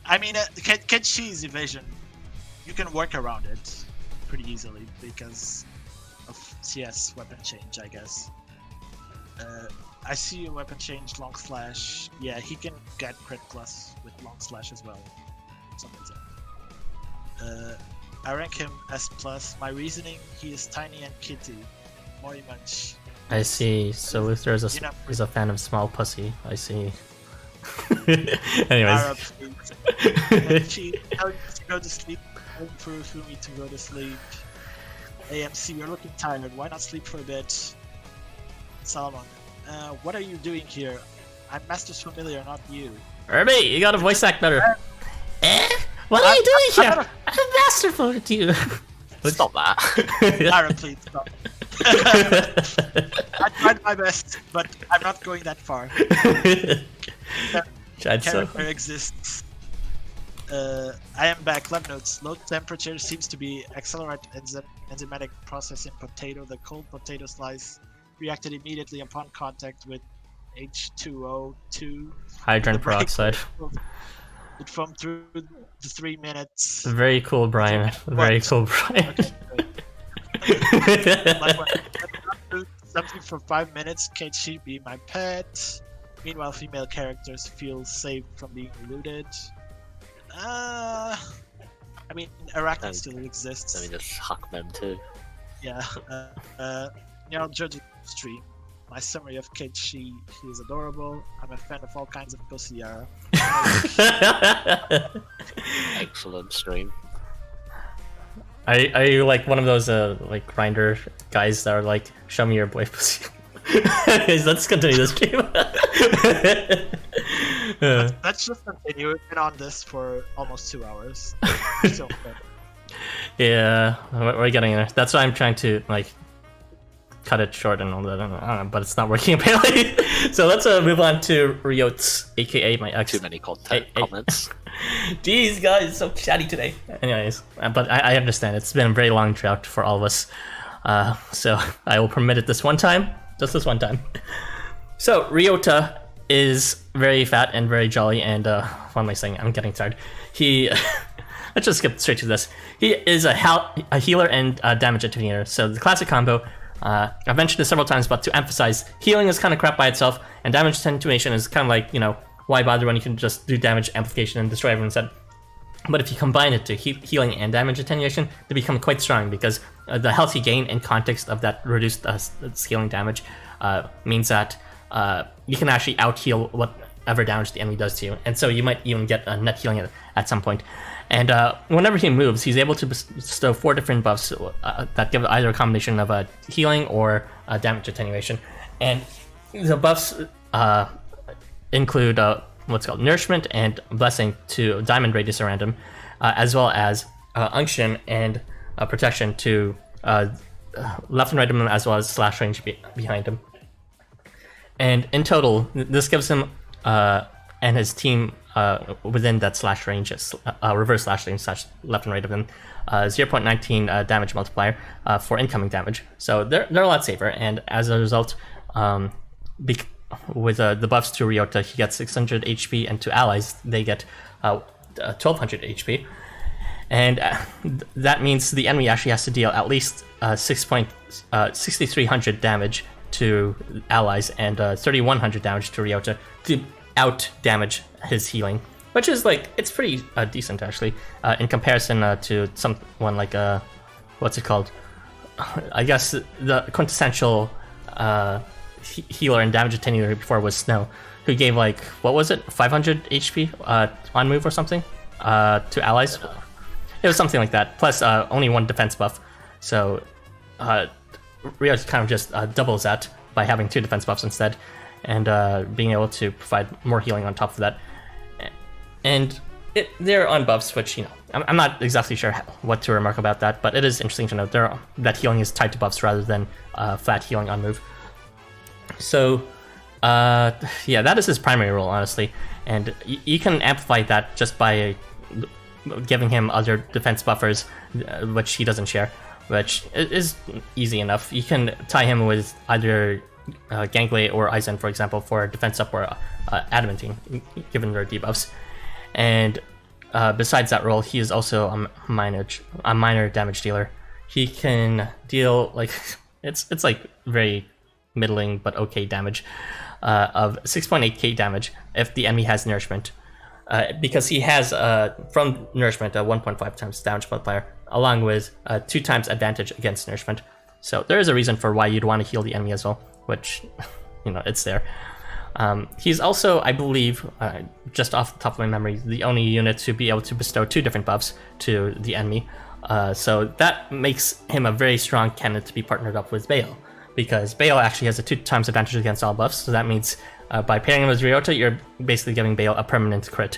I mean, Cait Sith's evasion, you can work around it pretty easily because of CS weapon change, I guess. I see a weapon change, long slash. Yeah, he can get crit plus with long slash as well. For some reason. I rank him S+. My reasoning: he is tiny and kitty. Mori much. I see. So Luther is a fan of small pussy. I see. Anyways. She tells you to go to sleep. Furufumi to go to sleep. AMC, you're looking tired. Why not sleep for a bit? Salomon, what are you doing here? I'm Master's familiar, not you. Herbie, you gotta voice act better. What are you doing here? I'm masterful to you. Stop that. Lara, please stop. I tried my best, but I'm not going that far. Character exists. I am back. Lab notes. Low temperature seems to be accelerate enzymatic process in potato. The cold potato slice reacted immediately upon contact with H2O2. Hydrogen peroxide. It foamed through the 3 minutes. Very cool, Brian. Very cool, Brian. Like when I do something for 5 minutes, Cait Sith be my pet. Meanwhile, female characters feel safe from being looted. I mean, Arachnid still exists. I mean, just huck them too. Yeah. Nyan judge stream. My summary of Cait Sith: he is adorable. I'm a fan of all kinds of pussy. Excellent stream. Are you like one of those like grinder guys that are like, show me your boy pussy? Let's continue this game. Let's just continue. We've been on this for almost 2 hours. So yeah, we're getting there. That's why I'm trying to like cut it short and all that. I don't know, but it's not working apparently. So let's move on to Ryota, aka my ex. Too many comments. These guys so chatty today. Anyways, but I understand. It's been a very long drought for all of us. So I will permit it this one time. Just this one time. So Ryota is very fat and very jolly, and what am I saying? I'm getting tired. Let's just skip straight to this. He is a healer and damage attenuator. So the classic combo. I've mentioned this several times, but to emphasize, healing is kind of crap by itself, and damage attenuation is kind of like, you know, why bother when you can just do damage amplification and destroy everyone's head. But if you combine it to healing and damage attenuation, they become quite strong because the health you gain in context of that reduced scaling damage means that you can actually out-heal whatever damage the enemy does to you. And so you might even get a net healing at some point. And whenever he moves, he's able to bestow 4 different buffs that give either a combination of healing or damage attenuation. And the buffs include what's called Nourishment and Blessing to Diamond Radius around him, as well as Unction and Protection to left and right of him, as well as Slash Range behind him. And in total, this gives him and his team within that slash range, reverse slash range slash left and right of him, 0.19 damage multiplier for incoming damage. So they're a lot safer, and as a result, with the buffs to Ryota, he gets 600 HP, and to allies, they get 1200 HP. And that means the enemy actually has to deal at least 6,300 damage to allies and 3,100 damage to Ryota to out damage his healing, which is like, it's pretty decent actually in comparison to someone like what's it called? I guess the quintessential healer and damage attenuator before was Snow, who gave like, what was it, 500 HP on move or something to allies. It was something like that, plus only one defense buff. So Ryota kind of just doubles that by having 2 defense buffs instead, and being able to provide more healing on top of that. And they're on buffs, which, you know, I'm not exactly sure what to remark about that, but it is interesting to note that healing is tied to buffs rather than flat healing on move. So yeah, that is his primary role, honestly, and you can amplify that just by giving him other defense buffers, which he doesn't share, which is easy enough. You can tie him with either Gangley or Aizen, for example, for defense up or adamantine, given their debuffs. And besides that role, he is also a minor damage dealer. He can deal like it's like very middling but okay damage of 6.8k damage if the enemy has nourishment. Because he has, from nourishment, a 1.5 times damage multiplier, along with 2 times advantage against nourishment. So there is a reason for why you'd want to heal the enemy as well, which, you know, it's there. He's also, I believe, just off the top of my memory, the only unit to be able to bestow 2 different buffs to the enemy. So that makes him a very strong candidate to be partnered up with Baal, because Baal actually has a 2 times advantage against all buffs, so that means by pairing him with Ryota, you're basically giving Baal a permanent crit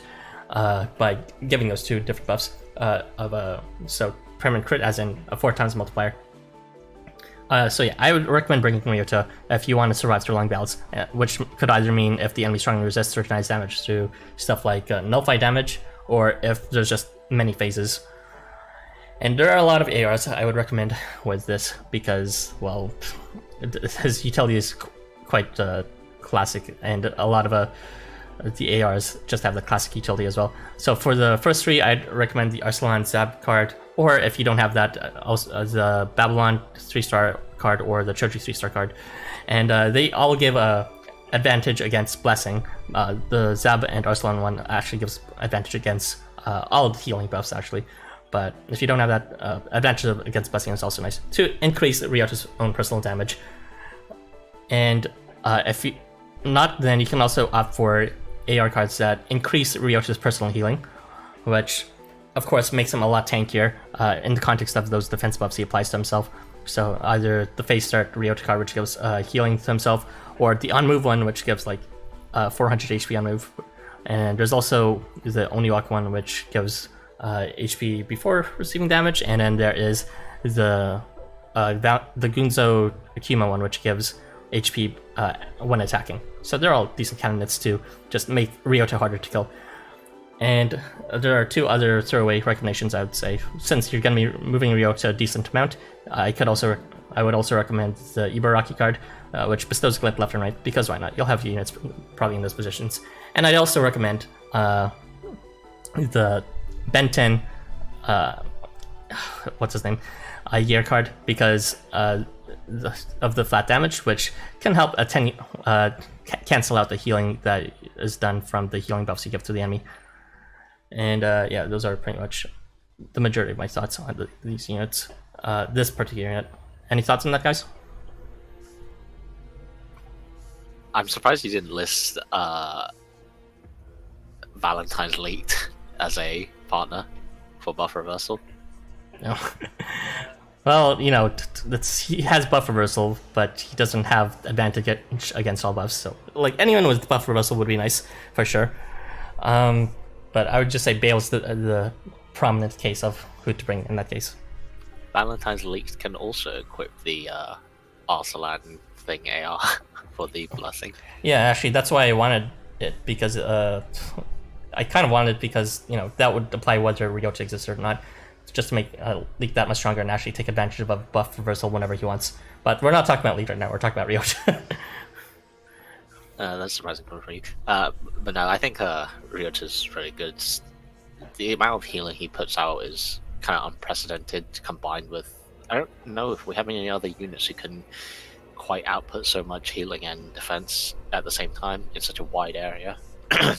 by giving those 2 different buffs so permanent crit as in a 4 times multiplier. So yeah, I would recommend bringing Ryota if you want to survive through long battles, which could either mean if the enemy strongly resists recognized damage through stuff like nullify damage, or if there's just many phases. And there are a lot of ARs I would recommend with this because, well, his utility is quite classic, and a lot of the ARs just have the classic utility as well. So for the first 3, I'd recommend the Arsalan Zab card, or if you don't have that, also the Babylon 3-star card or the Choji 3-star card. And they all give a advantage against Blessing. The Zab and Arsalan one actually gives advantage against all of the healing buffs, actually. But if you don't have that, advantage against Blessing is also nice to increase Ryota's own personal damage. And if you not, then you can also opt for AR cards that increase Ryota's personal healing, which of course makes him a lot tankier in the context of those defense buffs he applies to himself. So either the phase start Ryota card, which gives healing to himself, or the on move one, which gives like 400 HP on move. And there's also the Oniwak one, which gives HP before receiving damage, and then there is the Gunzo Akuma one, which gives HP when attacking. So they're all decent candidates to just make Ryota harder to kill. And there are 2 other throwaway recommendations, I would say. Since you're going to be moving Ryota a decent amount, I would also recommend the Ibaraki card, which bestows glint left and right, because why not? You'll have units probably in those positions. And I'd also recommend the Ben 10, what's his name? Year card, because of the flat damage, which can help cancel out the healing that is done from the healing buffs you give to the enemy. And yeah, those are pretty much the majority of my thoughts on these units. This particular unit. Any thoughts on that, guys? I'm surprised you didn't list Valentine's Leaked as a partner for buff reversal. No. Well, you know, he has buff reversal, but he doesn't have advantage against all buffs. So, like, anyone with buff reversal would be nice, for sure. But I would just say Bale's the prominent case of who to bring in that case. Valentine's Leaked can also equip the Arsalan thing AR for the blessing. Yeah, actually, that's why I wanted it, because I kind of wanted it because, you know, that would apply whether Ryota exists or not. just to make Leak that much stronger and actually take advantage of a buff reversal whenever he wants. But we're not talking about Leak right now, we're talking about Ryota. That's surprising for you. But no, I think Ryota's really good. The amount of healing he puts out is kind of unprecedented, combined with... I don't know if we have any other units who can quite output so much healing and defense at the same time in such a wide area. I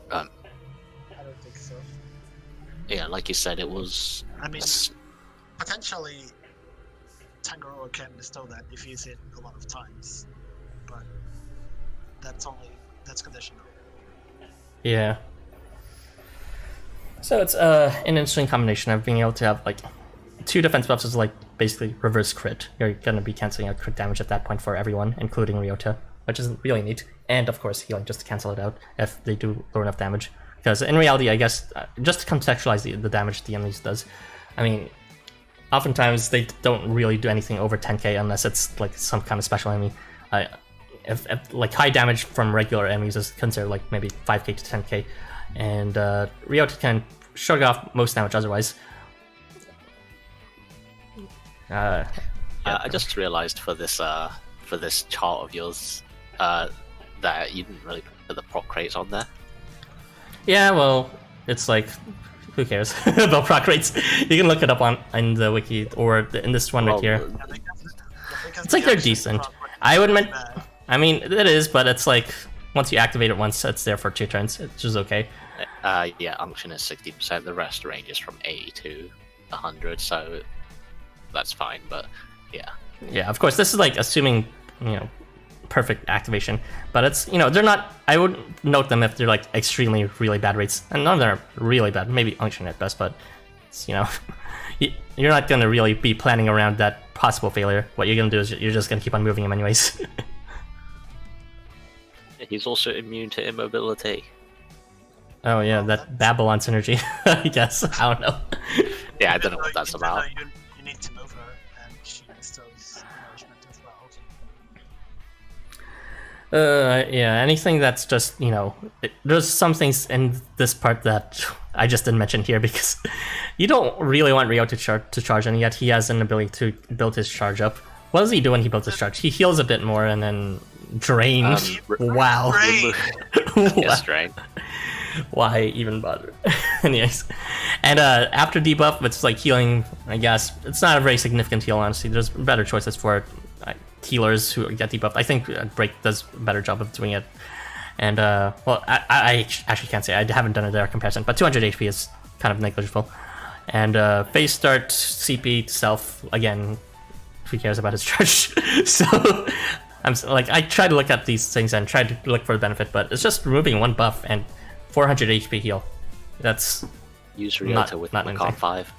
don't think so. Yeah, like you said, it was... I mean, potentially, Tangaroa can bestow that if he's hit a lot of times, but that's conditional. Yeah. So it's an interesting combination of being able to have like 2 defense buffs is like basically reverse crit. You're gonna be canceling out crit damage at that point for everyone, including Ryota, which is really neat. And of course healing just to cancel it out if they do low enough damage. Because in reality, I guess, just to contextualize the damage the enemies does, I mean, oftentimes they don't really do anything over 10k unless it's like some kind of special enemy. If like high damage from regular enemies is considered like maybe 5k to 10k, and Ryota can shrug off most damage otherwise. I just realized for this chart of yours that you didn't really put the proc rates on there. Yeah, well, it's like, who cares about proc rates? You can look it up in the wiki or in this one right here. It's like they're decent. I would admit, I mean, it is, but it's like once you activate it once, it's there for 2 turns, which is okay. Yeah, unction is 60%. The rest ranges from 80 to 100, so that's fine. But yeah, yeah. Of course, this is like assuming perfect activation, but it's they're not. I would note them if they're like extremely really bad rates, and none of them are really bad. Maybe unction at best, but it's, you're not gonna really be planning around that possible failure. What you're gonna do is you're just gonna keep on moving him anyways. He's also immune to immobility. Oh yeah, that Babylon synergy. I guess I don't know. Yeah, I don't know what that's about. You need to move her, and she bestows nourishment as well. Yeah, anything that's just there's some things in this part that I just didn't mention here because you don't really want Ryo to charge, and yet he has an ability to build his charge up. What does he do when he builds his charge? He heals a bit more and then drains. Wow. Yes, drain. Why even bother? Anyways, and after debuff, it's like healing. I guess it's not a very significant heal. Honestly, there's better choices for healers who get debuffed. I think Break does a better job of doing it. And well, I actually can't say I haven't done a direct comparison, but 200 HP is kind of negligible. And phase start CP self again. Who cares about his charge? So I'm like I try to look at these things and try to look for the benefit, but it's just removing 1 buff and 400 HP heal. That's use Ryota with Macan 5.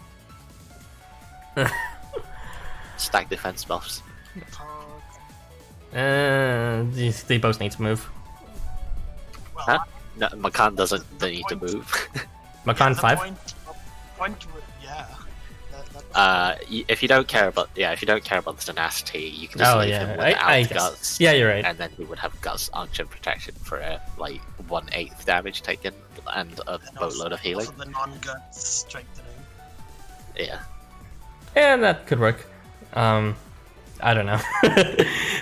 Stack defense buffs. They both need to move. Huh? No, Macan doesn't need to move. Macan 5. If you don't care about the tenacity, you can just leave him without guts. Yeah, you're right. And then he would have guts, unction, protection for like 1/8 damage taken and a boatload of healing. Also the non-guts strengthening. Yeah. Yeah, that could work. I don't know.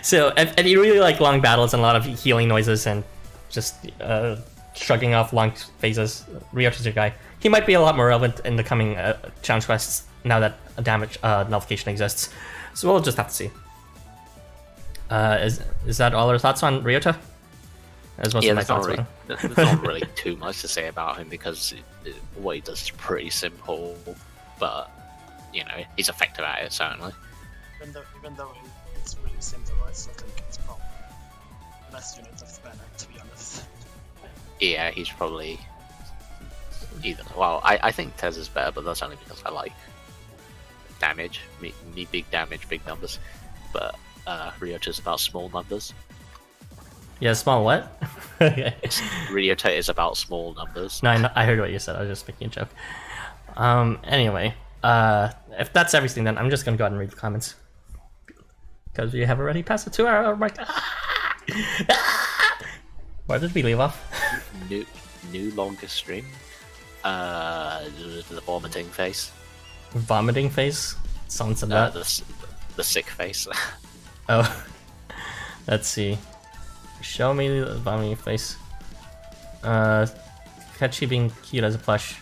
So if you really like long battles and a lot of healing noises and just shrugging off long phases, Ryota's your guy. He might be a lot more relevant in the coming challenge quests now that damage nullification exists. So we'll just have to see. Is that all our thoughts on Ryota? As most of my thoughts on. There's not really too much to say about him because what he does is pretty simple, but he's effective at it certainly. Even though it's really simple, I still think it's probably the best unit of the banner, to be honest. Yeah, he's probably either. Well, I think Tez is better, but that's only because I like damage. Me big damage, big numbers. But Ryota's about small numbers. Yeah, small what? Ryota is about small numbers. No, I heard what you said. I was just making a joke. Anyway, if that's everything, then I'm just gonna go ahead and read the comments because we have already passed the 2-hour mark. Where did we leave off? New longest stream. The vomiting face. Vomiting face? Someone said that. The sick face. Oh. Let's see. Show me the vomiting face. Catchy being cute as a plush.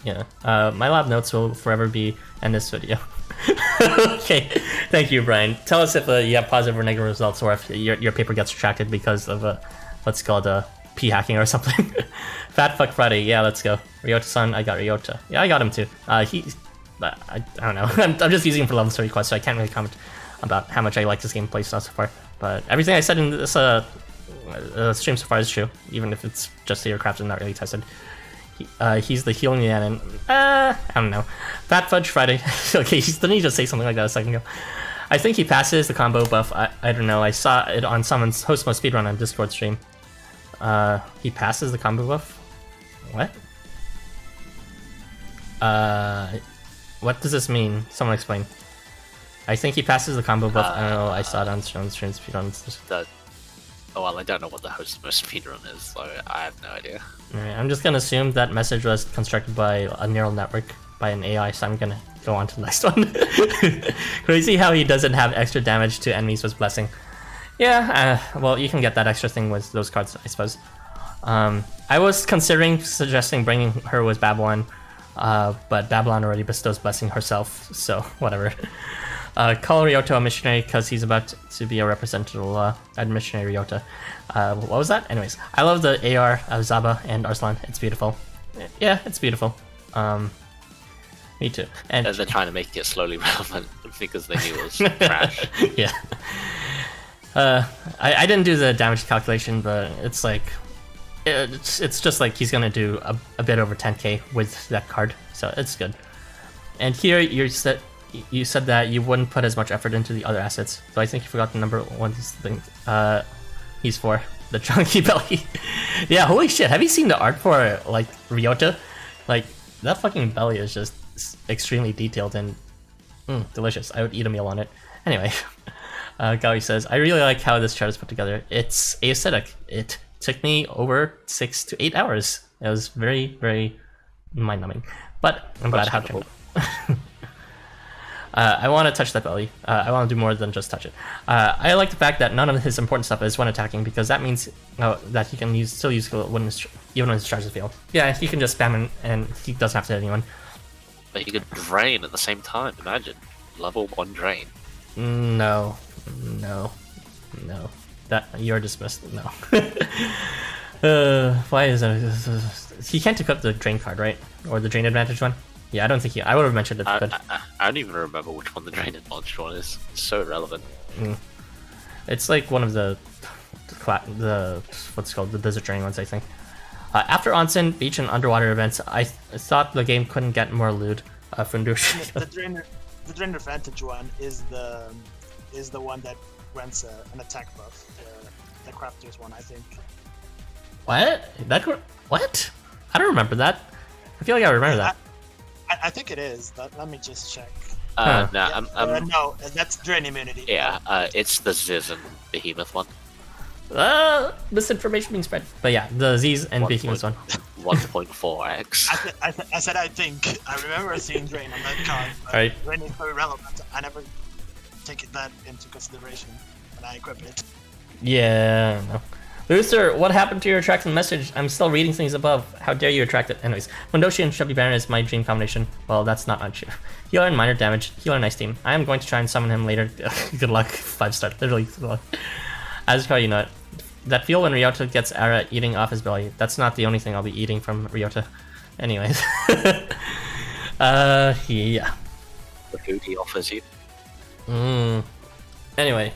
Yeah. My lab notes will forever be in this video. Okay. Thank you, Brian. Tell us if you have positive or negative results, or if your paper gets retracted because of what's called P hacking or something. Fat Fuck Friday. Yeah, let's go. Ryota-san, I got Ryota. Yeah, I got him too. I don't know. I'm just using him for level 3 quests, so I can't really comment about how much I like this gameplay so far. But everything I said in this stream so far is true, even if it's just theorycraft and not really tested. He's the healing Nyan. I don't know. Fat Fudge Friday. Okay, didn't he just say something like that a second ago? I think he passes the combo buff. I don't know. I saw it on someone's Housamo speedrun on Discord stream. He passes the combo buff? What? What does this mean? Someone explain. I think he passes the combo buff. I don't know. I saw it on stream speedruns. Oh, well, I don't know what the Housamo speedrun is, so I have no idea. Alright, I'm just gonna assume that message was constructed by a neural network, by an AI, so I'm gonna go on to the next one. Crazy how he doesn't have extra damage to enemies with Blessing. Yeah, well, you can get that extra thing with those cards, I suppose. I was considering suggesting bringing her with Babylon, but Babylon already bestows Blessing herself, so whatever. Call Ryota a missionary because he's about to be a representative missionary Ryota. What was that? Anyways, I love the AR of Zaba and Arsalan. It's beautiful. Yeah, it's beautiful. Me too. And they're trying to make it slowly relevant because they knew it was trash. Yeah. I didn't do the damage calculation, but it's like it's just like he's gonna do a bit over 10k with that card, so it's good. And here you said that you wouldn't put as much effort into the other assets, so I think you forgot the number one thing. He's for the chunky belly. Yeah, holy shit! Have you seen the art for like Ryota? Like that fucking belly is just extremely detailed and delicious. I would eat a meal on it. Anyway, Gawi says, I really like how this chart is put together. It's aesthetic. It took me over 6 to 8 hours. It was very, very mind-numbing, but I'm glad how it turned out. I want to touch that belly. I want to do more than just touch it. I like the fact that none of his important stuff is when attacking, because that means that he can still use skill even when his charges fail. Yeah, he can just spam and he doesn't have to hit anyone. But he could drain at the same time. Imagine level 1 drain. No. That you're dismissed. No. Why is that? He can't equip the drain card, right? Or the drain advantage one? Yeah, I don't think I would have mentioned it. But I don't even remember which one the drain advantage one is. It's so irrelevant. It's like one of the what's called the desert drain ones, I think. After onsen, beach, and underwater events, I thought the game couldn't get more lewd. Fundush. The drain advantage one is the one that grants an attack buff. The crafters one, I think. What? What? I don't remember that. I feel like I remember that. I think it is. Let me just check. No, that's drain immunity. Yeah, it's the Ziz and Behemoth one. Misinformation being spread. But yeah, the Z's and Behemoth one. 1.4x. I said I think. I remember seeing drain on that card. Right. Drain is very relevant. I never take that into consideration when I equip it. Yeah, no. Luther, what happened to your attraction message? I'm still reading things above. How dare you retract it? Anyways, Wendoshi and Chubby Baron is my dream combination. Well, that's not much. Healer and minor damage. Healer, nice team. I am going to try and summon him later. Good luck. 5-star. Literally, good luck. As how you know it. That feel when Ryota gets Ara eating off his belly. That's not the only thing I'll be eating from Ryota. Anyways. Yeah. The food he offers you. Anyway.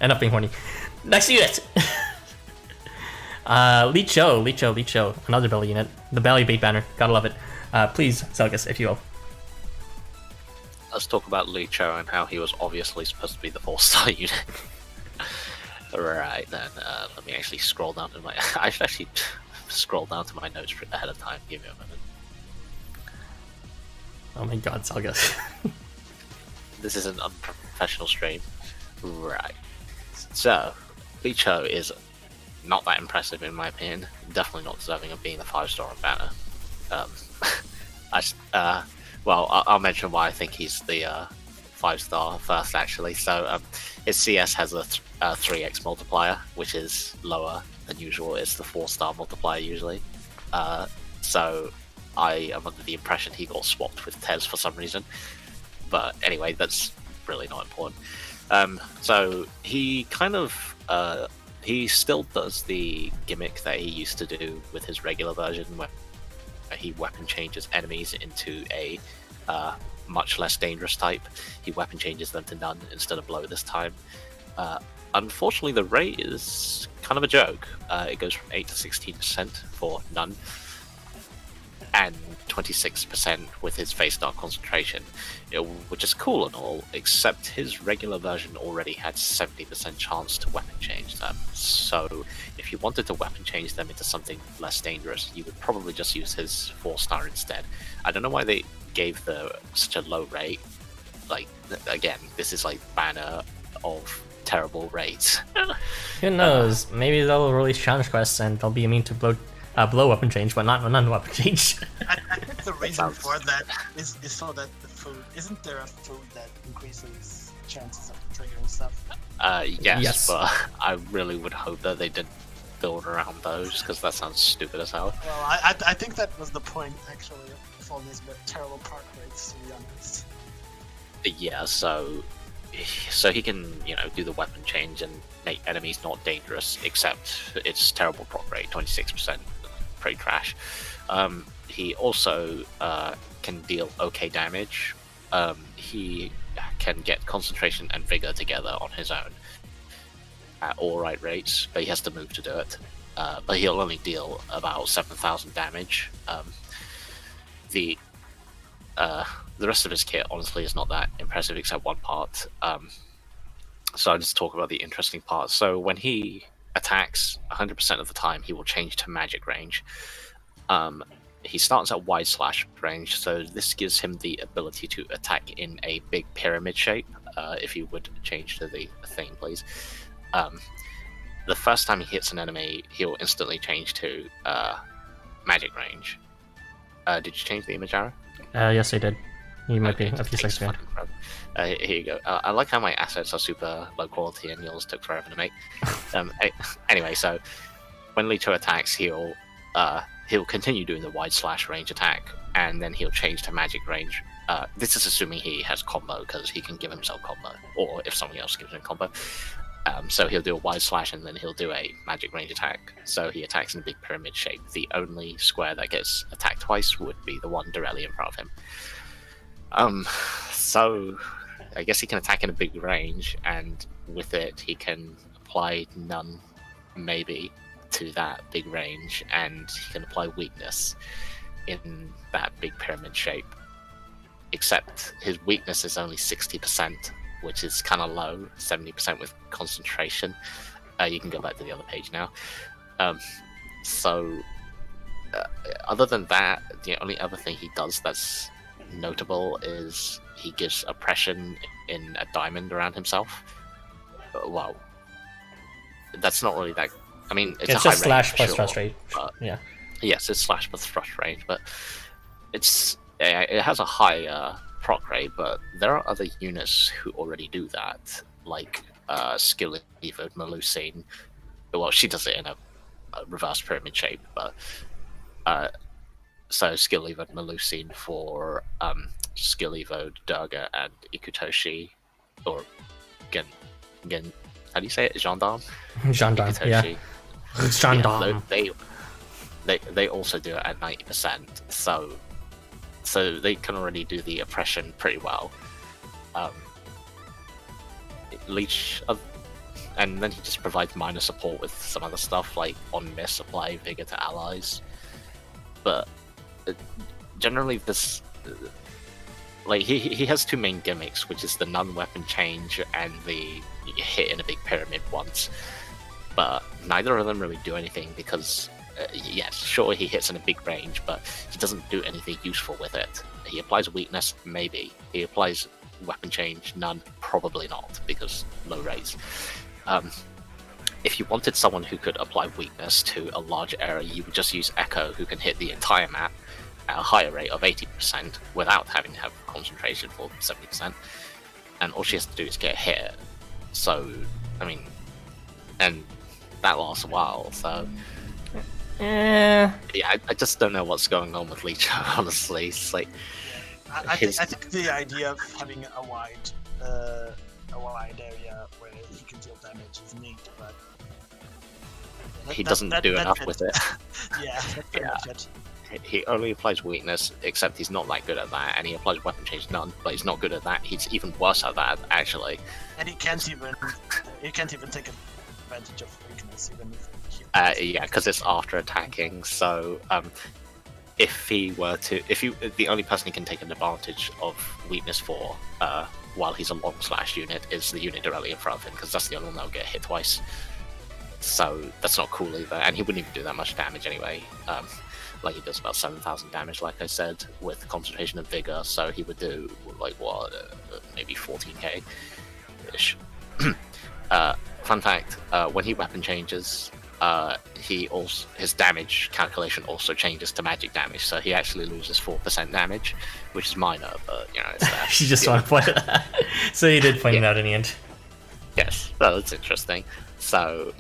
End up being horny. Next unit! Licho, another belly unit. The belly bait banner, gotta love it. Please, Zelgus, if you will. Let's talk about Licho and how he was obviously supposed to be the 4-star unit. Right then, let me actually scroll down to my... I should actually scroll down to my notes ahead of time, give me a minute. Oh my god, Zelgus. This is an unprofessional stream. Right. So, Licho is not that impressive in my opinion. Definitely not deserving of being the 5-star on banner. I'll mention why I think he's the 5-star first, actually. So his CS has a 3x multiplier, which is lower than usual. It's the 4-star multiplier usually. So I am under the impression he got swapped with Tez for some reason. But anyway, that's really not important. So he kind of he still does the gimmick that he used to do with his regular version, where he weapon changes enemies into a much less dangerous type. He weapon changes them to none instead of blow this time. Unfortunately, the rate is kind of a joke. It goes from 8 to 16% for none, and 26% with his face dark concentration, which is cool and all, except his regular version already had 70% chance to weapon change them. So if you wanted to weapon change them into something less dangerous, you would probably just use his 4-star instead. I don't know why they gave such a low rate. Like, again, this is like banner of terrible rates. Who knows? Maybe they'll release challenge quests and they'll be immune to blow weapon change, but not non-weapon change. I think the reason for that is so that the food, isn't there a food that increases chances of triggering stuff? Yes, but I really would hope that they didn't build around those, because that sounds stupid as hell. Well, I think that was the point, actually, of all these terrible park rates, to be honest. Yeah, so he can, do the weapon change and make enemies not dangerous, except it's terrible proc rate, 26%, pretty trash. He also can deal okay damage. He can get concentration and vigor together on his own at all right rates, but he has to move to do it. But he'll only deal about 7,000 damage. The rest of his kit, honestly, is not that impressive except one part. So I'll just talk about the interesting parts. So when he attacks, 100% of the time, he will change to magic range. He starts at wide slash range, so this gives him the ability to attack in a big pyramid shape. If you would change to the thing, please. The first time he hits an enemy, he'll instantly change to magic range. Did you change the image arrow? Yes, I did. You might be Okay, a few seconds behind. Here you go. I like how my assets are super low quality and yours took forever to make. Anyway, so when Licho attacks, he'll continue doing the wide slash range attack, and then he'll change to magic range. This is assuming he has combo, because he can give himself combo, or if someone else gives him combo. So he'll do a wide slash and then he'll do a magic range attack. So he attacks in a big pyramid shape. The only square that gets attacked twice would be the one directly in front of him. So I guess he can attack in a big range, and with it he can apply none, maybe, to that big range, and he can apply weakness in that big pyramid shape. Except his weakness is only 60%, which is kind of low, 70% with concentration. You can go back to the other page now. Other than that, the only other thing he does that's notable is he gives oppression in a diamond around himself. Well, that's not really that. I mean, it's a high just slash range, plus sure, thrust rate. but Yeah. yes, it's slash plus thrust range, but it has a high proc rate. But there are other units who already do that, like Skill Evo Melusine. Well, she does it in a reverse pyramid shape, but so Skill Evo Melusine for Skill Evo Durga and Ikutoshi, or Gen. How do you say it? Gendarme. Gendarme. Yeah. Gendarme. Yeah, they also do it at 90%. So they can already do the oppression pretty well. Leech, and then he just provides minor support with some other stuff, like on miss, apply vigor to allies. But generally, this like he has two main gimmicks, which is the non-weapon change and the hit in a big pyramid once. But neither of them really do anything because, yes, sure, he hits in a big range, but he doesn't do anything useful with it. He applies weakness, maybe. He applies weapon change, none, probably not, because low rates. If you wanted someone who could apply weakness to a large area, you would just use Echo, who can hit the entire map, at a higher rate of 80% without having to have concentration for 70%, and all she has to do is get hit. So, I mean, and that lasts a while, so... Yeah, I just don't know what's going on with Licho, honestly. It's like... I think the idea of having a wide area where he can deal damage is neat, but... He doesn't do enough with it. Yeah, that's pretty much it. He only applies weakness, except he's not that good at that, and he applies weapon change none, but he's not good at that. He's even worse at that, actually. And he can't even take advantage of weakness, even if he... Yeah, because it's after attacking, so if he were to... the only person he can take an advantage of weakness for while he's a long slash unit is the unit directly in front of him, because that's the only one that'll get hit twice. So that's not cool either, and he wouldn't even do that much damage anyway. Like he does about 7,000 damage, like I said, with concentration and vigor. So he would do like what, maybe 14k ish. Fun fact: when he weapon changes, his damage calculation also changes to magic damage. So he actually loses 4% damage, which is minor, but you know it's there. You just want to point it out. So he did point it out in the end. Yes, well, that's interesting. So,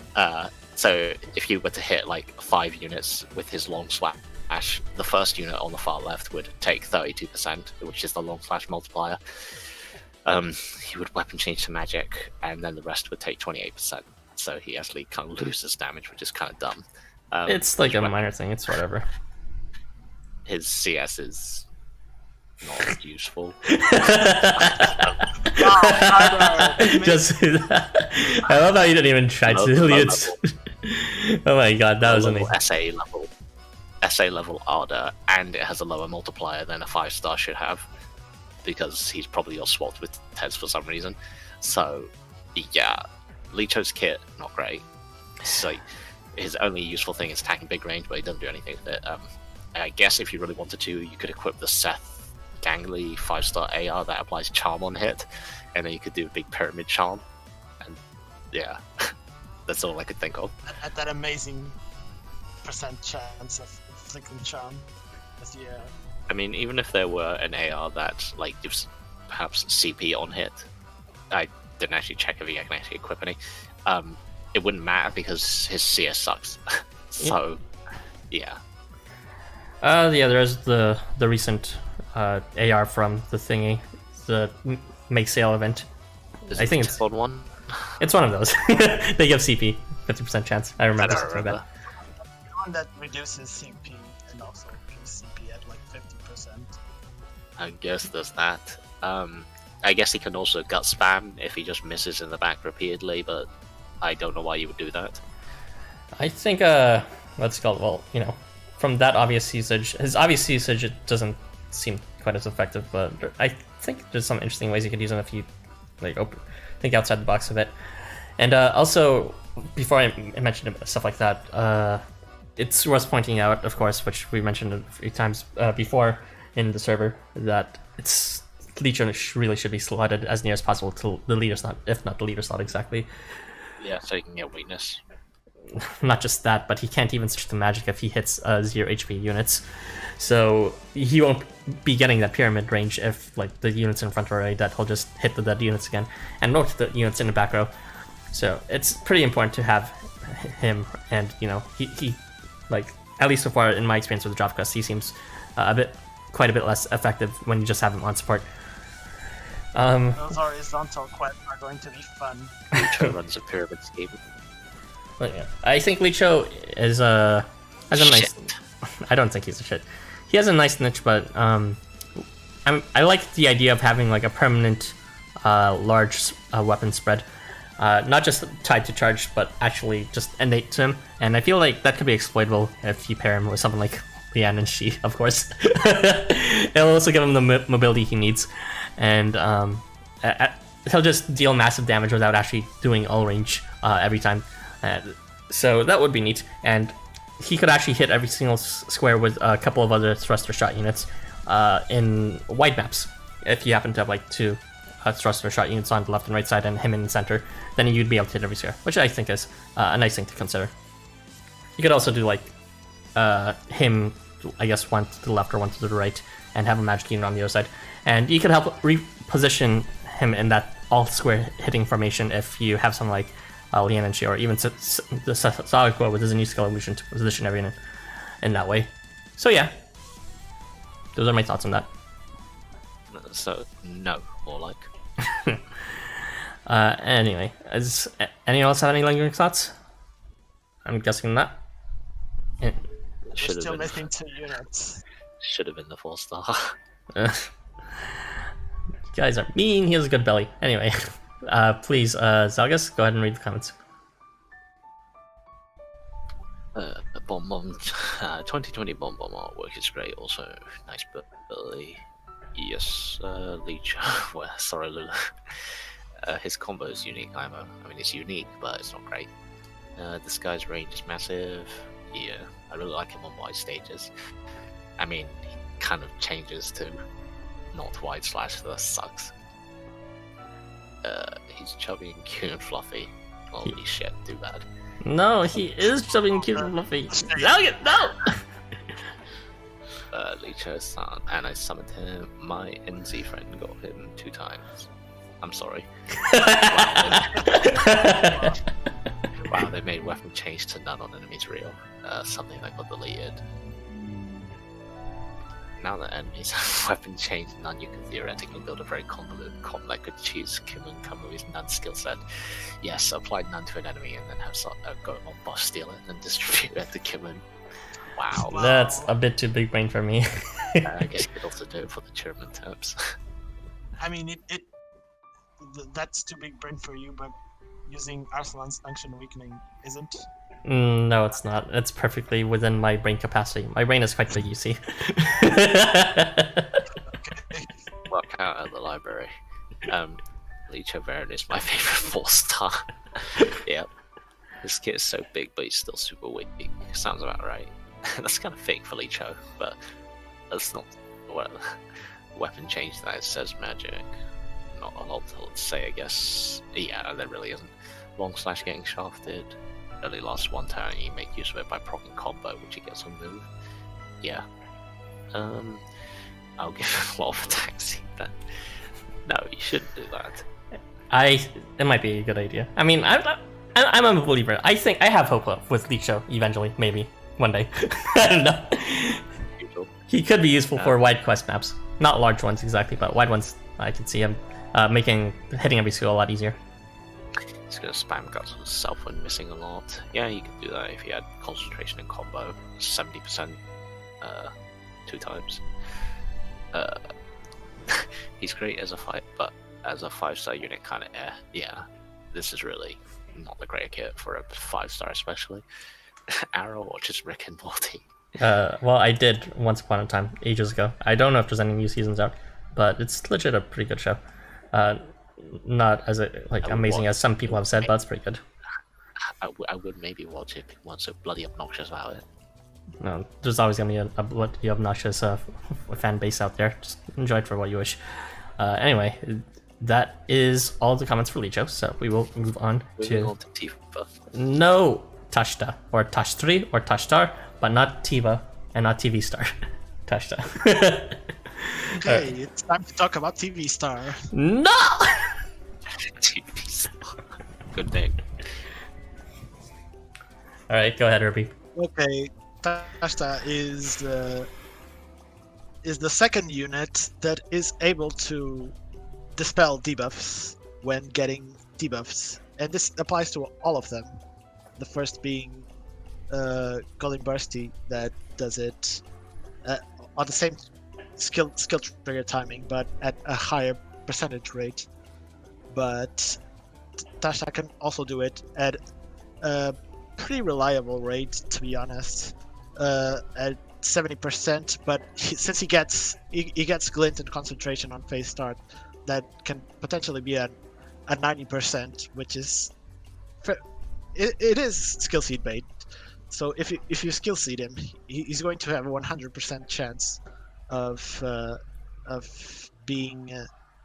so if you were to hit like 5 units with his long slash, the first unit on the far left would take 32%, which is the long slash multiplier. He would weapon change to magic, and then the rest would take 28%. So he actually kind of loses damage, which is kind of dumb. It's like a minor thing. It's whatever. His CS is not useful. Just I love how you didn't even try to delete it. Oh my god, that was amazing. SA level Arda, and it has a lower multiplier than a 5-star should have, because he's probably all swapped with Tez for some reason. So yeah, Licho's kit not great. So his only useful thing is attacking big range, but he doesn't do anything with it. I guess if you really wanted to, you could equip the Seth Gangly 5-star AR that applies charm on hit, and then you could do a big pyramid charm, and yeah, that's all I could think of. At that amazing percent chance of flickering charm, yeah. I mean, even if there were an AR that like gives perhaps CP on hit, I didn't actually check if he can actually equip any. It wouldn't matter because his CS sucks. So yeah. Yeah, there's the recent AR from the thingy, the make sale event. I think it's on one. It's one of those. They give CP 50% chance. I remember something like that. The one that reduces CP and also increases CP at like 50%. I guess there's that. I guess he can also gut spam if he just misses in the back repeatedly, but I don't know why you would do that. I think what's it called? Well, you know, from that obvious usage, his obvious usage, it doesn't seem quite as effective, but I think there's some interesting ways you could use him if you like think outside the box a bit. And also, before I mentioned stuff like that, it's worth pointing out, of course, which we mentioned a few times before in the server, that it's Licho really should be slotted as near as possible to the leader slot, if not the leader slot exactly. Yeah, so he can get weakness. Not just that, but he can't even switch to magic if he hits 0 HP units. So he won't be getting that pyramid range if like the units in front are already dead. He'll just hit the dead units again and note the units in the back row. So it's pretty important to have him, and you know he like, at least so far in my experience with the drop quest, he seems quite a bit less effective when you just have him on support. Those horizontal quests are going to be fun. Licho runs a pyramid scheme. But yeah, I think Licho is has a nice. I don't think he's a shit. He has a nice niche, but I like the idea of having like a permanent, large weapon spread, not just tied to charge, but actually just innate to him. And I feel like that could be exploitable if you pair him with something like Nyan and Shi, of course. It'll also give him the mobility he needs, and he'll just deal massive damage without actually doing all range every time. So that would be neat, and he could actually hit every single square with a couple of other thruster shot units in wide maps. If you happen to have like 2 thruster shot units on the left and right side and him in the center, then you'd be able to hit every square, which I think is a nice thing to consider. You could also do like him I guess, one to the left or one to the right, and have a magic unit on the other side. And you can help reposition him in that all-square hitting formation if you have something like Lian and Shi, or even the Tsathoggua with his new skill illusion to position everyone in that way. So yeah, those are my thoughts on that. So, no, more like. Anyway, does anyone else have any lingering thoughts? I'm guessing not. We're still missing 2 units. Should have been the 4-star. You guys are mean. He has a good belly. Anyway, please, Zalgus, go ahead and read the comments. Bomb 2020 Bomb artwork is great. Also, nice belly. Yes, Licho. Well, sorry, Lula. His combo is unique, either. I mean, it's unique, but it's not great. This guy's range is massive. Yeah, I really like him on wide stages. I mean, he kind of changes to not wide / that sucks. He's chubby and cute and fluffy. Holy shit, too bad. No, he is chubby and cute and fluffy. Zalgus, no! Licho's son, and I summoned him. My NZ friend got him 2 times. I'm sorry. Wow, they made weapon change to none on enemies real. Something that got deleted. Now that enemies have weapon change to none, you can theoretically build a very convoluted comp that could choose Kim and come with his none skill set. Yes, apply none to an enemy and then have go on buff, steal it, and distribute it to Kimon. Wow. That's a bit too big brain for me. I guess you could also do it for the German terms. I mean, that's too big brain for you, but using Arsalan's function weakening isn't. No, it's not. It's perfectly within my brain capacity. My brain is quite big, you see. Work out at the library. Licho Baron is my favorite 4-star. Yep. This kid is so big, but he's still super weak. Sounds about right. That's kind of fake for Licho, but that's not what weapon change that it says magic. Not a lot to say, I guess. Yeah, there really isn't. Long slash getting shafted. Only lasts 1 turn, you make use of it by proccing combo, which he gets on move. Yeah. I'll give him a lot of attacks. No, you shouldn't do that. It might be a good idea. I mean, I'm a believer. I think I have hope with Licho eventually, maybe one day. I don't know. He could be useful for wide quest maps, not large ones exactly, but wide ones. I can see him hitting every skill a lot easier. He's gonna spam guts with self when missing a lot. Yeah, you could do that if you had concentration and combo 70%, 2 times. He's great as a fight, but as a 5-star unit, kind of yeah. This is really not the great kit for a 5-star, especially. Arrow or just Rick and Morty? Well, I did once upon a time, ages ago. I don't know if there's any new seasons out, but it's legit a pretty good show. Not as amazing as some people have said, but it's pretty good. I would maybe watch it if anyone's so bloody obnoxious about it. No, there's always gonna be a bloody obnoxious fan base out there. Just enjoy it for what you wish. Anyway, that is all the comments for Licho, so we will move on to Tifa. No, Tashta, or Tashtri, or Tashtar, but not Tiva, and not TV Star. Tashta. Okay, it's time to talk about TV Star. No! TV Star. Good name. Alright, go ahead, Herbie. Okay, Tashta is the second unit that is able to dispel debuffs when getting debuffs, and this applies to all of them. The first being Golem Bursty, that does it on the same skill trigger timing, but at a higher percentage rate. But Tashta can also do it at a pretty reliable rate, to be honest, at 70%. But since he gets glint and concentration on phase start, that can potentially be at 90%, which is it is skill seed bait. So if you skill seed him, he's going to have a 100% chance of being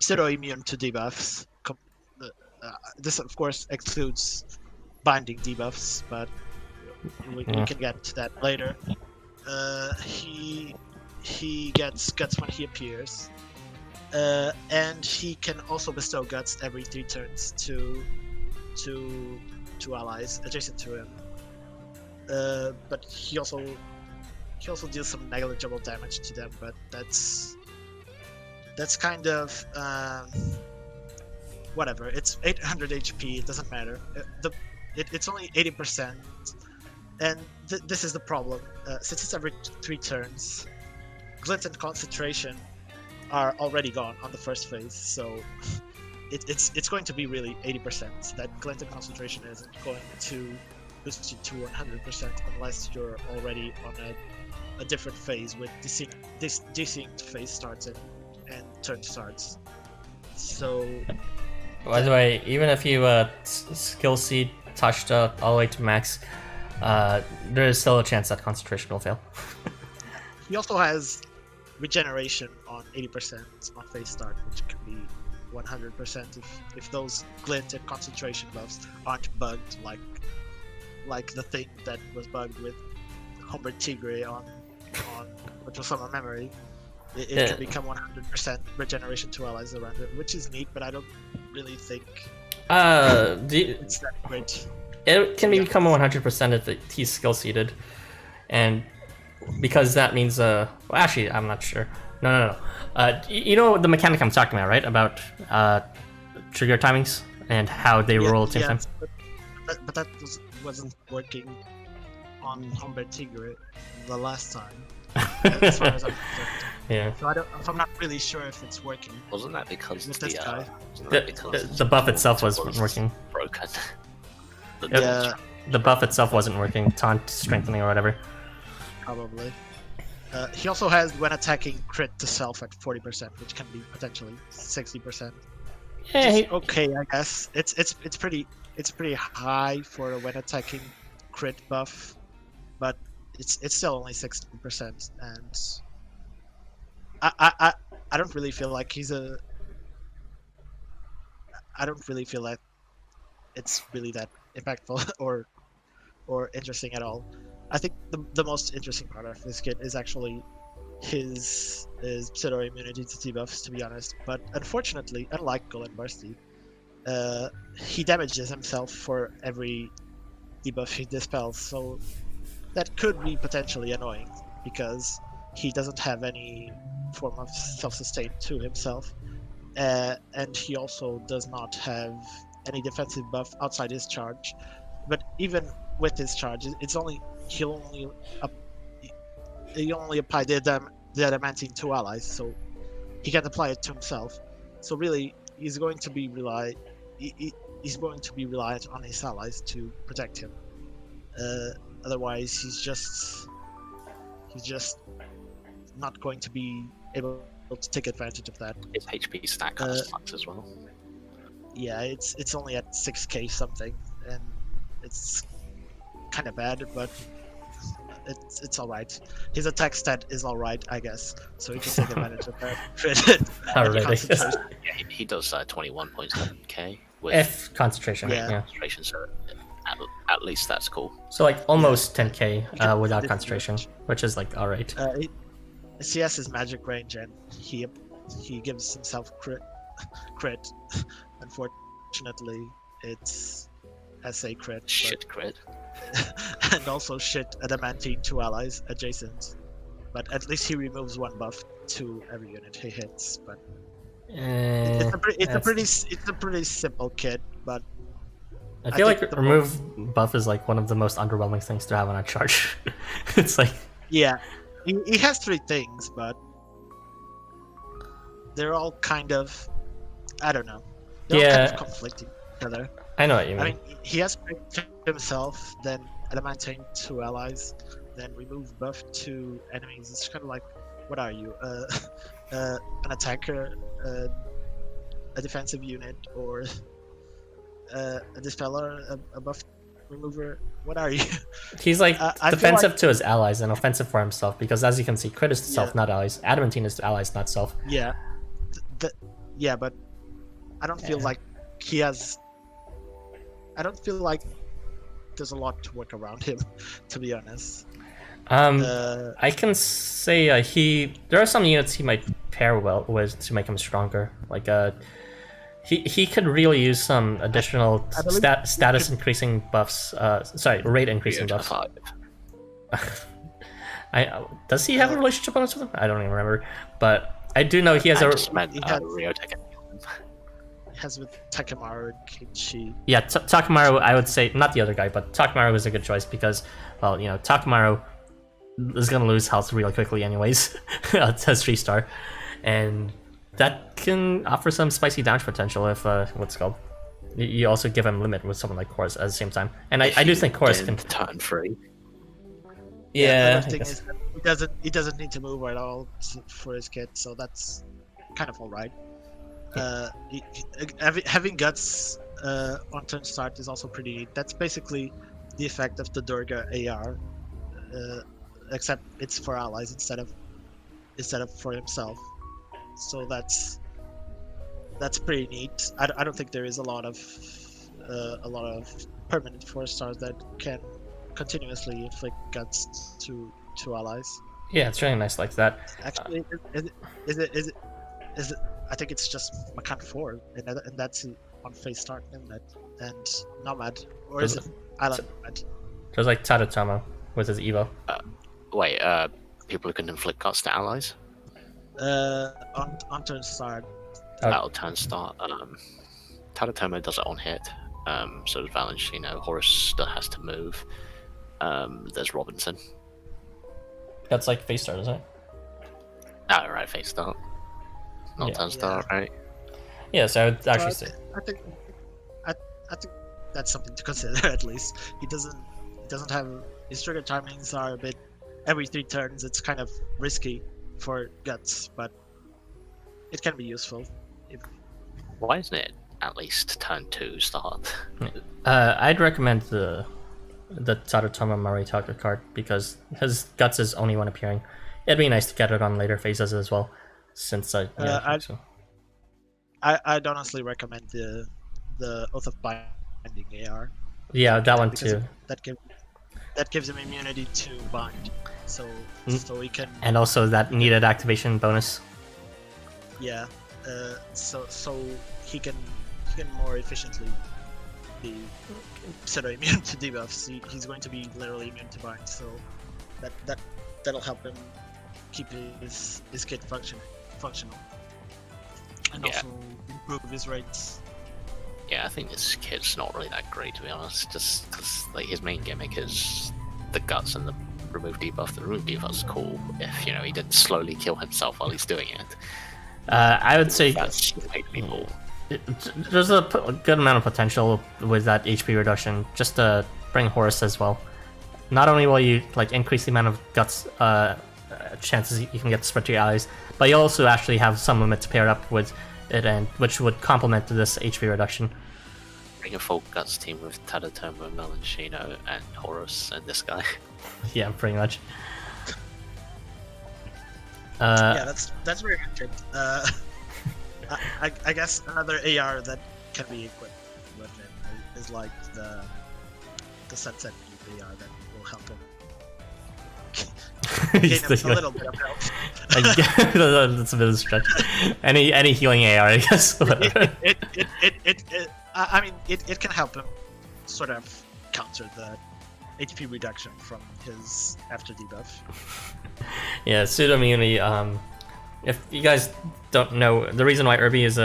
pseudo immune to debuffs. This of course excludes binding debuffs, but we can get to that later. he gets guts when he appears, and he can also bestow guts every 3 turns to allies adjacent to him. But he also deals some negligible damage to them, but that's kind of whatever. It's 800 HP. It doesn't matter. It's only 80%, and this is the problem. Since it's every 3 turns, glint and concentration are already gone on the first phase, so it's going to be really 80%. That glint and concentration isn't going to boost you to 100% unless you're already on a different phase with distinct phase starts and turn starts. So, by the way, even if you skill seed touched all the way to max, there is still a chance that concentration will fail. He also has regeneration on 80% on phase start, which can be 100% if those glint and concentration buffs aren't bugged like the thing that was bugged with Weretiger on Virtual Summer Memory. It can become 100% regeneration to allies around it, which is neat, but I don't really think it's that great. It can become 100% if he's skill seeded, and because that means well, actually I'm not sure. No. You know the mechanic I'm talking about, right? About trigger timings and how they roll at the same time. But that wasn't working on Weretiger the last time, as far as I'm concerned. Yeah. So I'm not really sure if it's working. Wasn't that because the buff itself wasn't working? Broken. The buff itself wasn't working. Taunt strengthening or whatever. Probably. He also has when attacking crit to self at 40%, which can be potentially 60%. Yeah. Okay, I guess it's pretty high for a when attacking crit buff, but it's still only 60%, and I don't really feel like I don't really feel like it's really that impactful or interesting at all. I think the most interesting part of this kit is actually his pseudo immunity to debuffs, to be honest. But unfortunately, unlike Golem Bursty, he damages himself for every debuff he dispels, so that could be potentially annoying because he doesn't have any form of self-sustain to himself, and he also does not have any defensive buff outside his charge. But even with his charge, he only apply the adamantine to allies, so he can apply it to himself. So really, he's going to be reliant on his allies to protect him. Otherwise, he's just not going to be able to take advantage of that. His HP stack sucks as well. Yeah, it's only at 6k something, and it's kind of bad, but it's all right. His attack stat is all right, I guess, so he can take advantage of that. Yeah, he does 21.7k with F concentration. Yeah. Concentration, so at least that's cool. So like almost 10k without concentration, which is like all right. CS is magic range, and he gives himself crit. Unfortunately, it's SA crit. Shit crit. And also shit adamantine to allies adjacent. But at least he removes 1 buff to every unit he hits. But it's a pretty simple kit. But I feel like remove buff is like one of the most underwhelming things to have on a charge. It's like he has 3 things, but they're all kind of, I don't know. They're all kind of conflicting each other. I know what you mean. I mean, he has to himself, then adamantine to allies, then remove buff to enemies. It's kind of like, what are you? An attacker, a defensive unit, or a dispeller, a buff remover? What are you? He's like defensive to his allies and offensive for himself, because as you can see, crit is to self, not allies. Adamantine is to allies, not self. Yeah. But I don't feel like he has... I don't feel like there's a lot to work around him, to be honest. I can say there are some units he might pair well with to make him stronger. Like he could really use some additional status increasing buffs. Sorry, rate increasing buffs. Does he have a relationship bonus with him? I don't even remember, but I do know he has Ryota. He has with Takemaru and Kichi. Yeah, Takemaru, I would say, not the other guy, but Takemaru is a good choice because, well, you know, Takemaru is going to lose health really quickly anyways. It has 3-star. And that can offer some spicy damage potential if, what's it called? You also give him limit with someone like Chorus at the same time. And I do think Chorus can... turn free. Yeah, the thing is that he doesn't need to move at all for his kit, so that's kind of alright. Having guts on turn start is also pretty neat. That's basically the effect of the Durga AR, except it's for allies instead of for himself. So that's pretty neat. I don't think there is a lot of permanent 4-stars that can continuously inflict guts to allies. Yeah, it's really nice like that. Actually, is it? I think it's just Macan 4, and that's on phase start, isn't it? And Nomad, or is it Island Nomad? There's like Tadatomo with his Evo. Wait, people who can inflict guts to allies? On turn start. Turn start. Tadatomo does it on hit. So does Valentino. Horus still has to move. There's Robinson. That's like face start, isn't it? Oh, right, face start. Not turn start, right? Yeah, so I would actually say. I think that's something to consider at least. He doesn't have his trigger timings are a bit every 3 turns. It's kind of risky for guts, but it can be useful. Why isn't it at least turn 2 start? I'd recommend the Tadatomo Moritaga card because his guts is only one appearing. It'd be nice to get it on later phases as well, since I'd honestly recommend the Oath of Binding AR. Yeah, that one too. That gives him immunity to bind, so he can. And also that needed activation bonus. Yeah, so he can more efficiently be pseudo immune to debuffs. He's going to be literally immune to bind, so that'll help him keep his kit functional, and also improve his rates. Yeah, I think this kit's not really that great, to be honest. Just because like his main gimmick is the guts and the remove debuff. The remove debuff's cool if he didn't slowly kill himself while he's doing it. I would say that's people. There's a good amount of potential with that HP reduction, just to bring Horus as well. Not only will you increase the amount of guts chances you can get spread to your allies, but you also actually have some limits paired up with it, and which would complement this HP reduction. Bring a full guts team with Tadatomo, Melanchino, and Horus, and this guy. Yeah, pretty much. Yeah, that's very good. I guess another AR that can be equipped with him is like the Sunset AR that will help him. Gain him a little bit of help. That's a bit of a stretch. Any healing AR, I guess. I mean, it can help him sort of counter the HP reduction from his after debuff. Yeah, pseudo immunity. If you guys don't know, the reason why Irby is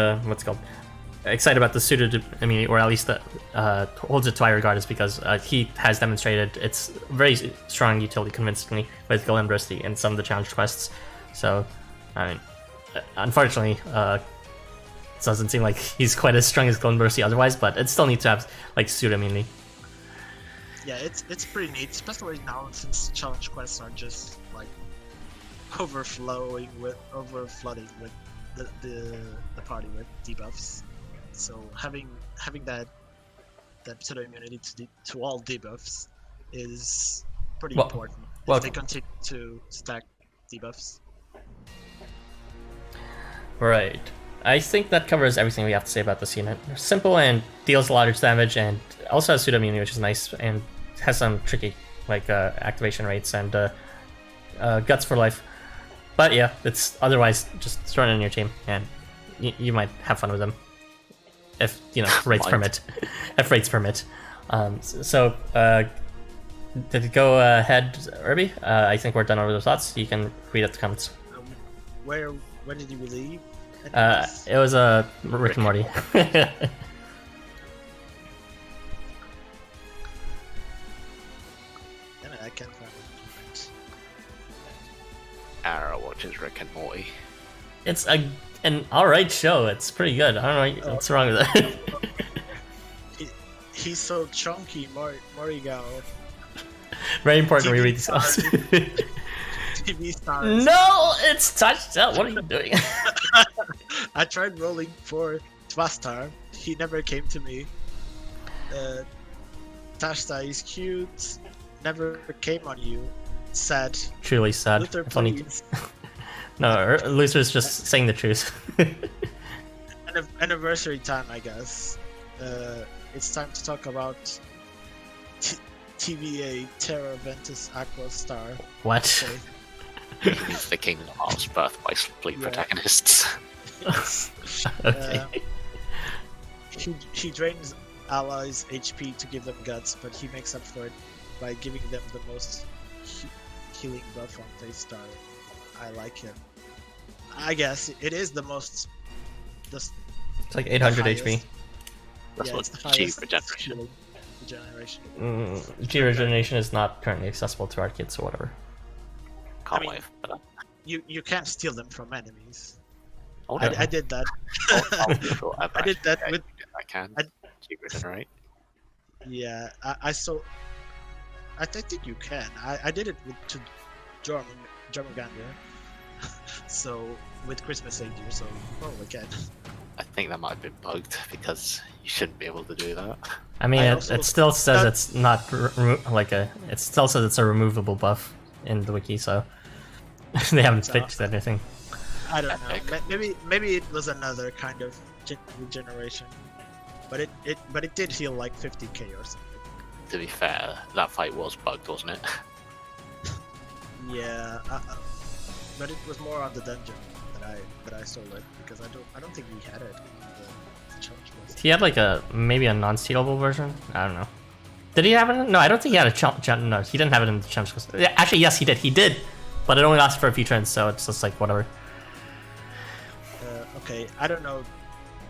excited about the pseudo immunity, or at least holds it to high regard, is because he has demonstrated its very strong utility convincingly with Golem Diversity in some of the challenge quests. So, I mean, unfortunately, it doesn't seem like he's quite as strong as Golem Diversity otherwise, but it still needs to have pseudo immunity. Yeah, it's pretty neat, especially now since challenge quests are just overflooding with the party with debuffs. So having that pseudo immunity to all debuffs is pretty important if they continue to stack debuffs. Right. I think that covers everything we have to say about this unit. Simple and deals a lot of damage, and also has pseudo immunity, which is nice, and has some tricky activation rates and guts for life. But yeah, it's otherwise just throw it in your team, and you might have fun with them if rates permit. If rates permit. So did it go ahead, Irby? I think we're done over the thoughts. You can read at the comments. Where did you leave? It was Rick and Morty. I can't find it. Arrow watches Rick and Morty. It's an alright show. It's pretty good. I don't know what's wrong with it. He's so chunky, Morrigal. Very important TV we read these stars. thoughts. TV stars. No, it's touched out. What are you doing? I tried rolling for Tvastar. He never came to me. Tashta is cute. Never came on you. Sad. Truly sad. Luther, If only- please. No, Luther's just saying the truth. Anniversary time, I guess. It's time to talk about TVA Terra Ventus Aqua Star. What? Okay. He's the Kingdom Hearts birth by split Yeah. protagonists. Okay. He drains allies' HP to give them guts, but he makes up for it by giving them the most healing buff on Tvastar. I like him. I guess it is the most. It's like 800 highest. HP. That's Yeah, what it's the G highest regeneration. healing regeneration. G regeneration is not currently accessible to our kids or whatever. Can't I mean- wait for that. You can't steal them from enemies. Oh, no. I did that. I did that with. I can. I- G regenerate. Yeah, I saw. I think you can. I did it to Jormungandr. So with Christmas Savior, so probably can. I think that might have been bugged because you shouldn't be able to do that. I mean, I it also- still says that- it's not it still says it's a removable buff in the wiki, so they haven't So- fixed anything. I don't know. Epic. Maybe it was another kind of regeneration, but it did heal like 50k or something. To be fair, that fight was bugged, wasn't it? Yeah, but it was more on the dungeon that I stole it because I don't think he had it on the challenge list. He had like maybe a non-stealable version. I don't know. Did he have it? No, I don't think he had a no, he didn't have it in the challenge list. Yeah, actually, yes, he did. He did, but it only lasted for a few turns, so it's just like whatever. Okay, I don't know.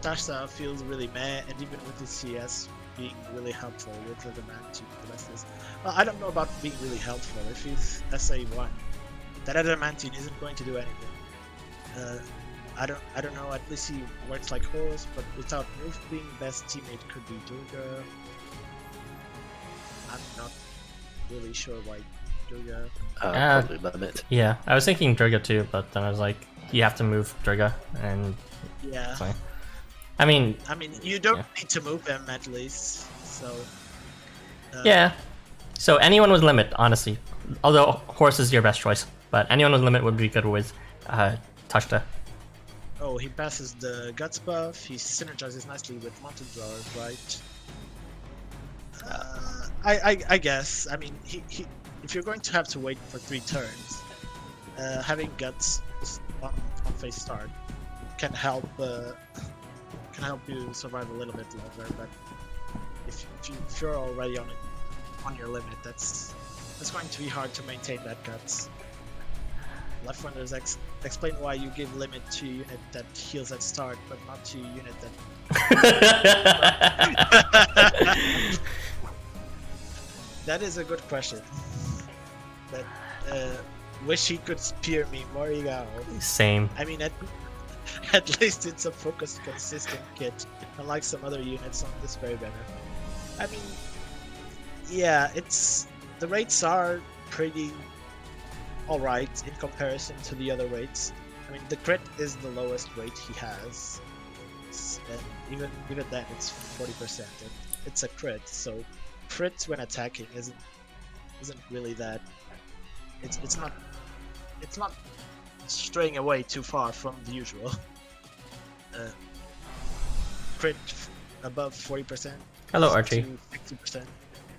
Tashta feels really meh, and even with his CS being really helpful with the Adamantium, the rest is. Well, I don't know about being really helpful. If he's SA1, that Adamantium isn't going to do anything. I don't know. At least he works like horse, but without Roof being best teammate could be Durga. I'm not really sure why Durga. Probably limit. Yeah, I was thinking Durga too, but then I was like, you have to move Durga, and Yeah. so, I mean, You don't Yeah. need to move him at least. So. yeah. So anyone with limit, honestly. Although horse is your best choice, but anyone with limit would be good with Tashta. Oh, he passes the guts buff. He synergizes nicely with mountain drawers, right? I guess. I mean, he if you're going to have to wait for 3 turns, having guts on phase start can help you survive a little bit longer. But if you're already on your limit, that's going to be hard to maintain that guts. Lifeformers explain why you give limit to a unit that heals at start, but not to a unit that. That is a good question. But wish he could spear me, Morigao. Same. I mean, at least it's a focused, consistent kit, unlike some other units on this very banner. I mean, yeah, the rates are pretty alright in comparison to the other rates. I mean, the crit is the lowest rate he has, and even then it's 40%. And it's a crit, so crit when attacking isn't really that. It's not straying away too far from the usual. Crit above 40%. Hello, Archie. To 60%.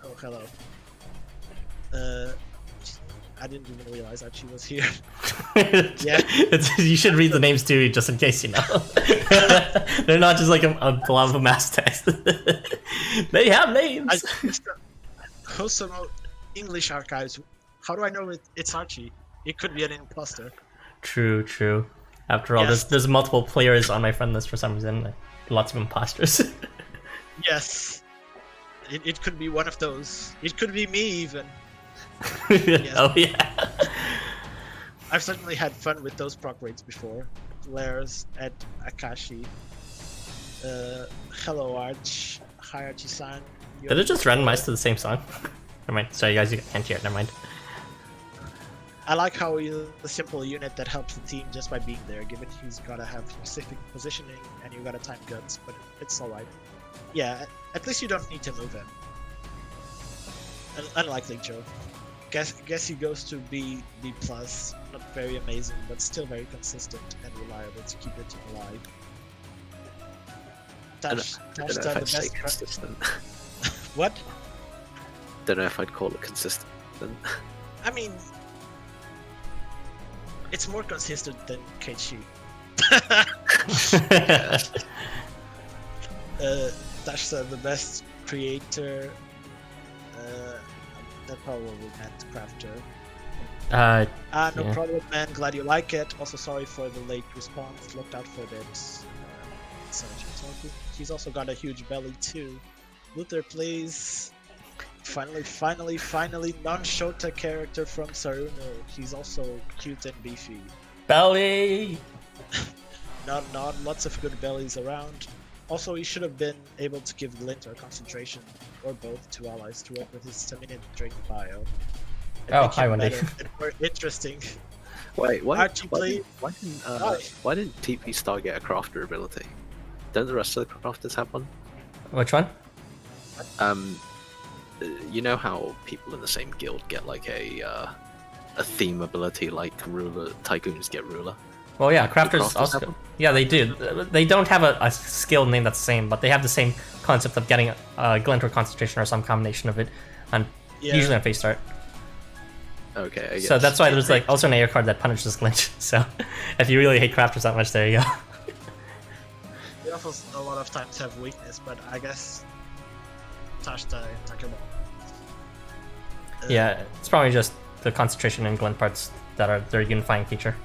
Oh, hello. I didn't even realize Archie was here. Yeah, you should read the names too, just in case, you know. They're not just like a blob of mass text. They have names. Housamo English archives. How do I know it's Archie? It could be an imposter. True. After all, Yes. there's multiple players on my friend list for some reason. Like, lots of imposters. Yes. It could be one of those. It could be me even. Oh yeah. I've certainly had fun with those proc rates before. Lairs at Akashi. Hello Arch. Hi Archie-san. Did it just randomize to the same song? Never mind. Sorry guys, you can't hear it. Never mind. I like how he's a simple unit that helps the team just by being there, given he's gotta have specific positioning and you gotta time guns, but it's alright. Yeah, at least you don't need to move him. Unlike Licho. Guess he goes to B+, not very amazing, but still very consistent and reliable to keep your team alive. I don't know if I'd say consistent. What? Don't know if I'd call it consistent. I mean, it's more consistent than Cait Sith. Tasha, the best creator. That probably meant crafter. No Yeah. problem, man. Glad you like it. Also, sorry for the late response. Looked out for it. He's also got a huge belly too. Luther, please. Finally, non-Shota character from Saruno. He's also cute and beefy. Belly. Not lots of good bellies around. Also, he should have been able to give Glint or Concentration, or both, to allies to work with his stamina drink bio. Oh, hi Wendy. More interesting. Wait, why Archie, didn't Hi. Tvastar get a crafter ability? Don't the rest of the crafters have one? Which one? You know how people in the same guild get like a theme ability, like ruler tycoons get ruler. Well, yeah, crafters crafters have also. them? Yeah, they do. They don't have a skill name that's the same, but they have the same concept of getting a glint or concentration or some combination of it, and usually on face start. Okay, I guess. So that's why there's like also an AR card that punishes glint. So if you really hate crafters that much, there you go. They also a lot of times have weakness, but I guess Tashta and Takaba. Yeah, it's probably just the concentration and glint parts that are their unifying feature.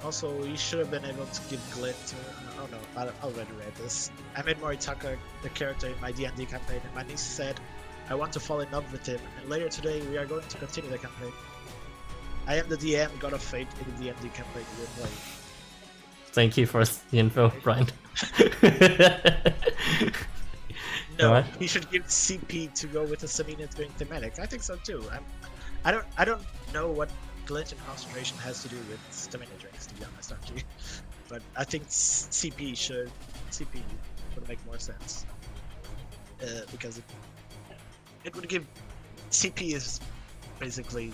Also, you should have been able to give Glint to... Oh no, I already read this. I made Moritaka the character in my D&D campaign, and my niece said, I want to fall in love with him, and later today we are going to continue the campaign. I am the DM, God of Fate, in the D&D campaign we're playing. Thank you for the info, Brian. No, What? he should give CP to go with a stamina drink thematic. I think so too. I don't know what Glint and concentration has to do with stamina drinks, to be honest, actually. But I think CP would make more sense because it would give CP is basically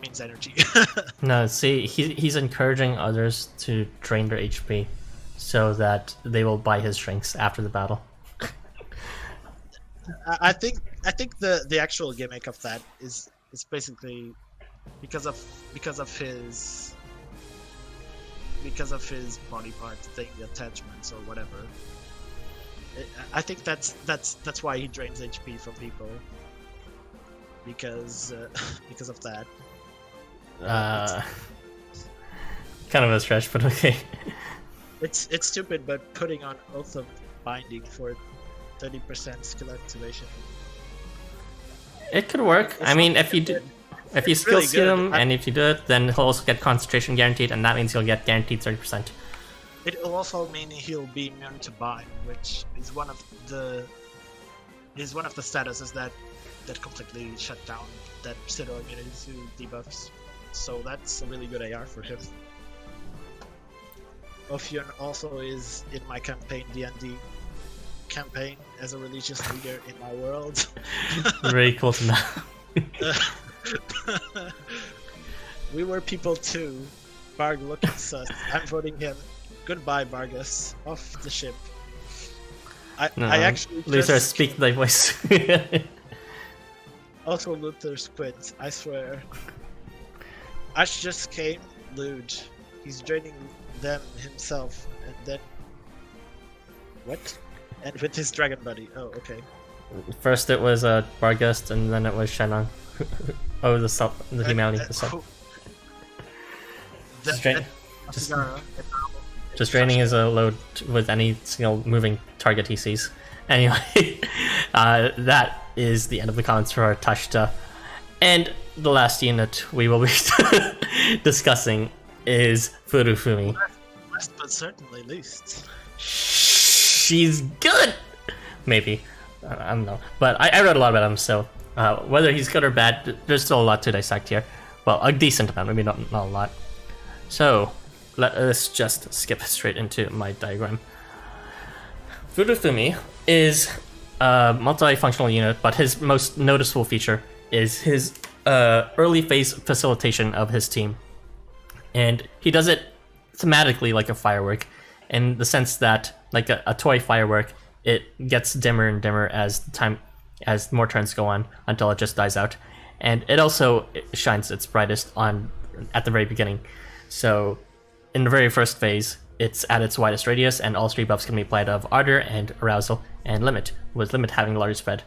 means energy. No, see, he's encouraging others to drain their HP so that they will buy his drinks after the battle. I think the actual gimmick of that is basically because of his body part thing, attachments or whatever. I think that's why he drains HP from people because of that. Kind of a stretch, but okay. It's stupid, but putting on Oath of Binding for 30% skill activation. It could work. I mean, if you skill really steal good. him, and if you do it, then he'll also get concentration guaranteed, and that means he'll get guaranteed 30%. It'll also mean he'll be immune to bind, which is one of the statuses that completely shut down that pseudo immunity to debuffs. So that's a really good AR for him. Ophion also is in my campaign D&D campaign as a religious leader in my world. Very cool to know. We were people too. Barg looking sus. I'm voting him. Goodbye, Bargus. Off the ship. I actually Lisa, just... speak thy voice. also Luther's quit, I swear. Ash just came, Lude. He's draining them himself, and then... What? And with his dragon buddy. Oh, okay. First it was Bargust, and then it was Shenron. Oh, the humanity. Just draining his load with any single moving target he sees. Anyway, that is the end of the comments for Tashta. And the last unit we will be discussing is Furufumi. Last but certainly least. She's good! Maybe. I don't know. But I read a lot about him, so whether he's good or bad, there's still a lot to dissect here. Well, a decent amount, maybe not a lot. So, let us just skip straight into my diagram. Furufumi is a multifunctional unit, but his most noticeable feature is his early phase facilitation of his team. And he does it thematically like a firework, in the sense that, like a toy firework, it gets dimmer and dimmer as more turns go on until it just dies out. And it also shines its brightest at the very beginning. So in the very first phase, it's at its widest radius, and all three buffs can be applied of Ardor and Arousal and Limit, with Limit having large spread.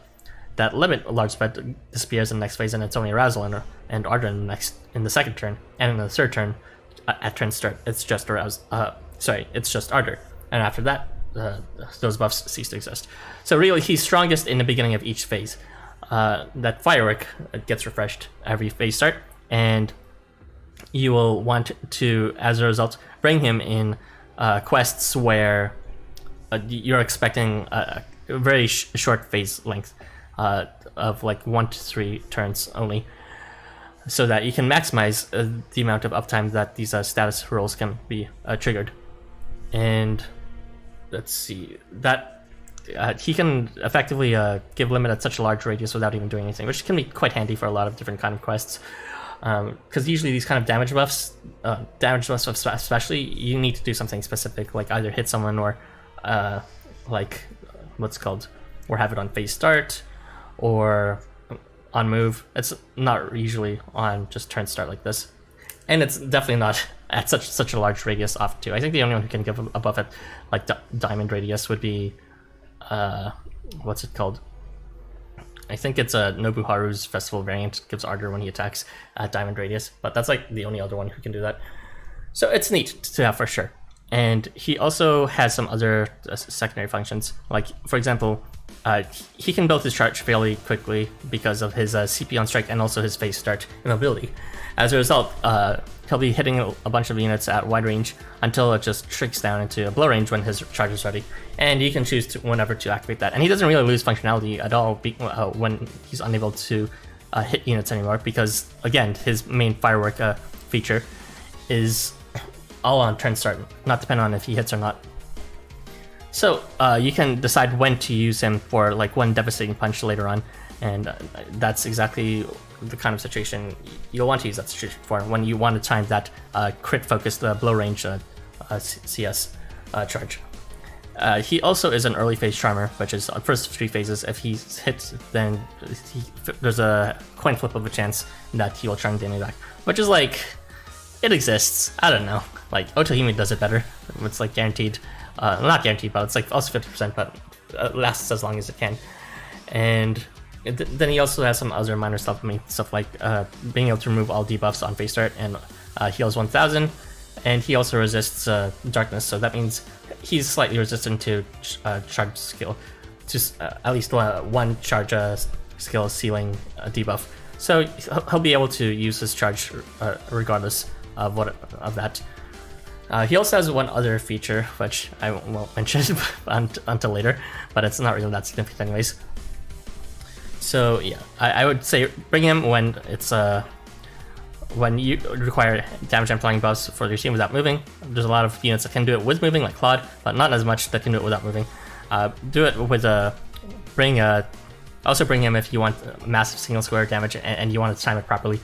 That Limit large spread disappears in the next phase, and it's only Arousal and Ardor in the second turn, and in the third turn, at turn start, it's just it's just Ardor, and after that, those buffs cease to exist. So really, he's strongest in the beginning of each phase. That firework gets refreshed every phase start, and you will want to, as a result, bring him in quests where you're expecting a very short phase length of like 1 to 3 turns only, so that you can maximize the amount of uptime that these status rolls can be triggered. And let's see, that he can effectively give Limit at such a large radius without even doing anything, which can be quite handy for a lot of different kind of quests. Because usually these kind of damage buffs especially, you need to do something specific, like either hit someone or or have it on phase start or on move. It's not usually on just turn start like this, and it's definitely not at such a large radius off too. I think the only one who can give a buff at like diamond radius would be what's it called? I think it's Nobuharu's Festival variant, gives Ardor when he attacks at diamond radius, but that's like the only other one who can do that. So it's neat to have for sure. And he also has some other secondary functions, like for example, he can build his charge fairly quickly because of his CP on strike and also his phase start immobility. As a result, he'll be hitting a bunch of units at wide range until it just shrinks down into a blow range when his charge is ready. And you can choose whenever to activate that. And he doesn't really lose functionality at all when he's unable to hit units anymore, because again, his main firework feature is all on turn start, not dependent on if he hits or not. So you can decide when to use him for like one devastating punch later on, and that's exactly the kind of situation you'll want to use that situation for, when you want to time that crit focused blow range CS charge. He also is an early phase charmer, which is on first 3 phases. If he's hit, then there's a coin flip of a chance that he will charm the enemy back, which is like, it exists. I don't know. Like Otohime does it better. It's like guaranteed. Not guaranteed, but it's like also 50%, but it lasts as long as it can. And then he also has some other minor stuff like being able to remove all debuffs on phase start and heals 1000. And he also resists darkness, so that means he's slightly resistant to charge skill, just at least one charge skill ceiling debuff. So he'll be able to use his charge regardless of that. He also has one other feature, which I won't mention until later, but it's not really that significant anyways. So yeah, I would say bring him when it's when you require damage amplifying buffs for your team without moving. There's a lot of units that can do it with moving, like Claude, but not as much that can do it without moving. Do it with also bring him if you want massive single square damage and you want to time it properly,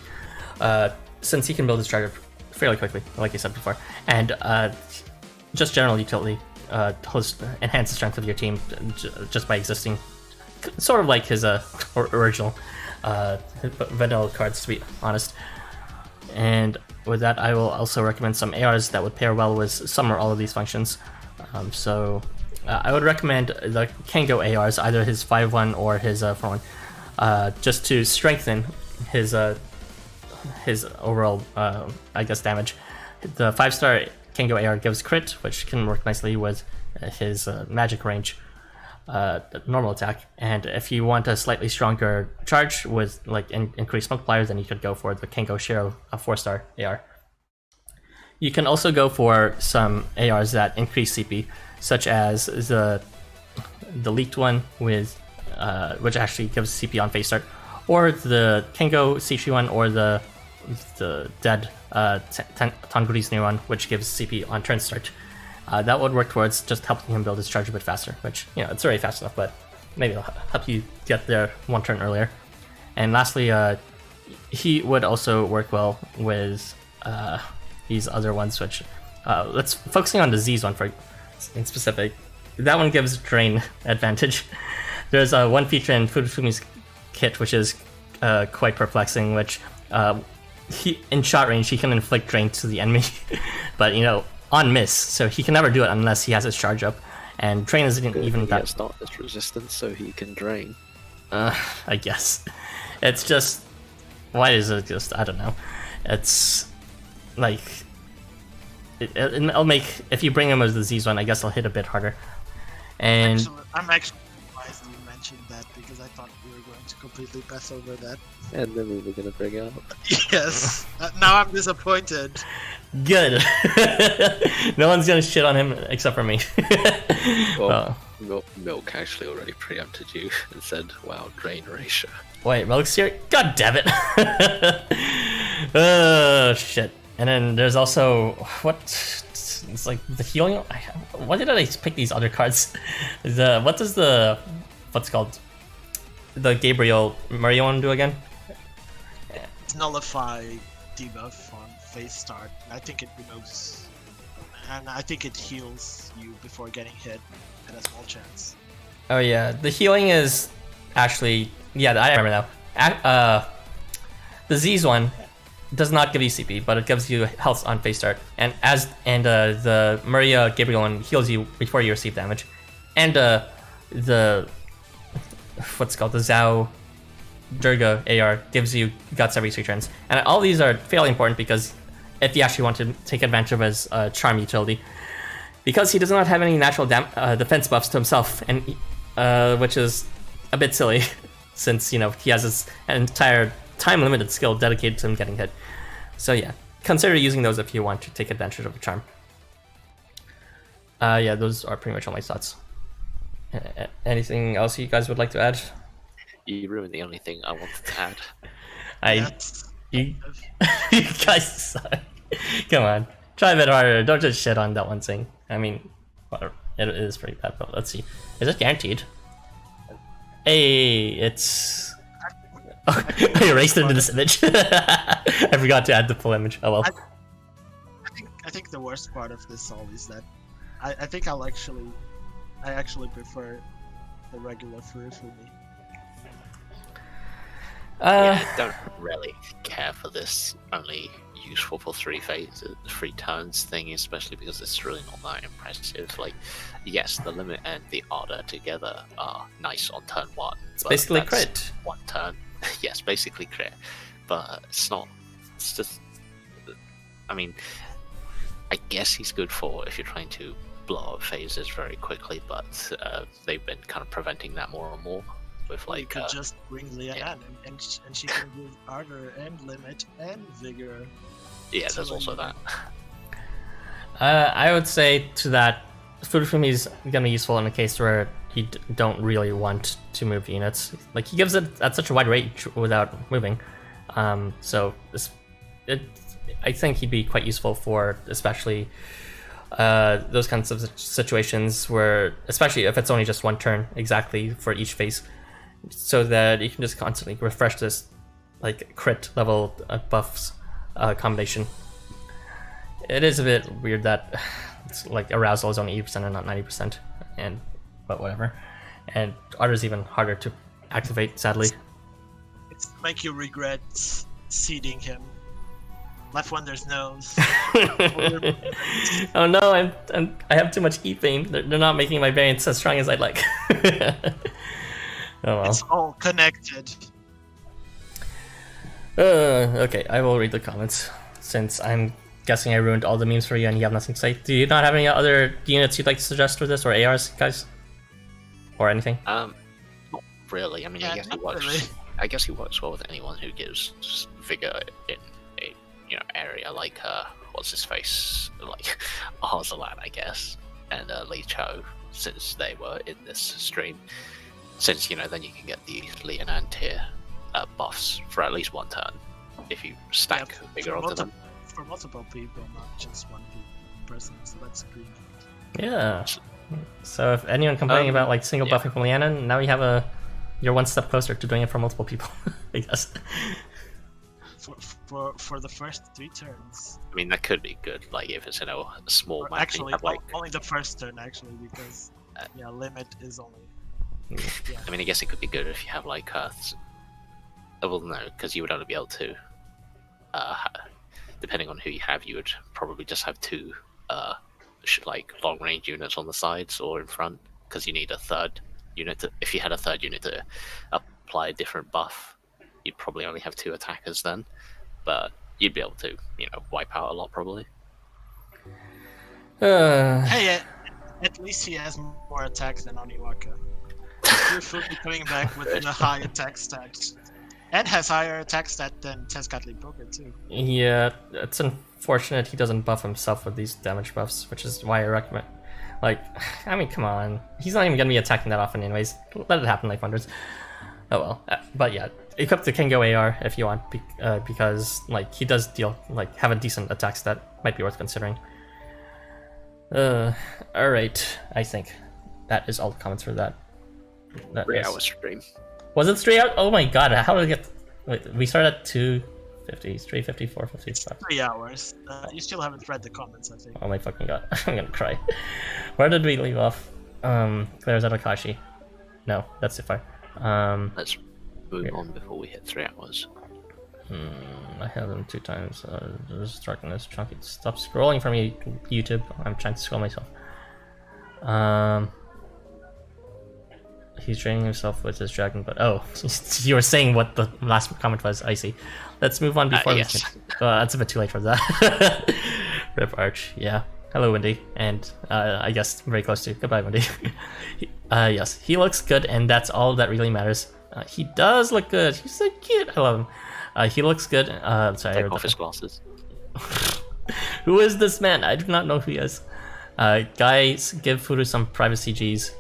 since he can build his charger fairly quickly, like I said before, and just general utility, enhance the strength of your team just by existing, sort of like his original vanilla cards, to be honest. And with that, I will also recommend some ARs that would pair well with some or all of these functions. I would recommend the Kengo ARs, either his 5-1 or his 4-1, just to strengthen his overall, I guess, damage. The 5-star Kengo AR gives crit, which can work nicely with his magic range normal attack. And if you want a slightly stronger charge with like increased multipliers, then you could go for the Kengo Shiro 4-star AR. You can also go for some ARs that increase CP, such as the leaked one with which actually gives CP on face start, or the Kengo C3 one, or the dead Tangrisne one, which gives CP on turn start. That would work towards just helping him build his charge a bit faster, which, you know, it's already fast enough, but maybe it'll help you get there one turn earlier. And lastly, he would also work well with these other ones, which let's focusing on the Z's one for in specific. That one gives drain advantage. There's one feature in Furufumi's kit which is quite perplexing, which in shot range he can inflict drain to the enemy, but you know, on miss, so he can never do it unless he has his charge up, and drain isn't even that. It's not this resistance, so he can drain. I guess it's just, why is it just, I don't know. It's like it'll make, if you bring him as the Z's one, I guess I'll hit a bit harder. And I'm actually surprised you mentioned that, because I thought we were going to completely pass over that. And then we were gonna bring it up. Yes. Now I'm disappointed. Good. No one's gonna shit on him except for me. Well, Milk actually already preempted you and said, wow, drain ratio. Wait, Milk's here? God damn it. Oh, shit. And then there's also, what? It's like the healing. Why did I pick these other cards? What does what's called? The Gabriel Mario one do again? Nullify debuff on face start. I think it removes, and I think it heals you before getting hit at a small chance. Oh yeah, the healing is actually, yeah, I remember now. The Z's one does not give you CP, but it gives you health on face start, and the Maria Gabriel one heals you before you receive damage, and the what's called the Zhao Durga AR gives you guts every 3 turns, and all these are fairly important because if you actually want to take advantage of his charm utility, because he does not have any natural defense buffs to himself, and which is a bit silly since, you know, he has an entire time limited skill dedicated to him getting hit. So yeah, consider using those if you want to take advantage of a charm. Yeah, those are pretty much all my thoughts. Anything else you guys would like to add? You ruined the only thing I wanted to add. You guys suck. Come on, try a bit harder. Don't just shit on that one thing. I mean, whatever. It is pretty bad, but let's see. Is it guaranteed? Hey, it's... Oh, I erased it into this image. I forgot to add the full image. Oh well. I think the worst part of this all is that I think I actually prefer the regular Furufumi. Yeah, I don't really care for this only useful for 3 turns thing, especially because it's really not that impressive. Like, yes, the limit and the order together are nice on turn 1. It's basically crit. 1 turn. Yes, basically crit. But it's not. It's just. I mean, I guess he's good for if you're trying to blow up phases very quickly, but they've been kind of preventing that more and more. With like, you could just bring Nyan, yeah. and she can do Ardor and Limit and Vigor. Yeah, there's also that. I would say to that, Furufumi is gonna be useful in a case where you don't really want to move units. Like, he gives it at such a wide range without moving. So I think he'd be quite useful for especially those kinds of situations where, especially if it's only just 1 turn exactly for each phase, so that you can just constantly refresh this like crit level buffs combination. It is a bit weird that it's like arousal is only 80% and not 90%, but whatever. And Ardor is even harder to activate, sadly. It's to make you regret seeding him. Left Wonder's nose. Oh no, I have too much E-Fame. They're not making my variants as strong as I'd like. Oh well. It's all connected. Okay, I will read the comments, since I'm guessing I ruined all the memes for you and you have nothing to say. Do you not have any other units you'd like to suggest for this, or ARs, guys? Or anything? Not really. I mean, Yeah, I guess he not works. really. I guess he works well with anyone who gives just vigor in a area like what's his face, like Arsalan, I guess, and Licho, since they were in this stream. Since then you can get the Nyan tier buffs for at least one turn if you stack vigor onto them. For multiple people, not just one person. So that's good. Yeah. So if anyone complaining about like single buffing from Lianon, now you're one step closer to doing it for multiple people, I guess. For the first 3 turns. I mean, that could be good, like if it's a small map. Actually, have, like, only the first turn actually, because limit is only. Yeah. I mean, I guess it could be good if you have like well, no, because you would only be able to. Depending on who you have, you would probably just have 2 like long range units on the sides or in front, because you need a third unit. If you had a third unit to apply a different buff, you'd probably only have 2 attackers then, but you'd be able to, wipe out a lot probably. Hey, at least he has more attacks than Oniwaka. Furufumi coming back with a high attack stat. And has higher attack stat than Tezcatlipoca too. Yeah, it's unfortunate he doesn't buff himself with these damage buffs, which is why I recommend. Like, I mean, come on. He's not even gonna be attacking that often anyways. Let it happen like wonders. Oh well. But yeah, equip the Kingo AR if you want, because like he does have a decent attack stat. Might be worth considering. Alright, I think that is all the comments for that. 3-hour stream. Was it 3 hours? Oh my god, how did I get... Wait, we started at 2:50, 3:50, 4:50. 3 hours. You still haven't read the comments, I think. Oh my fucking god, I'm gonna cry. Where did we leave off? Claire's at Akashi. No, that's too far. Let's move on before we hit 3 hours. I have them 2 times. Just starting this chunky. Stop scrolling for me, YouTube. I'm trying to scroll myself. He's training himself with his dragon, but you were saying what the last comment was. I see. Let's move on before yes. That's a bit too late for that. Rip Arch, yeah. Hello, Wendy, and I guess very close to. Goodbye, Wendy. Yes, he looks good, and that's all that really matters. He does look good. He's so cute. I love him. He looks good. Sorry, Take off his glasses. Who is this man? I do not know who he is. Guys, give Furu some privacy G's.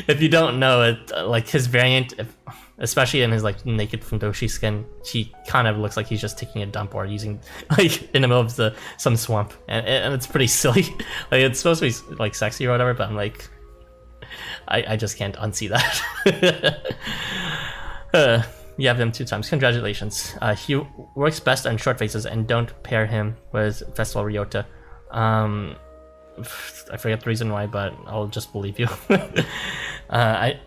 If you don't know it, like his variant, especially in his like naked Fundoshi skin, he kind of looks like he's just taking a dump or using like in the middle of some swamp, and it's pretty silly. Like it's supposed to be like sexy or whatever, but I'm like, I just can't unsee that. You have them 2 times. Congratulations. He works best on short faces, and don't pair him with Festival Ryota. I forget the reason why, but I'll just believe you. I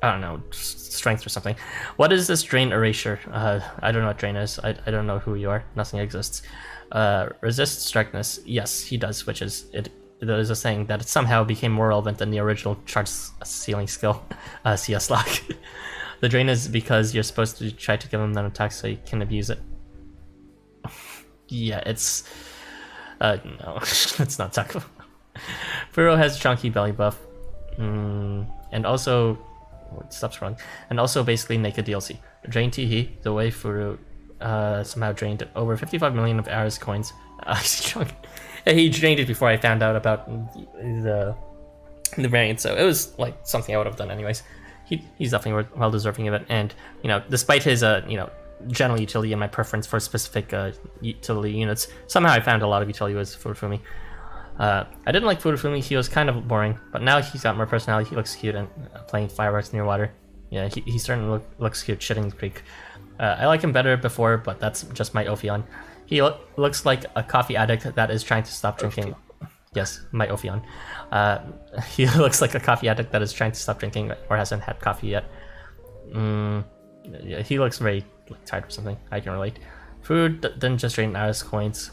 don't know, strength or something. What is this drain erasure? I don't know what drain is. I don't know who you are. Nothing exists. Resist strictness. Yes, he does switches. There is a saying that it somehow became more relevant than the original charge sealing skill, CS lock. The drain is because you're supposed to try to give him an attack so you can abuse it. Yeah, it's... no, it's not Taco. Furo has chunky belly buff. And also... Stop scrolling. And also basically naked DLC. Drain Tihi, the way Furo somehow drained over 55 million of Aris coins. He drained it before I found out about the variant, so it was like something I would have done anyways. He's definitely well deserving of it, and despite his general utility and my preference for specific utility units, somehow I found a lot of utility with Furufumi. I didn't like Furufumi. He was kind of boring, but now he's got more personality. He looks cute and playing fireworks near water. Yeah, he certainly looks cute shitting the creek. I like him better before, but that's just my Ophion. He looks like a coffee addict that is trying to stop drinking. Yes, my Ophion. He looks like a coffee addict that is trying to stop drinking or hasn't had coffee yet. Yeah, he looks very tired or something. I can relate. Food didn't just drain Nara's coins.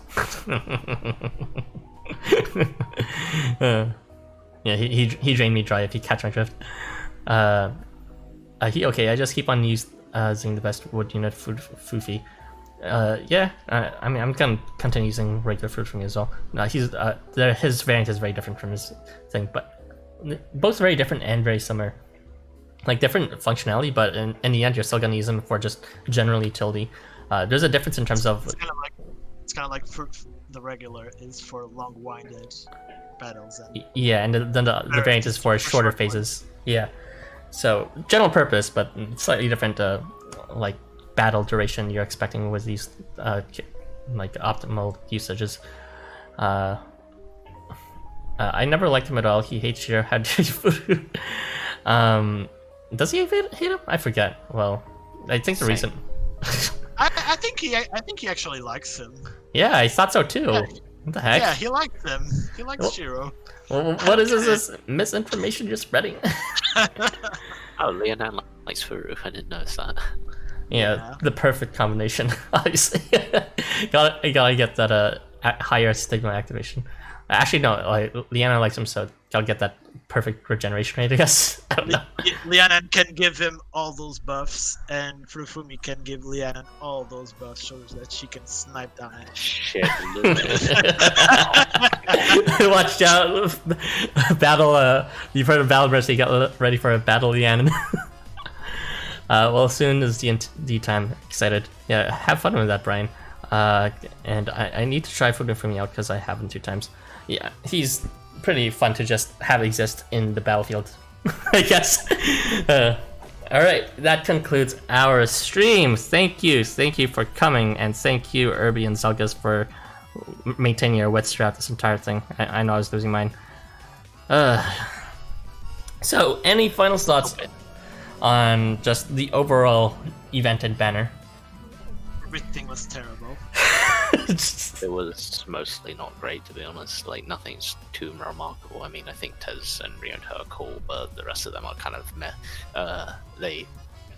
Yeah, he drained me dry, if you catch my drift. Okay, I just keep on using the best wood unit, Fufi. Yeah, I mean, I'm gonna continue using regular Furufumi as well. His variant is very different from his thing, but both very different and very similar. Like, different functionality, but in the end, you're still gonna use them for just general utility. There's a difference in terms of... It's kind of like the regular is for long-winded battles. And yeah, and then the variant is for shorter phases. Yeah. So, general purpose, but slightly different, like, battle duration you're expecting with these, like, optimal usages. I never liked him at all. He hates Shiro. How dare you? Does he hate him? I forget. Well, I think the reason... I think he actually likes him. Yeah, I thought so too. Yeah. What the heck? Yeah, he likes him. He likes Shiro. Well, what is this misinformation you're spreading? Oh, Leonan likes Furu. I didn't notice that. Yeah, the perfect combination, obviously. gotta get that higher stigma activation. Actually, no, like, Leonan likes him, so gotta get that perfect regeneration rate, I guess. I don't know. Leonan can give him all those buffs, and Furufumi can give Leonan all those buffs so that she can snipe down it. Shit, Watch out. Battle, you've heard of Battle Mercy, get ready for a battle, Leonan. Well, soon is D&D time. Excited. Yeah, have fun with that, Brian. And I need to try Furufumi out because I haven't 2 times. Yeah, he's pretty fun to just have exist in the battlefield, I guess. Alright, that concludes our stream. Thank you for coming, and thank you, Irby and Zelgas, for maintaining your wits throughout this entire thing. I know I was losing mine. So, any final thoughts on just the overall event and banner? Everything was terrible. It was mostly not great, to be honest. Like, nothing's too remarkable. I mean, I think Tez and Ryota are cool, but the rest of them are kind of meh.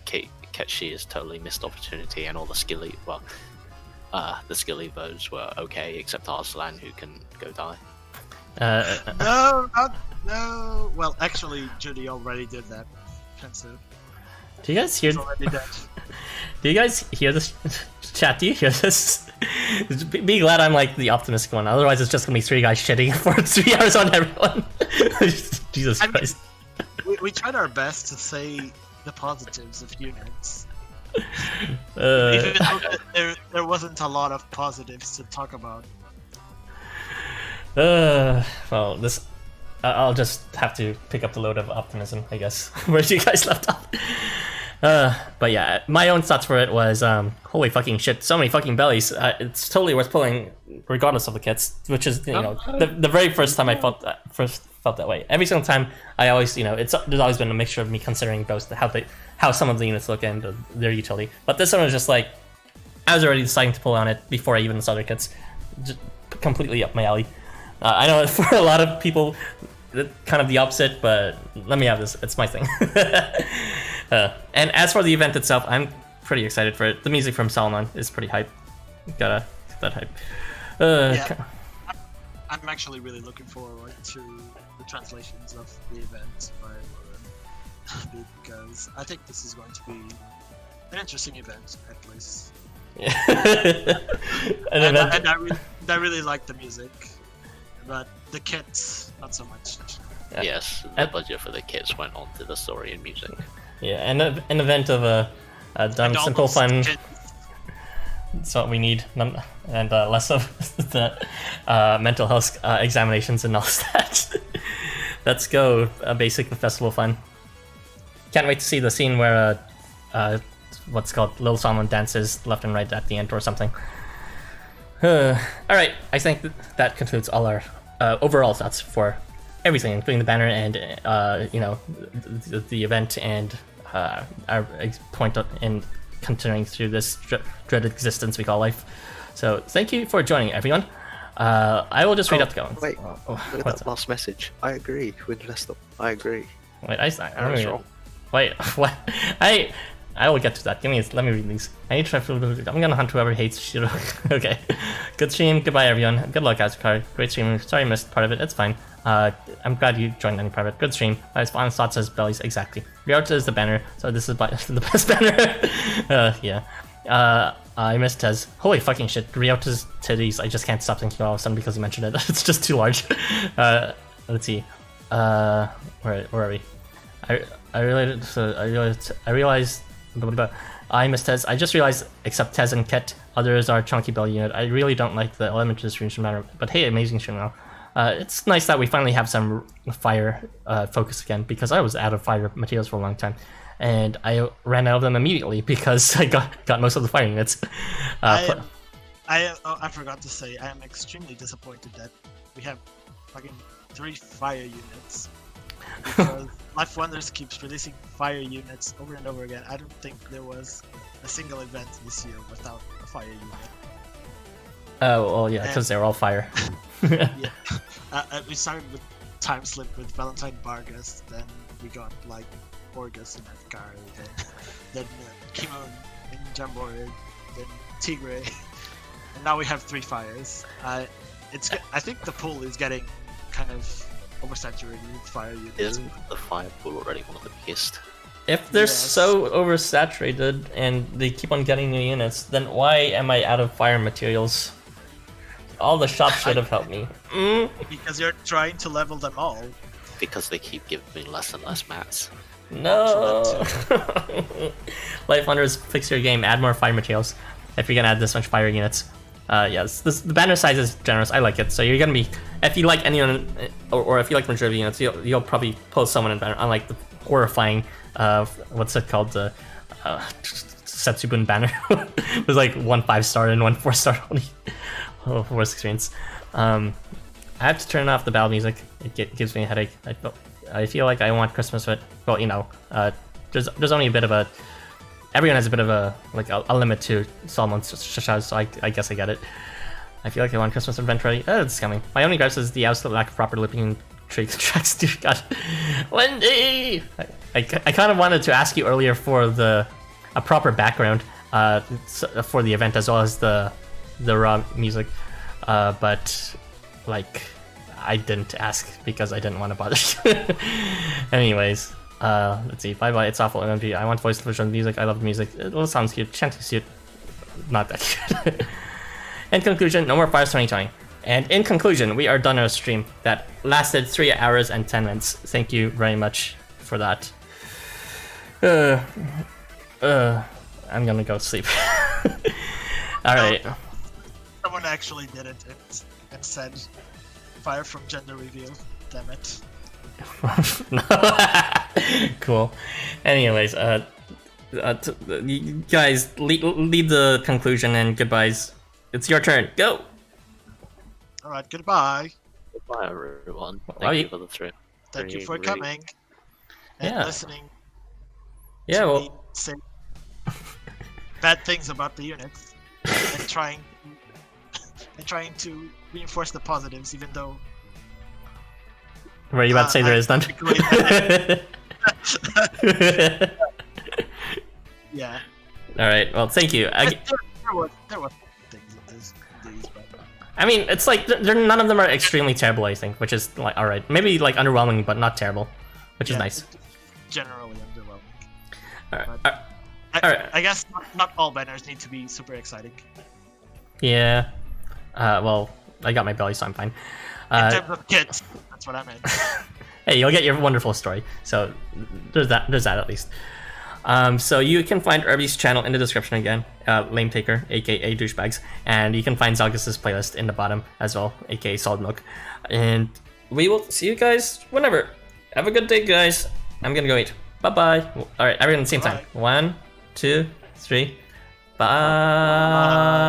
Ketchi is totally missed opportunity, and all the skill the skill evos were okay, except Arsalan, who can go die. No. Well, actually, Judy already did that. Pensive. Do you guys hear? Do you guys hear this? Chat, do you hear this? Be glad I'm like the optimistic one. Otherwise, it's just gonna be 3 guys shitting for 3 hours on everyone. Jesus Christ. We tried our best to say the positives of units. Even though there wasn't a lot of positives to talk about. Well, this. I'll just have to pick up the load of optimism, I guess, where you guys left off. But yeah, my own thoughts for it was, holy fucking shit, so many fucking bellies. It's totally worth pulling, regardless of the kits, which is, the very first time I felt that way. Every single time, I always, there's always been a mixture of me considering both how some of the units look and their utility. But this one was just like, I was already deciding to pull on it before I even saw their kits. Just completely up my alley. I know for a lot of people, kind of the opposite, but let me have this. It's my thing. And as for the event itself, I'm pretty excited for it. The music from Salomon is pretty hype. Gotta get that hype. Yeah, I'm actually really looking forward to the translations of the event by Lauren, because I think this is going to be an interesting event, at least. Yeah. and I really like the music, but the kits, not so much. Yes, the budget for the kits went on to the story and music. Yeah, and an event of a dumb, simple fun. That's what we need, and less of the mental health examinations and all that. Let's go, basic festival fun. Can't wait to see the scene where what's called Little Salmon dances left and right at the end or something. Alright, I think that concludes all our overall thoughts for everything, including the banner and the event and our point in continuing through this dreaded existence we call life. So thank you for joining, everyone. I will just read out the comments. Wait, oh, look at what's that last message. I agree with Leicester. I agree. Wait, I don't That's know. wrong. Wait, what? I will get to that. Let me read these. I need to try. I'm gonna hunt whoever hates Shiro. Okay. Good stream. Goodbye, everyone. Good luck, Azucar. Great stream. Sorry I missed part of it. It's fine. I'm glad you joined any part of it. Good stream. My honest thought says bellies. Exactly. Ryota is the banner, so this is the best banner. Yeah. I missed Tez. Holy fucking shit. Ryota's titties. I just can't stop thinking all of a sudden because you mentioned it. It's just too large. Let's see. Where are we? I realized. I miss Tez. I just realized, except Tez and Ket, others are chunky belly unit. I really don't like the elemental distribution matter, but hey, amazing stream now. It's nice that we finally have some fire focus again, because I was out of fire materials for a long time, and I ran out of them immediately because I got most of the fire units. I forgot to say, I am extremely disappointed that we have fucking 3 fire units. Because Life Wonders keeps releasing fire units over and over again. I don't think there was a single event this year without a fire unit. Oh, well, yeah, because they're all fire. Yeah. We started with Time Slip with Valentine Vargas, then we got like Orgus and Edgar, then Kimon and Jamborid, then Tigre, and now we have 3 fires. I think the pool is getting kind of oversaturated with fire units. Isn't the fire pool already one of the biggest? If they're so oversaturated and they keep on getting new units, then why am I out of fire materials? All the shops should have helped me. Because you're trying to level them all. Because they keep giving me less and less mats. No! Life Wonders, fix your game, add more fire materials. If you're gonna add this much fire units. Yes, the banner size is generous. I like it. So you're gonna be, if you like anyone, or if you like majority units, you'll probably post someone in banner. Unlike the horrifying, what's it called, the Setsubun banner. It was like 1 5-star and 1 4-star only. Oh, worst experience. I have to turn off the battle music. It gives me a headache. I feel like I want Christmas, but well, you know, there's only a bit of a. Everyone has a bit of a limit to Solomon's shashas, so I guess I get it. I feel like I want Christmas event ready. Oh, it's coming. My only gripe is the absolute lack of proper lipping tracks. Dude, God, Wendy. I kind of wanted to ask you earlier for a proper background for the event as well as the raw music, but like I didn't ask because I didn't want to bother you. Anyways. Let's see. Bye bye. It's awful. MMP. I want voice version of music. I love the music. It all sounds cute. Chanting's cute. Not that cute. In conclusion, no more fires 2020. And in conclusion, we are done our stream that lasted 3 hours and 10 minutes. Thank you very much for that. I'm gonna go sleep. All right. Someone actually did it and said, "Fire from gender reveal." Damn it. Cool. Anyways, you guys lead the conclusion and goodbyes. It's your turn. Go. All right. Goodbye. Goodbye, everyone. Thank you for the stream. Thank you for coming and listening. Yeah. To Well. me say bad things about the units and trying to reinforce the positives, even though. Were you about to say there is none? Yeah. All right. Well, thank you. There was things in these, but I mean, it's like none of them are extremely terrible. I think, which is like all right. Maybe like underwhelming, but not terrible, which is nice. Generally underwhelming. All right. I guess not all banners need to be super exciting. Yeah. Well, I got my belly, so I'm fine. In terms of kids, that's what I meant. Hey, you'll get your wonderful story. So there's that at least. So you can find Irby's channel in the description again, Lame Taker, aka Douchebags, and you can find Zalgus's playlist in the bottom as well, aka Solid Milk. And we will see you guys whenever. Have a good day, guys. I'm gonna go eat. Bye bye. All right, everyone at the same time. 1, 2, 3. Bye.